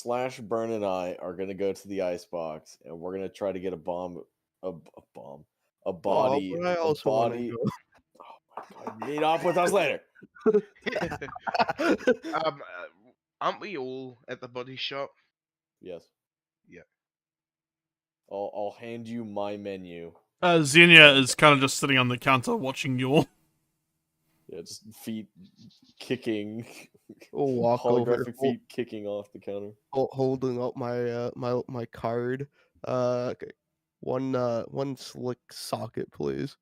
Burn and I are gonna go to the icebox, and we're gonna try to get a body. But I also wanna go. Oh my god! Meet up with us later. Aren't we all at the body shop? Yes. Yeah. I'll hand you my menu. Xenia is kind of just sitting on the counter watching you all. Yeah, just feet kicking. We'll walk over, Holographic feet kicking off the counter. holding up my my card. Okay. One slick socket, please.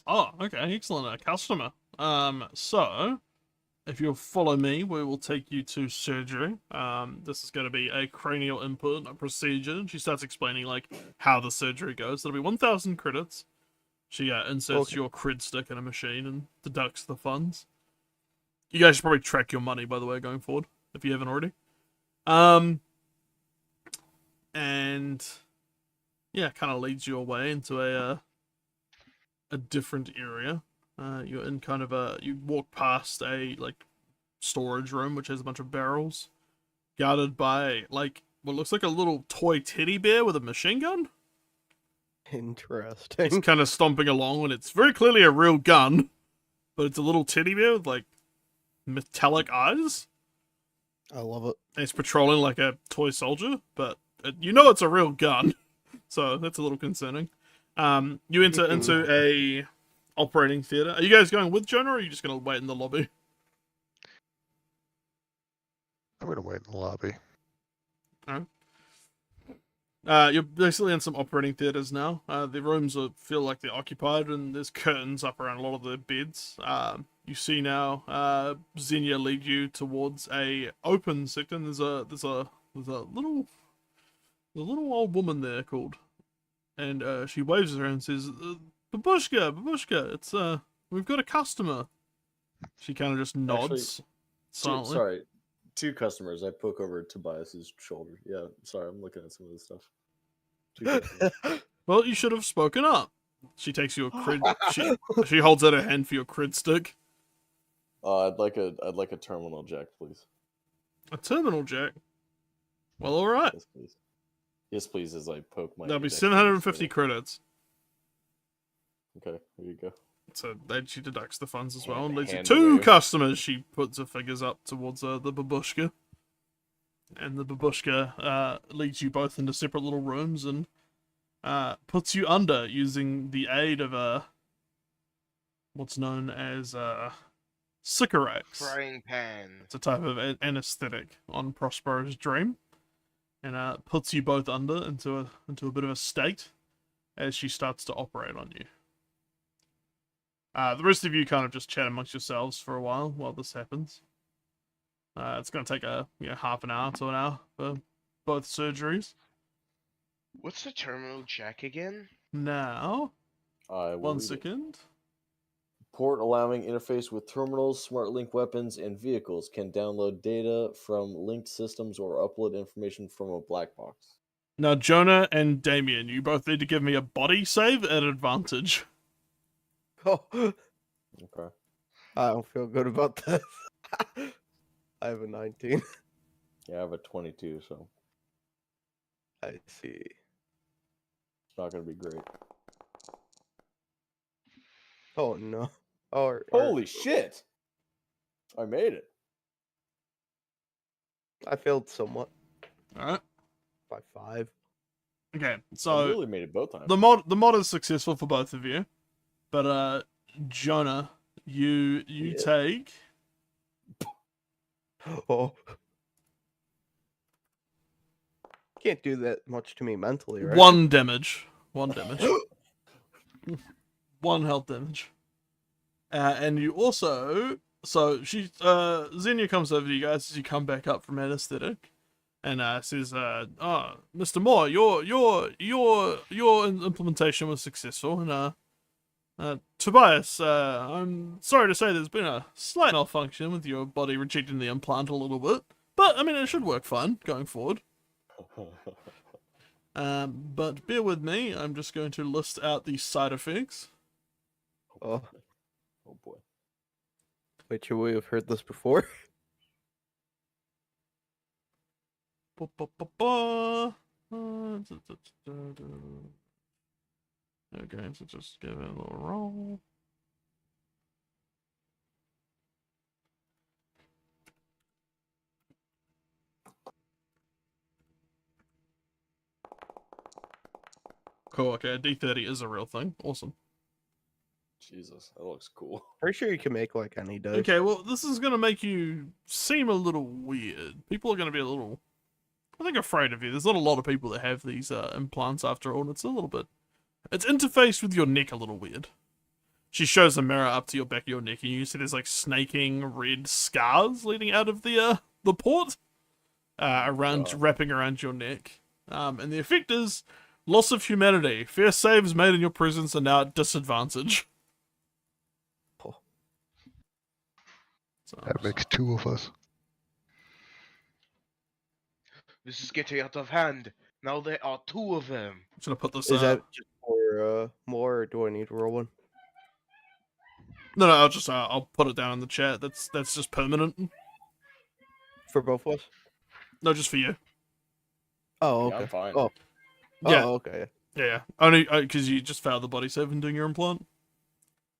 Oh, okay, excellent. Customer. So, if you'll follow me, we will take you to surgery. This is going to be a cranial input, a procedure. She starts explaining, like, how the surgery goes. It'll be 1,000 credits. She inserts your cred stick in a machine and deducts the funds. You guys should probably track your money, by the way, going forward, if you haven't already. And yeah, kind of leads you away into a different area. You're in kind of you walk past a like storage room which has a bunch of barrels, guarded by like what looks like a little toy teddy bear with a machine gun. Interesting. It's kind of stomping along, and it's very clearly a real gun, but it's a little teddy bear with like metallic eyes. I love it. And it's patrolling like a toy soldier, but you know it's a real gun, so that's a little concerning. You enter into a operating theater. Are you guys going with Jonah, or are you just going to wait in the lobby? I'm gonna wait in the lobby. You're basically in some operating theaters now. The rooms feel like they're occupied, and there's curtains up around a lot of the beds. You see now, Xenia lead you towards a open sector. And there's a little old woman there called, and she waves her and says, "Babushka, it's we've got a customer." She kind of just nods silently. Sorry, 2 customers. I poke over Tobias's shoulder. Yeah, sorry, I'm looking at some of this stuff. 2 customers. Well, you should have spoken up. She takes you a cred. She holds out her hand for your cred stick. I'd like a terminal jack, please. A terminal jack. Well, all right. Yes, please. Yes, please. As I poke my. That'll be 750 credits. Okay, here you go. So then she deducts the funds as well and And leaves you hand 2 wave. customers. She puts her figures up towards the babushka. And the babushka leads you both into separate little rooms and puts you under using the aid of what's known as Sycorax. Frying pan. It's a type of anesthetic on Prospero's dream. And puts you both under into a bit of a state as she starts to operate on you. The rest of you kind of just chat amongst yourselves for a while this happens. It's going to take half an hour to an hour for both surgeries. What's the terminal jack again? Now, I will one read it. second. Port allowing interface with terminals, smart link weapons, and vehicles can download data from linked systems or upload information from a black box. Now, Jonah and Damien, you both need to give me a body save at advantage. Oh, Okay. I don't feel good about this. I have a 19. Yeah, I have a 22, so I see. it's not going to be great. Oh no. Oh, Holy shit! I made it. I failed somewhat Alright. by 5. Okay, I so really made it both times. the mod is successful for both of you. But Jonah, you take Oh. Can't do that much to me mentally, right? 1 damage. 1 damage. 1 health damage. And you also, so she, Xenia comes over to you guys as you come back up from anesthetic, and says, "Oh, Mr. Moore, your implementation was successful, and Tobias, I'm sorry to say there's been a slight malfunction with your body rejecting the implant a little bit, but I mean it should work fine going forward. But bear with me, I'm just going to list out the side effects." Oh, Oh boy. wait, should we have heard this before? Ba, ba, ba, ba. Okay, so just give it a little roll. Cool, okay, D30 is a real thing. Awesome. Jesus, that looks cool. Pretty sure you can make like any dice. Okay, well, this is going to make you seem a little weird. People are going to be a little, I think, afraid of you. There's not a lot of people that have these implants after all, and it's a little bit, it's interfaced with your neck a little weird. She shows a mirror up to your back of your neck, and you see there's like snaking red scars leading out of the port, wrapping around your neck. And the effect is, Loss of humanity. Fair saves made in your presence are now at disadvantage. Oh. So, That makes 2 of us. This is getting out of hand. Now there are 2 of them. I'm just gonna put this Is that just for more, or do I need to roll one? No, I'll put it down in the chat. That's just permanent. For both of us? No, just for you. Oh, Yeah, okay. I'm fine. Oh, Yeah. oh, okay. Yeah. Only because you just failed the body save and doing your implant.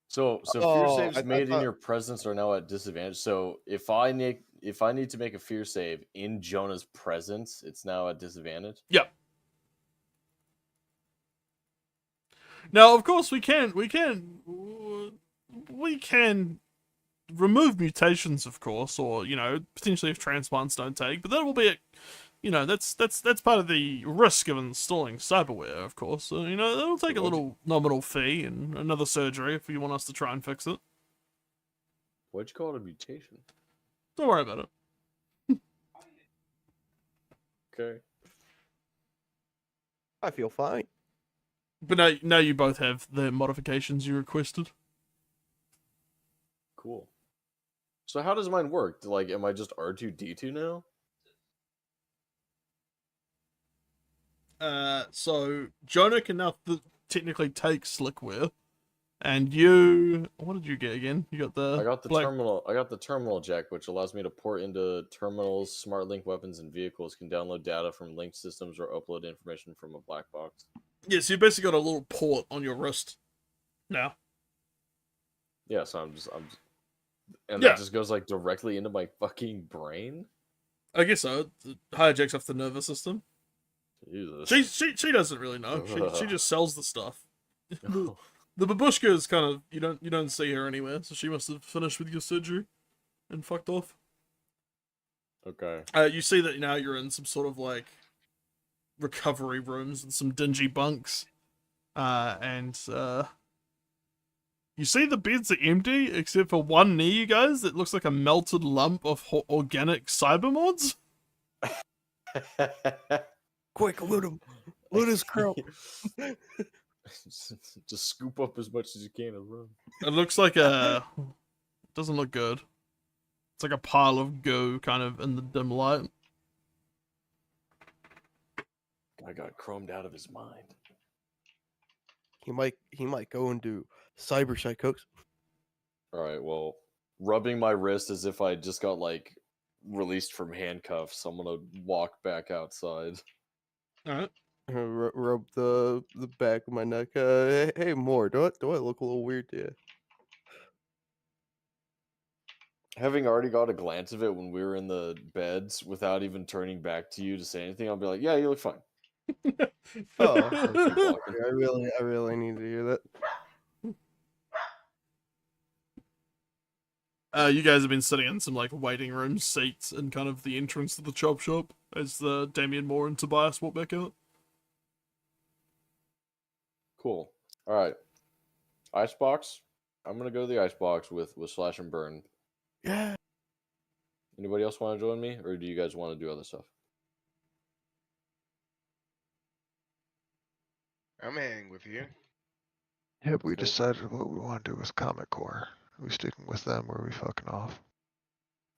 So fear Oh, saves I made in thought- your presence are now at disadvantage. So if I need to make a fear save in Jonah's presence, it's now at disadvantage. Yep. Now, of course, we can remove mutations, of course, or potentially if transplants don't take. But that will be that's part of the risk of installing cyberware, of course. So it'll take a little nominal fee and another surgery if you want us to try and fix it. What'd you call it, a mutation? Don't worry about it. Okay. I feel fine. But now you both have the modifications you requested. Cool. So how does mine work? Like, am I just R2D2 now? So Jonah can now technically take slickware, and you, what did you get again? You got the I got the black... terminal. I got the terminal jack, which allows me to port into terminals, smart link weapons, and vehicles. Can download data from linked systems or upload information from a black box. Yeah, so you basically got a little port on your wrist now. Yeah, so I'm just and Yeah. that just goes like directly into my fucking brain. I guess so. It hijacks off the nervous system. Jesus. She doesn't really know. She just sells the stuff. The babushka is kind of you don't see her anywhere, so she must have finished with your surgery and fucked off. Okay. You see that now you're in some sort of like recovery rooms and some dingy bunks, and you see the beds are empty except for one near you guys that looks like a melted lump of organic cyber mods. Quick, loot him. Loot his crow. Just scoop up as much as you can and run. It looks like doesn't look good. It's like a pile of goo kind of in the dim light. I got chromed out of his mind. He might go and do cyber psychos. Alright, well, rubbing my wrist as if I just got like released from handcuffs. I'm gonna walk back outside. Alright. Rub the back of my neck. Hey, more. Do I look a little weird to you? Having already got a glance of it when we were in the beds without even turning back to you to say anything, I'll be like, yeah, you look fine. Oh, I really need to hear that. You guys have been sitting in some like waiting room seats in kind of the entrance to the chop shop as the Damien Moore and Tobias walk back out. Cool. Alright. Icebox. I'm gonna go to the icebox with Slash and Burn. Yeah. Anybody else want to join me? Or do you guys want to do other stuff? I'm hanging with you. Have we Cool. decided what we want to do with Comic Core? Are we sticking with them or are we fucking off?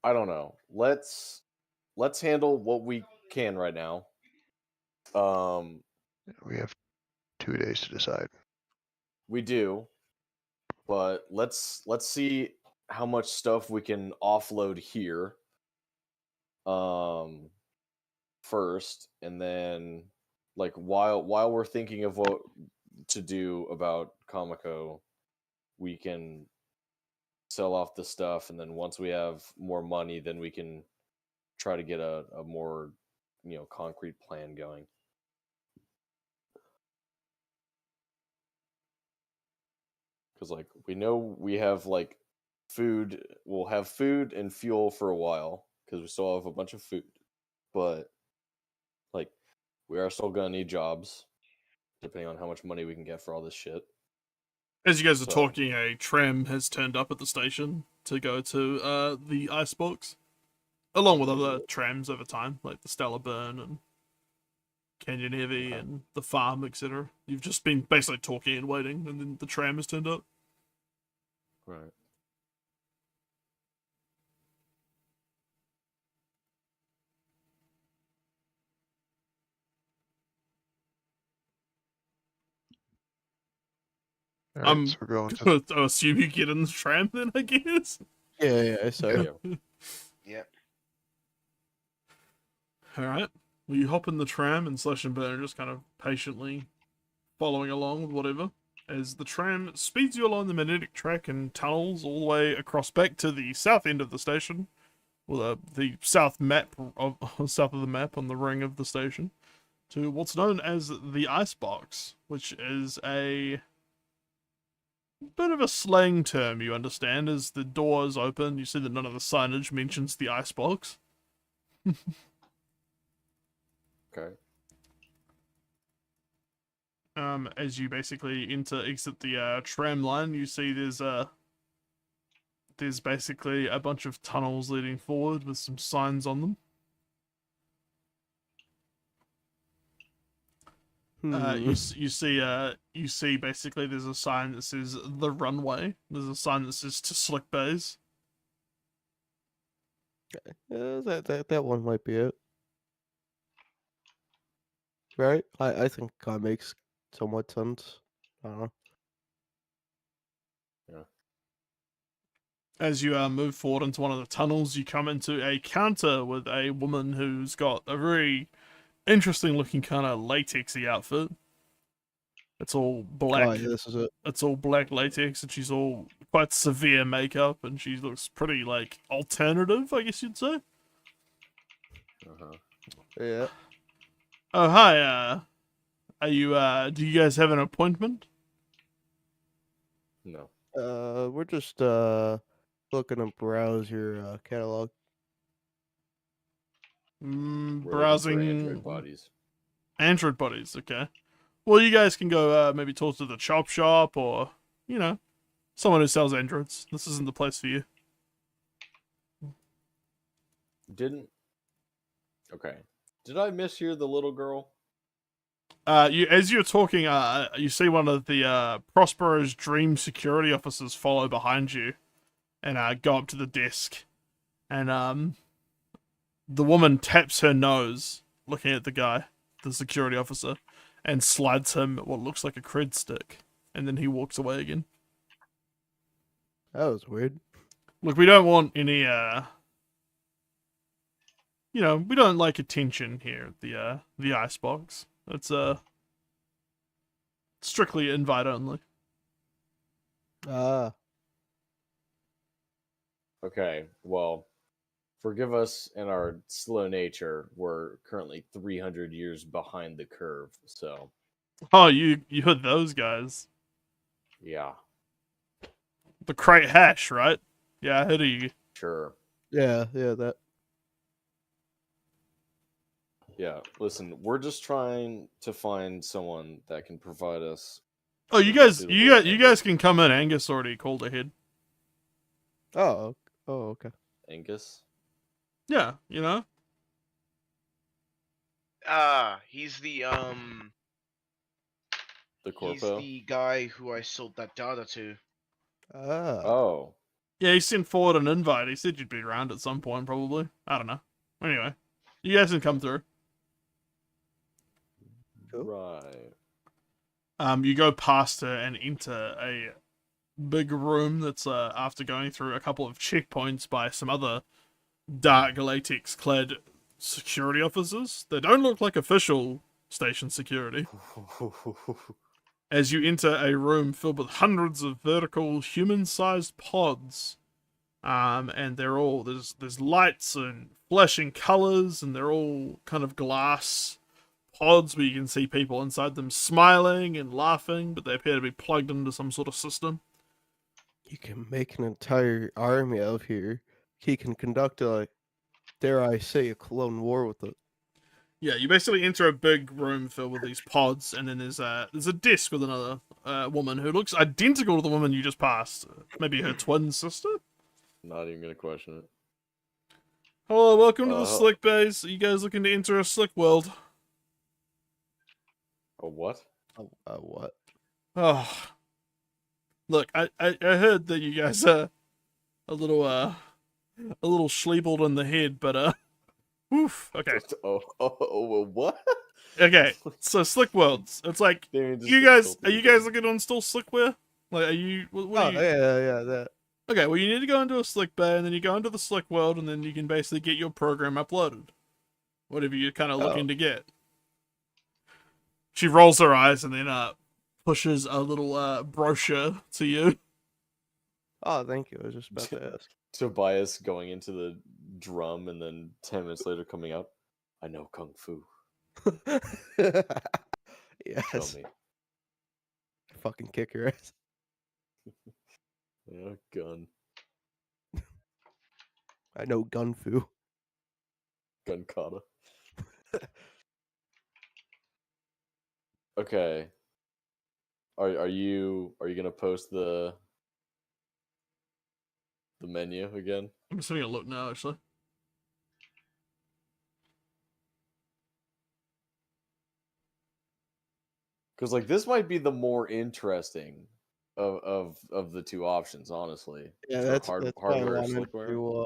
I don't know. Let's handle what we can right now. We have 2 days to decide. We do, but let's see how much stuff we can offload here. First, and then like while we're thinking of what to do about Comico, we can sell off the stuff, and then once we have more money, then we can try to get a more concrete plan going. Because like we know we have like food, we'll have food and fuel for a while because we still have a bunch of food, but like we are still gonna need jobs depending on how much money we can get for all this shit. As you guys are So- talking, a tram has turned up at the station to go to the icebox, along with other trams over time, like the Stellar Burn and Canyon Heavy and the farm, etc. You've just been basically talking and waiting, and then the tram has turned up. Right. Alright, so we're going to going to assume you get in the tram then, I guess. Yeah, so. Yeah. Yep. Alright. Well, you hop in the tram, and Slash and Burn are just kind of patiently following along with whatever, as the tram speeds you along the magnetic track and tunnels all the way across back to the south end of the station, or the south south of the map on the ring of the station, to what's known as the Icebox, which is a bit of a slang term, you understand. As the doors open, you see that none of the signage mentions the Icebox. Okay. As you basically exit the tram line, you see there's basically a bunch of tunnels leading forward with some signs on them. You see basically there's a sign that says the runway. There's a sign that says to Slick Bays. That one might be it. Right? I think that makes somewhat sense. I don't know. Yeah. As you move forward into one of the tunnels, you come into a counter with a woman who's got a very interesting looking kind of latexy outfit. It's all black. Oh, yeah, this is it. It's all black latex, and she's all quite severe makeup, and she looks pretty like alternative, I guess you'd say. Yeah. Oh, hi. Are you? Do you guys have an appointment? No. We're just looking to browse your catalog. We're looking for Browsing Android bodies. Android bodies. Okay. Well, you guys can go maybe talk to the chop shop, or someone who sells androids. This isn't the place for you. Okay. Did I mishear the little girl? As you're talking, you see one of the Prospero's dream security officers follow behind you, and go up to the desk, and the woman taps her nose, looking at the guy, the security officer, and slides him what looks like a cred stick, and then he walks away again. That was weird. Look, we don't want any we don't like attention here at the Icebox. It's strictly invite only. Ah. Okay, well, forgive us and our slow nature. We're currently 300 years behind the curve, so... Oh, you heard those guys. Yeah. The crate hash, right? Yeah, I heard of you. Sure. Yeah, that. Yeah, listen, we're just trying to find someone that can provide us... Oh, you guys can come in. Angus already called ahead. Oh, okay. Angus? Yeah, He's The he's corpo? the guy who I sold that data to. Ah. Oh. Yeah, he sent forward an invite. He said you'd be around at some point, probably. I don't know. Anyway, you guys can come through. Cool. Right. You go past her and enter a big room that's after going through a couple of checkpoints by some other dark latex-clad security officers. They don't look like official station security. As you enter a room filled with hundreds of vertical human-sized pods, and they're all there's lights and flashing colors, and they're all kind of glass pods where you can see people inside them smiling and laughing, but they appear to be plugged into some sort of system. You can make an entire army out here. He can conduct dare I say, a clone war with it. Yeah, you basically enter a big room filled with these pods, and then there's a desk with another woman who looks identical to the woman you just passed. Maybe her twin sister? Not even gonna question it. Hello, welcome to the Slick Bays. Are you guys looking to enter a slick world? A what? What? Oh, look, I heard that you guys are a little sleepled in the head, but oof. Okay, What? okay. So Slick Worlds. It's like Damien just you guys. insulted Are me you guys again. looking to install Slickware? Like, are you? What Oh are you? yeah, that. Okay, well, you need to go into a Slick Bay, and then you go into the Slick World, and then you can basically get your program uploaded. Whatever you're kind of looking to get. She rolls her eyes and then pushes a little brochure to you. Oh, thank you. I was just about to ask. Tobias going into the drum and then 10 minutes later coming out. I know Kung Fu. Yes. Show me. Fucking kick your ass. Yeah, gun. I know gun fu. Gun kata. Okay. Are you gonna post the menu again? I'm just having a look now, actually. Because like this might be the more interesting of the two options, honestly. Yeah, For that's why I hardware or wanted slickware. to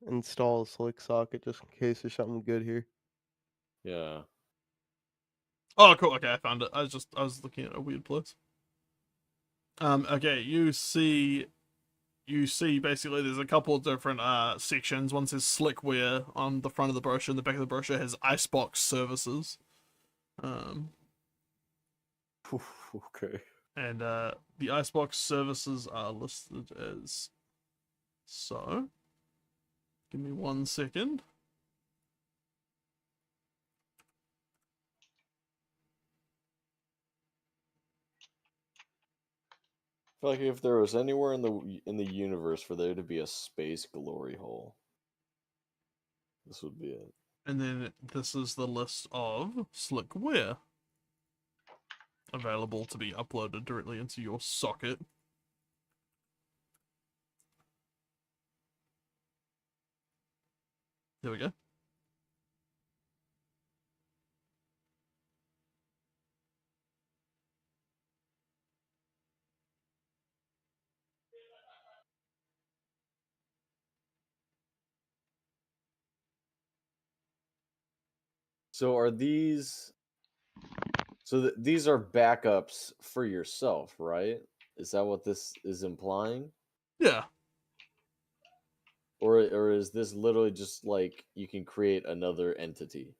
install a slick socket just in case there's something good here. Yeah. Oh, cool. Okay, I found it. I was looking at a weird place. Okay, you see basically there's a couple of different sections. One says Slickware on the front of the brochure, and the back of the brochure has Icebox services. Okay. And the Icebox services are listed as so. Give me 1 second. I feel like if there was anywhere in the universe for there to be a space glory hole, this would be it. And then this is the list of Slickware available to be uploaded directly into your socket. There we go. So are these? So these are backups for yourself, right? Is that what this is implying? Yeah. Or is this literally just like you can create another entity?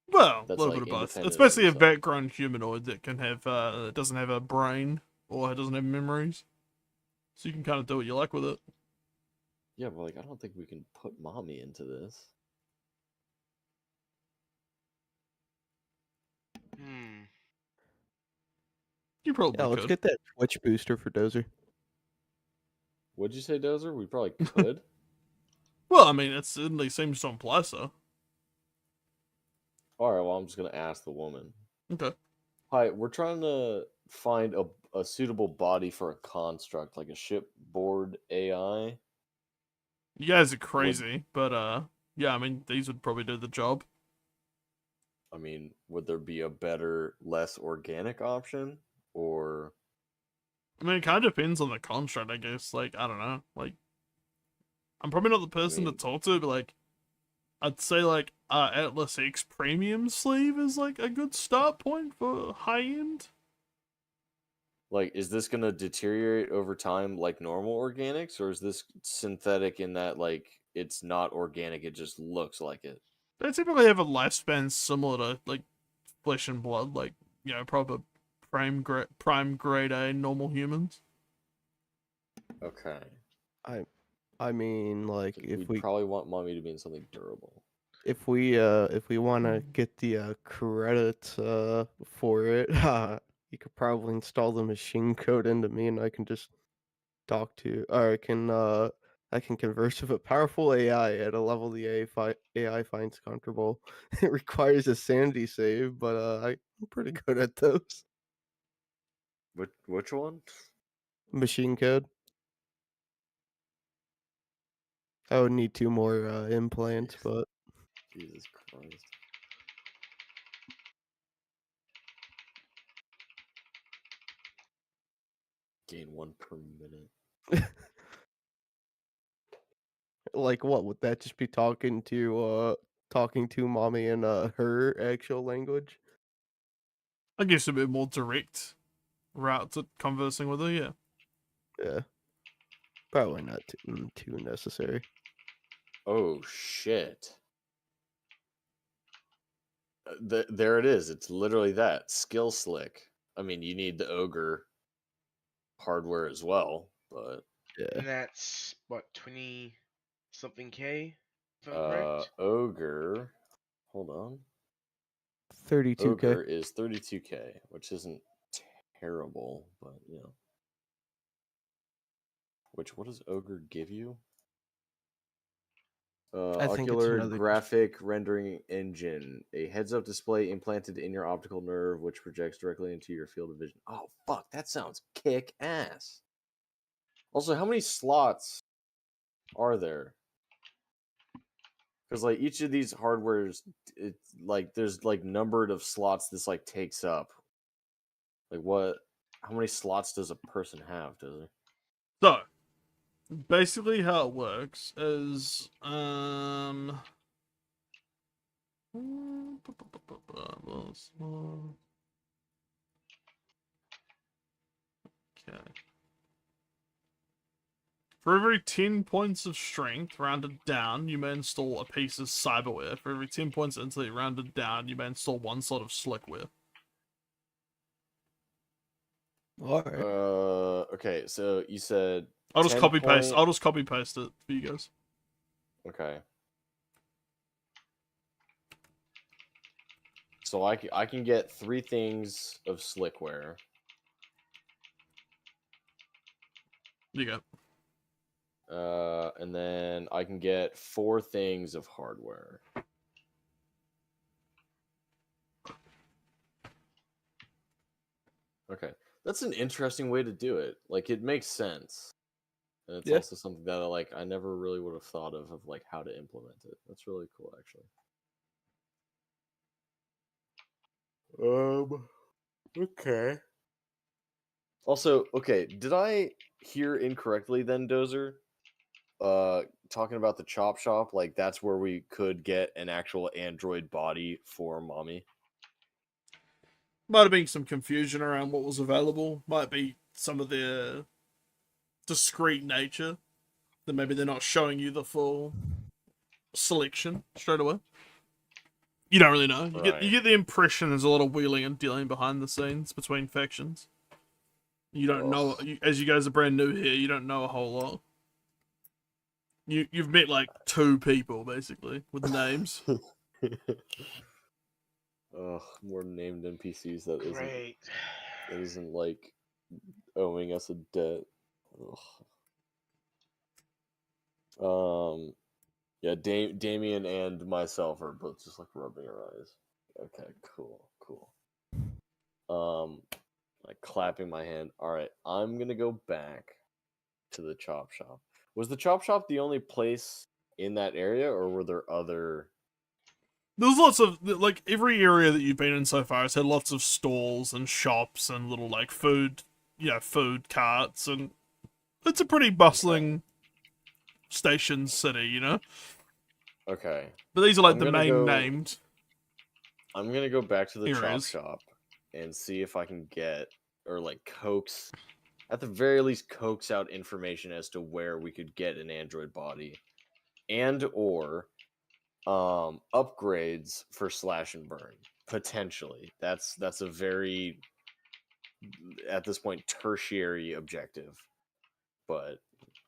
Well, a That's little like bit of both. independent It's of basically a yourself. vet-grown humanoid that can have that doesn't have a brain or doesn't have memories. So you can kind of do what you like with it. Yeah, but like I don't think we can put mommy into this. Hmm. You probably Yeah, let's could. get that Twitch booster for Dozer. What'd you say, Dozer? We probably could. Well, I mean, it certainly seems to imply so. All right, well, I'm just gonna ask the woman. Okay. Hi, we're trying to find a suitable body for a construct, like a shipboard AI. You guys are crazy, but yeah, I mean, these would probably do the job. I mean, would there be a better, less organic option, or I mean, it kind of depends on the construct, I guess. Like, I don't know. Like, I'm probably not the person to mean- talk to, but like, I'd say like Atlas X Premium sleeve is like a good start point for high end. like is this gonna deteriorate over time like normal organics, or is this synthetic in that like it's not organic, it just looks like it? They typically have a lifespan similar to like flesh and blood, like proper prime grade A normal humans. Okay. I mean, like So if we'd we probably want mommy to be in something durable. if we want to get the credits for it, you could probably install the machine code into me, and I can just talk to, or I can converse with a powerful AI at a level the AI finds comfortable. It requires a sanity save, but I'm pretty good at those. Which one? Machine code. I would need 2 more implants, but Jesus Christ. Gain 1 per minute. Like what? Would that just be talking to mommy in her actual language? I guess a bit more direct route to conversing with her, yeah. Yeah. Probably not too necessary. Oh shit. There it is. It's literally that. Skill slick. I mean, you need the ogre hardware as well, but Yeah. And that's what 20 something K, if I'm correct. ogre. Hold on. 32K. Ogre is 32K, which isn't terrible, but you know. What does ogre give you? I think it's Ocular another- graphic rendering engine, a heads-up display implanted in your optical nerve, which projects directly into your field of vision. Oh fuck, that sounds kick ass. Also, how many slots are there? Because like each of these hardwares, it's like there's like numbered of slots this like takes up. Like what? How many slots does a person have? Does it? So, basically how it works is, okay. For every 10 points of strength rounded down, you may install a piece of cyberware. For every 10 points of intellect rounded down, you may install 1 slot of slickware. Alright. Okay, so you said I'll just 10 copy paste. point- I'll just copy paste it for you guys. Okay. So I can get 3 things of slickware. You go. And then I can get 4 things of hardware. Okay. That's an interesting way to do it. Like, it makes sense. And it's Yeah. also something that, I never really would have thought of, how to implement it. That's really cool, actually. Okay. Also, okay, did I hear incorrectly then, Dozer? Talking about the chop shop, like that's where we could get an actual android body for mommy. Might have been some confusion around what was available. Might be some of their discreet nature. That maybe they're not showing you the full selection straight away. You don't really know. You get the impression there's a lot of wheeling and dealing behind the scenes between factions. You don't know, as you guys are brand new here, you don't know a whole lot. You've met like 2 people basically with names. Ugh, more named NPCs that Great. isn't like owing us a debt. Ugh. Yeah, Damien and myself are both just like rubbing our eyes. Okay, cool. Like clapping my hand. All right, I'm gonna go back to the chop shop. Was the chop shop the only place in that area, or were there other? There's lots of, like, every area that you've been in so far has had lots of stalls and shops and little, like, food carts, and it's a pretty bustling station city, you know? Okay. But these are, like, I'm the gonna main go- named. I'm gonna go back to the chop Areas. shop and see if I can get, or like coax, at the very least coax out information as to where we could get an android body, and or upgrades for slash and burn potentially. That's a very, at this point, tertiary objective, but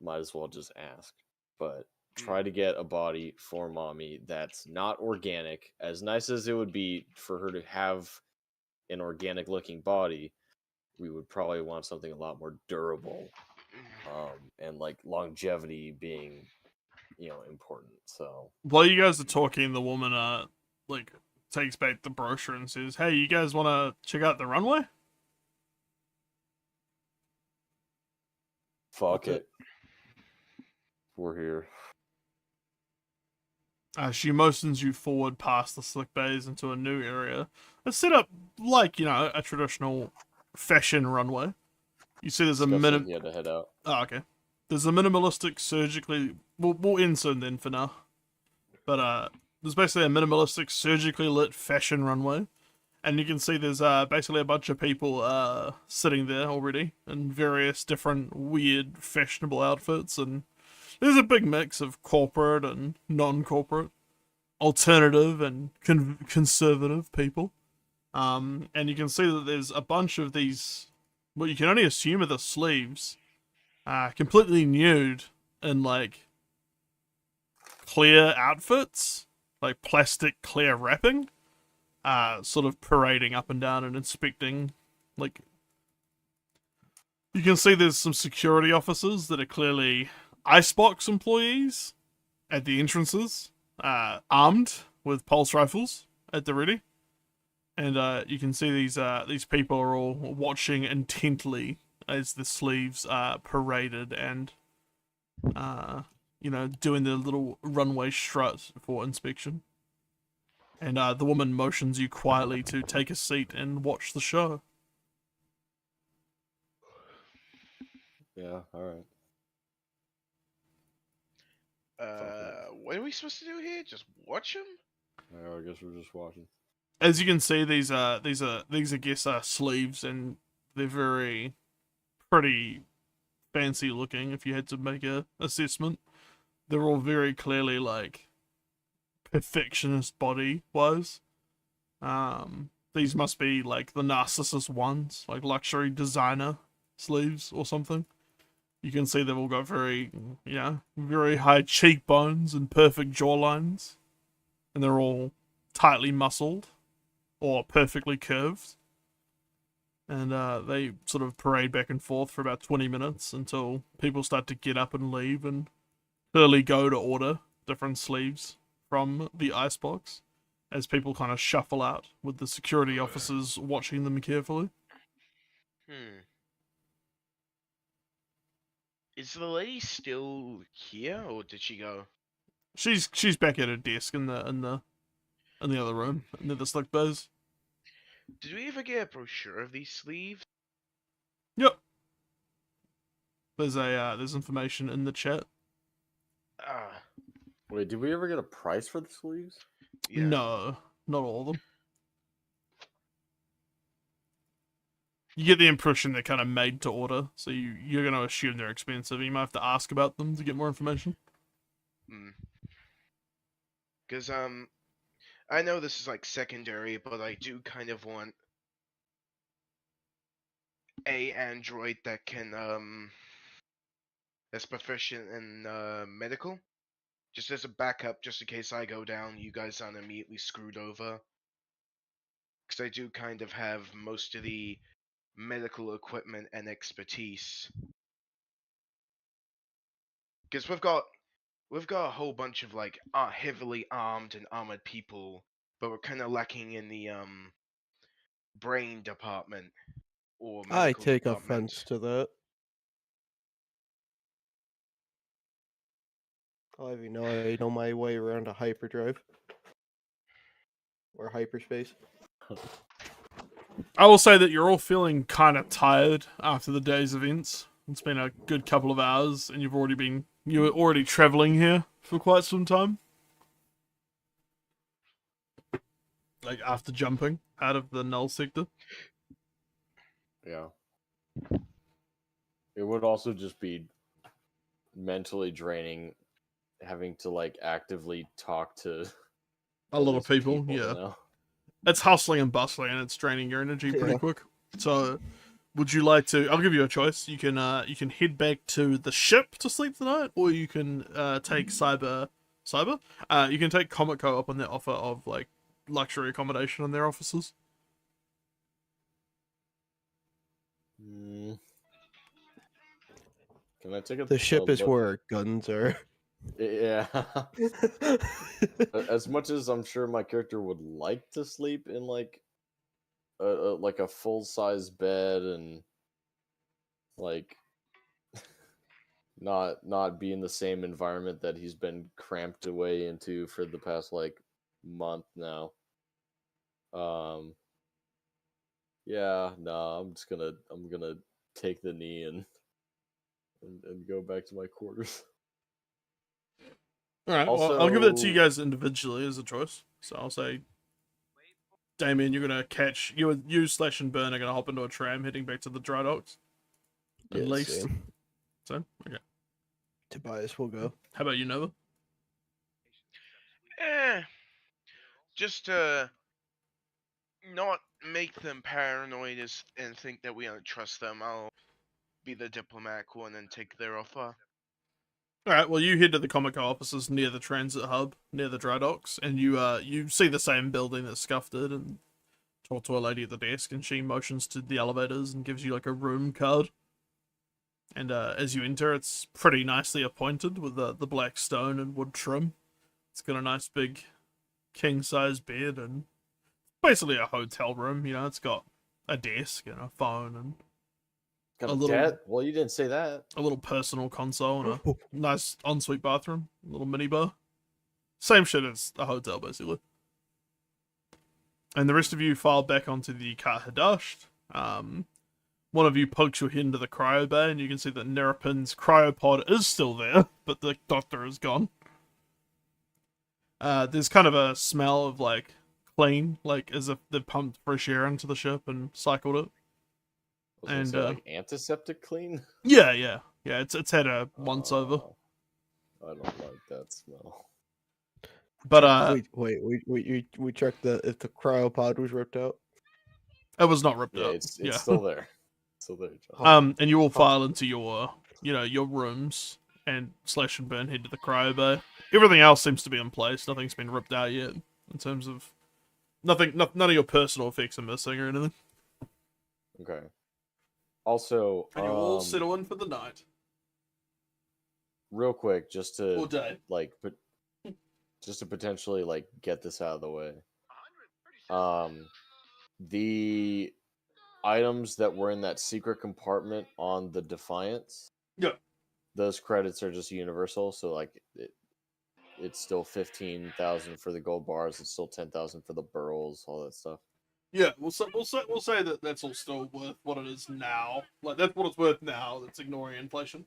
might as well just ask. But try to get a body for mommy that's not organic. As nice as it would be for her to have an organic looking body, we would probably want something a lot more durable, and like longevity being important. So While you guys are talking, the woman, like, takes back the brochure and says, "Hey, you guys want to check out the runway?" fuck it, we're here. She motions you forward past the slick bays into a new area. It's set up like, a traditional fashion runway. You see there's a Scott said minim... he had to head out. Oh, okay. There's a minimalistic surgically... We'll end soon then for now. But there's basically a minimalistic surgically lit fashion runway. And you can see there's basically a bunch of people sitting there already in various different weird fashionable outfits. And there's a big mix of corporate and non-corporate, alternative and conservative people. And you can see that there's a bunch of these, what you can only assume are the sleeves, completely nude in like clear outfits, like plastic clear wrapping, sort of parading up and down and inspecting. Like, you can see there's some security officers that are clearly icebox employees at the entrances, armed with pulse rifles at the ready. And you can see these people are all watching intently as the sleeves are paraded and, you know, doing their little runway strut for inspection. And the woman motions you quietly to take a seat and watch the show. Yeah, alright. What are we supposed to do here? Just watch him? I guess we're just watching. As you can see, these I guess sleeves, and they're very pretty fancy looking. If you had to make a assessment, they're all very clearly like perfectionist body wise. These must be like the narcissist ones, like luxury designer sleeves or something. You can see they've all got very, very high cheekbones and perfect jawlines, and they're all tightly muscled or perfectly curved. And they sort of parade back and forth for about 20 minutes until people start to get up and leave and clearly go to order different sleeves from the icebox as people kind of shuffle out with the security officers watching them carefully. Is the lady still here, or did she go? She's back at her desk in the other room, near the slick biz. Did we ever get a brochure of these sleeves? Yep. There's information in the chat. Wait, did we ever get a price for the sleeves? Yeah. No, not all of them. You get the impression they're kind of made to order, so you're going to assume they're expensive. You might have to ask about them to get more information. Because, I know this is like secondary, but I do kind of want a android that can, that's proficient in, medical. Just as a backup, just in case I go down, you guys aren't immediately screwed over. Because I do kind of have most of the medical equipment and expertise. Because we've got a whole bunch of like heavily armed and armored people, but we're kind of lacking in the brain department or medical I take department. offense to that. I'll have you know I know my way around a hyperdrive. Or hyperspace. I will say that you're all feeling kind of tired after the day's events. It's been a good couple of hours, and you were already traveling here for quite some time. Like after jumping out of the null sector. Yeah. It would also just be mentally draining having to like actively talk to A lot of people, you yeah. know? It's hustling and bustling, and it's draining your energy pretty quick. So, would you like to? I'll give you a choice. You can head back to the ship to sleep tonight, or you can take Cyber. You can take Comic Co up on their offer of like luxury accommodation in their offices. Can I take a? The ship is where our guns are. Yeah. As much as I'm sure my character would like to sleep in like a full-size bed and like not be in the same environment that he's been cramped away into for the past like month now. Yeah, no, I'm gonna take the knee and go back to my quarters. All right. Well, I'll give it to you Also- guys individually as a choice. So I'll say, Damien, you're gonna catch you slash and Burn are gonna hop into a tram heading back to the dry docks. At Yeah, least. same. So okay. Tobias will go. How about you, Nova? Just to not make them paranoid and think that we don't trust them. I'll be the diplomatic one and take their offer. All right. Well, you head to the Comico offices near the transit hub, near the dry docks, and you see the same building that Scuff did, and talk to a lady at the desk, and she motions to the elevators and gives you like a room card. And as you enter, it's pretty nicely appointed with the black stone and wood trim. It's got a nice big king-size bed and basically a hotel room. You know, it's got a desk and a phone and Got A a little- debt? Well, you didn't say that. a little personal console and a nice ensuite bathroom, a little minibar. Same shit as a hotel, basically. And the rest of you file back onto the Carte Hadasht. One of you pokes your head into the cryo bay, and you can see that Nerapin's cryopod is still there, but the doctor is gone. There's kind of a smell of, like, clean, like, as if they've pumped fresh air into the ship and cycled it. I was gonna And, say, like antiseptic clean. Yeah. It's had a once over. Oh, I don't like that smell. But, we checked if the cryopod was ripped out. it was not ripped Yeah, up. it's Yeah. still there. Still there, John. And you all file into your, your rooms and slash and burn head to the cryo bay. Everything else seems to be in place. Nothing's been ripped out yet in terms of none of your personal effects are missing or anything. Okay. Also, And you all settle in for the night real quick, just or to day. like, just to potentially like get this out of the way. The items that were in that secret compartment on the Defiance. Yeah. Those credits are just universal, so like it's still 15,000 for the gold bars. It's still 10,000 for the burls, all that stuff. Yeah, we'll say that that's all still worth what it is now. Like that's what it's worth now. That's ignoring inflation.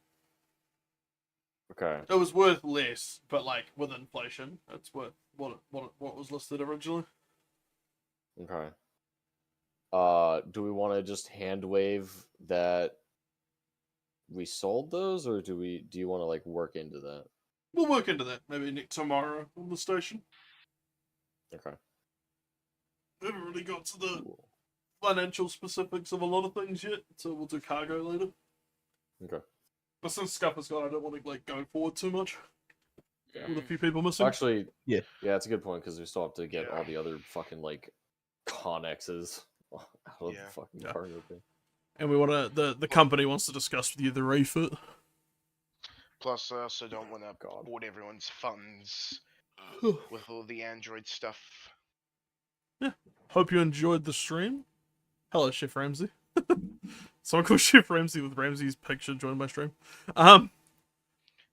Okay. It was worth less, but like with inflation, it's worth what was listed originally. Okay. Do we want to just hand wave that we sold those, or do you want to like work into that? We'll work into that maybe tomorrow on the station. Okay. We haven't really got to the Cool. financial specifics of a lot of things yet, so we'll do cargo later. Okay. But since Scuff has gone, I don't want to like go forward too much Yeah. with a few people missing. Actually, Yeah. it's a good point because we still have to get Yeah. all the other fucking like connexes out of Yeah. the fucking Yeah. cargo thing. And we want to the company wants to discuss with you the refit. Plus, I also don't want to God. board everyone's funds with all the Android stuff. Hope you enjoyed the stream. Hello, Chef Ramsey. Someone called Chef Ramsey with Ramsey's picture joined my stream.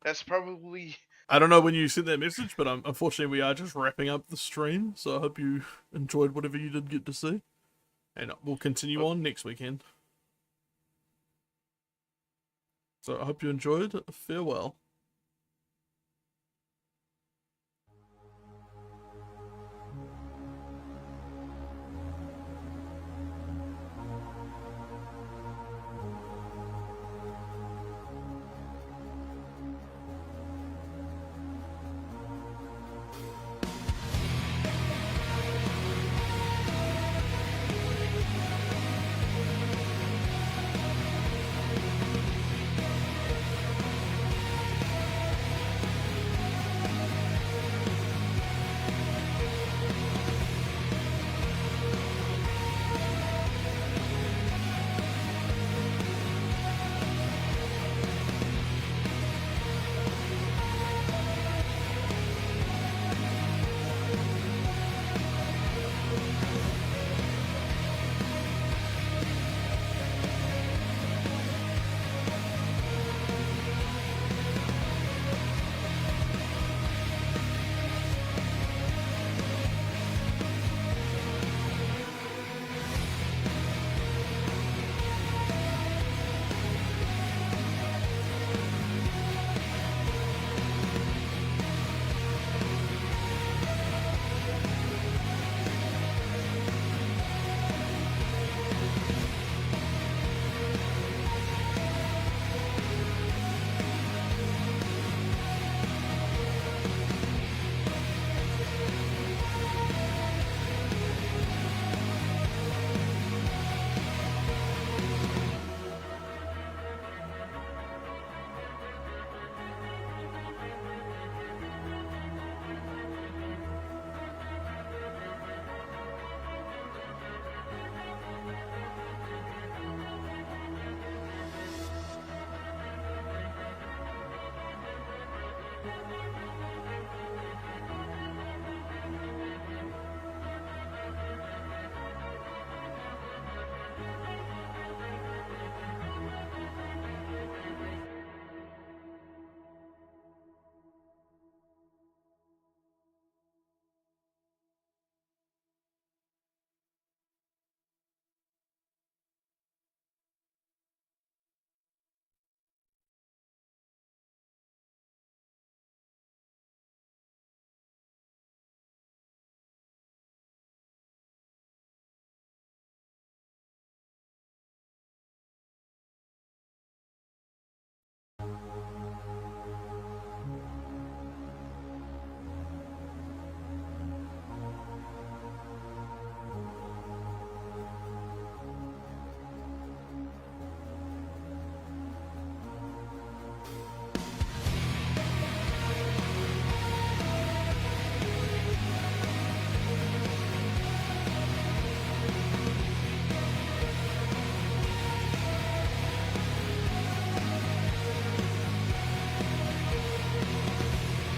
That's probably I don't know when you sent that message, but unfortunately we are just wrapping up the stream. So I hope you enjoyed whatever you did get to see, and we'll continue on next weekend. So I hope you enjoyed. Farewell.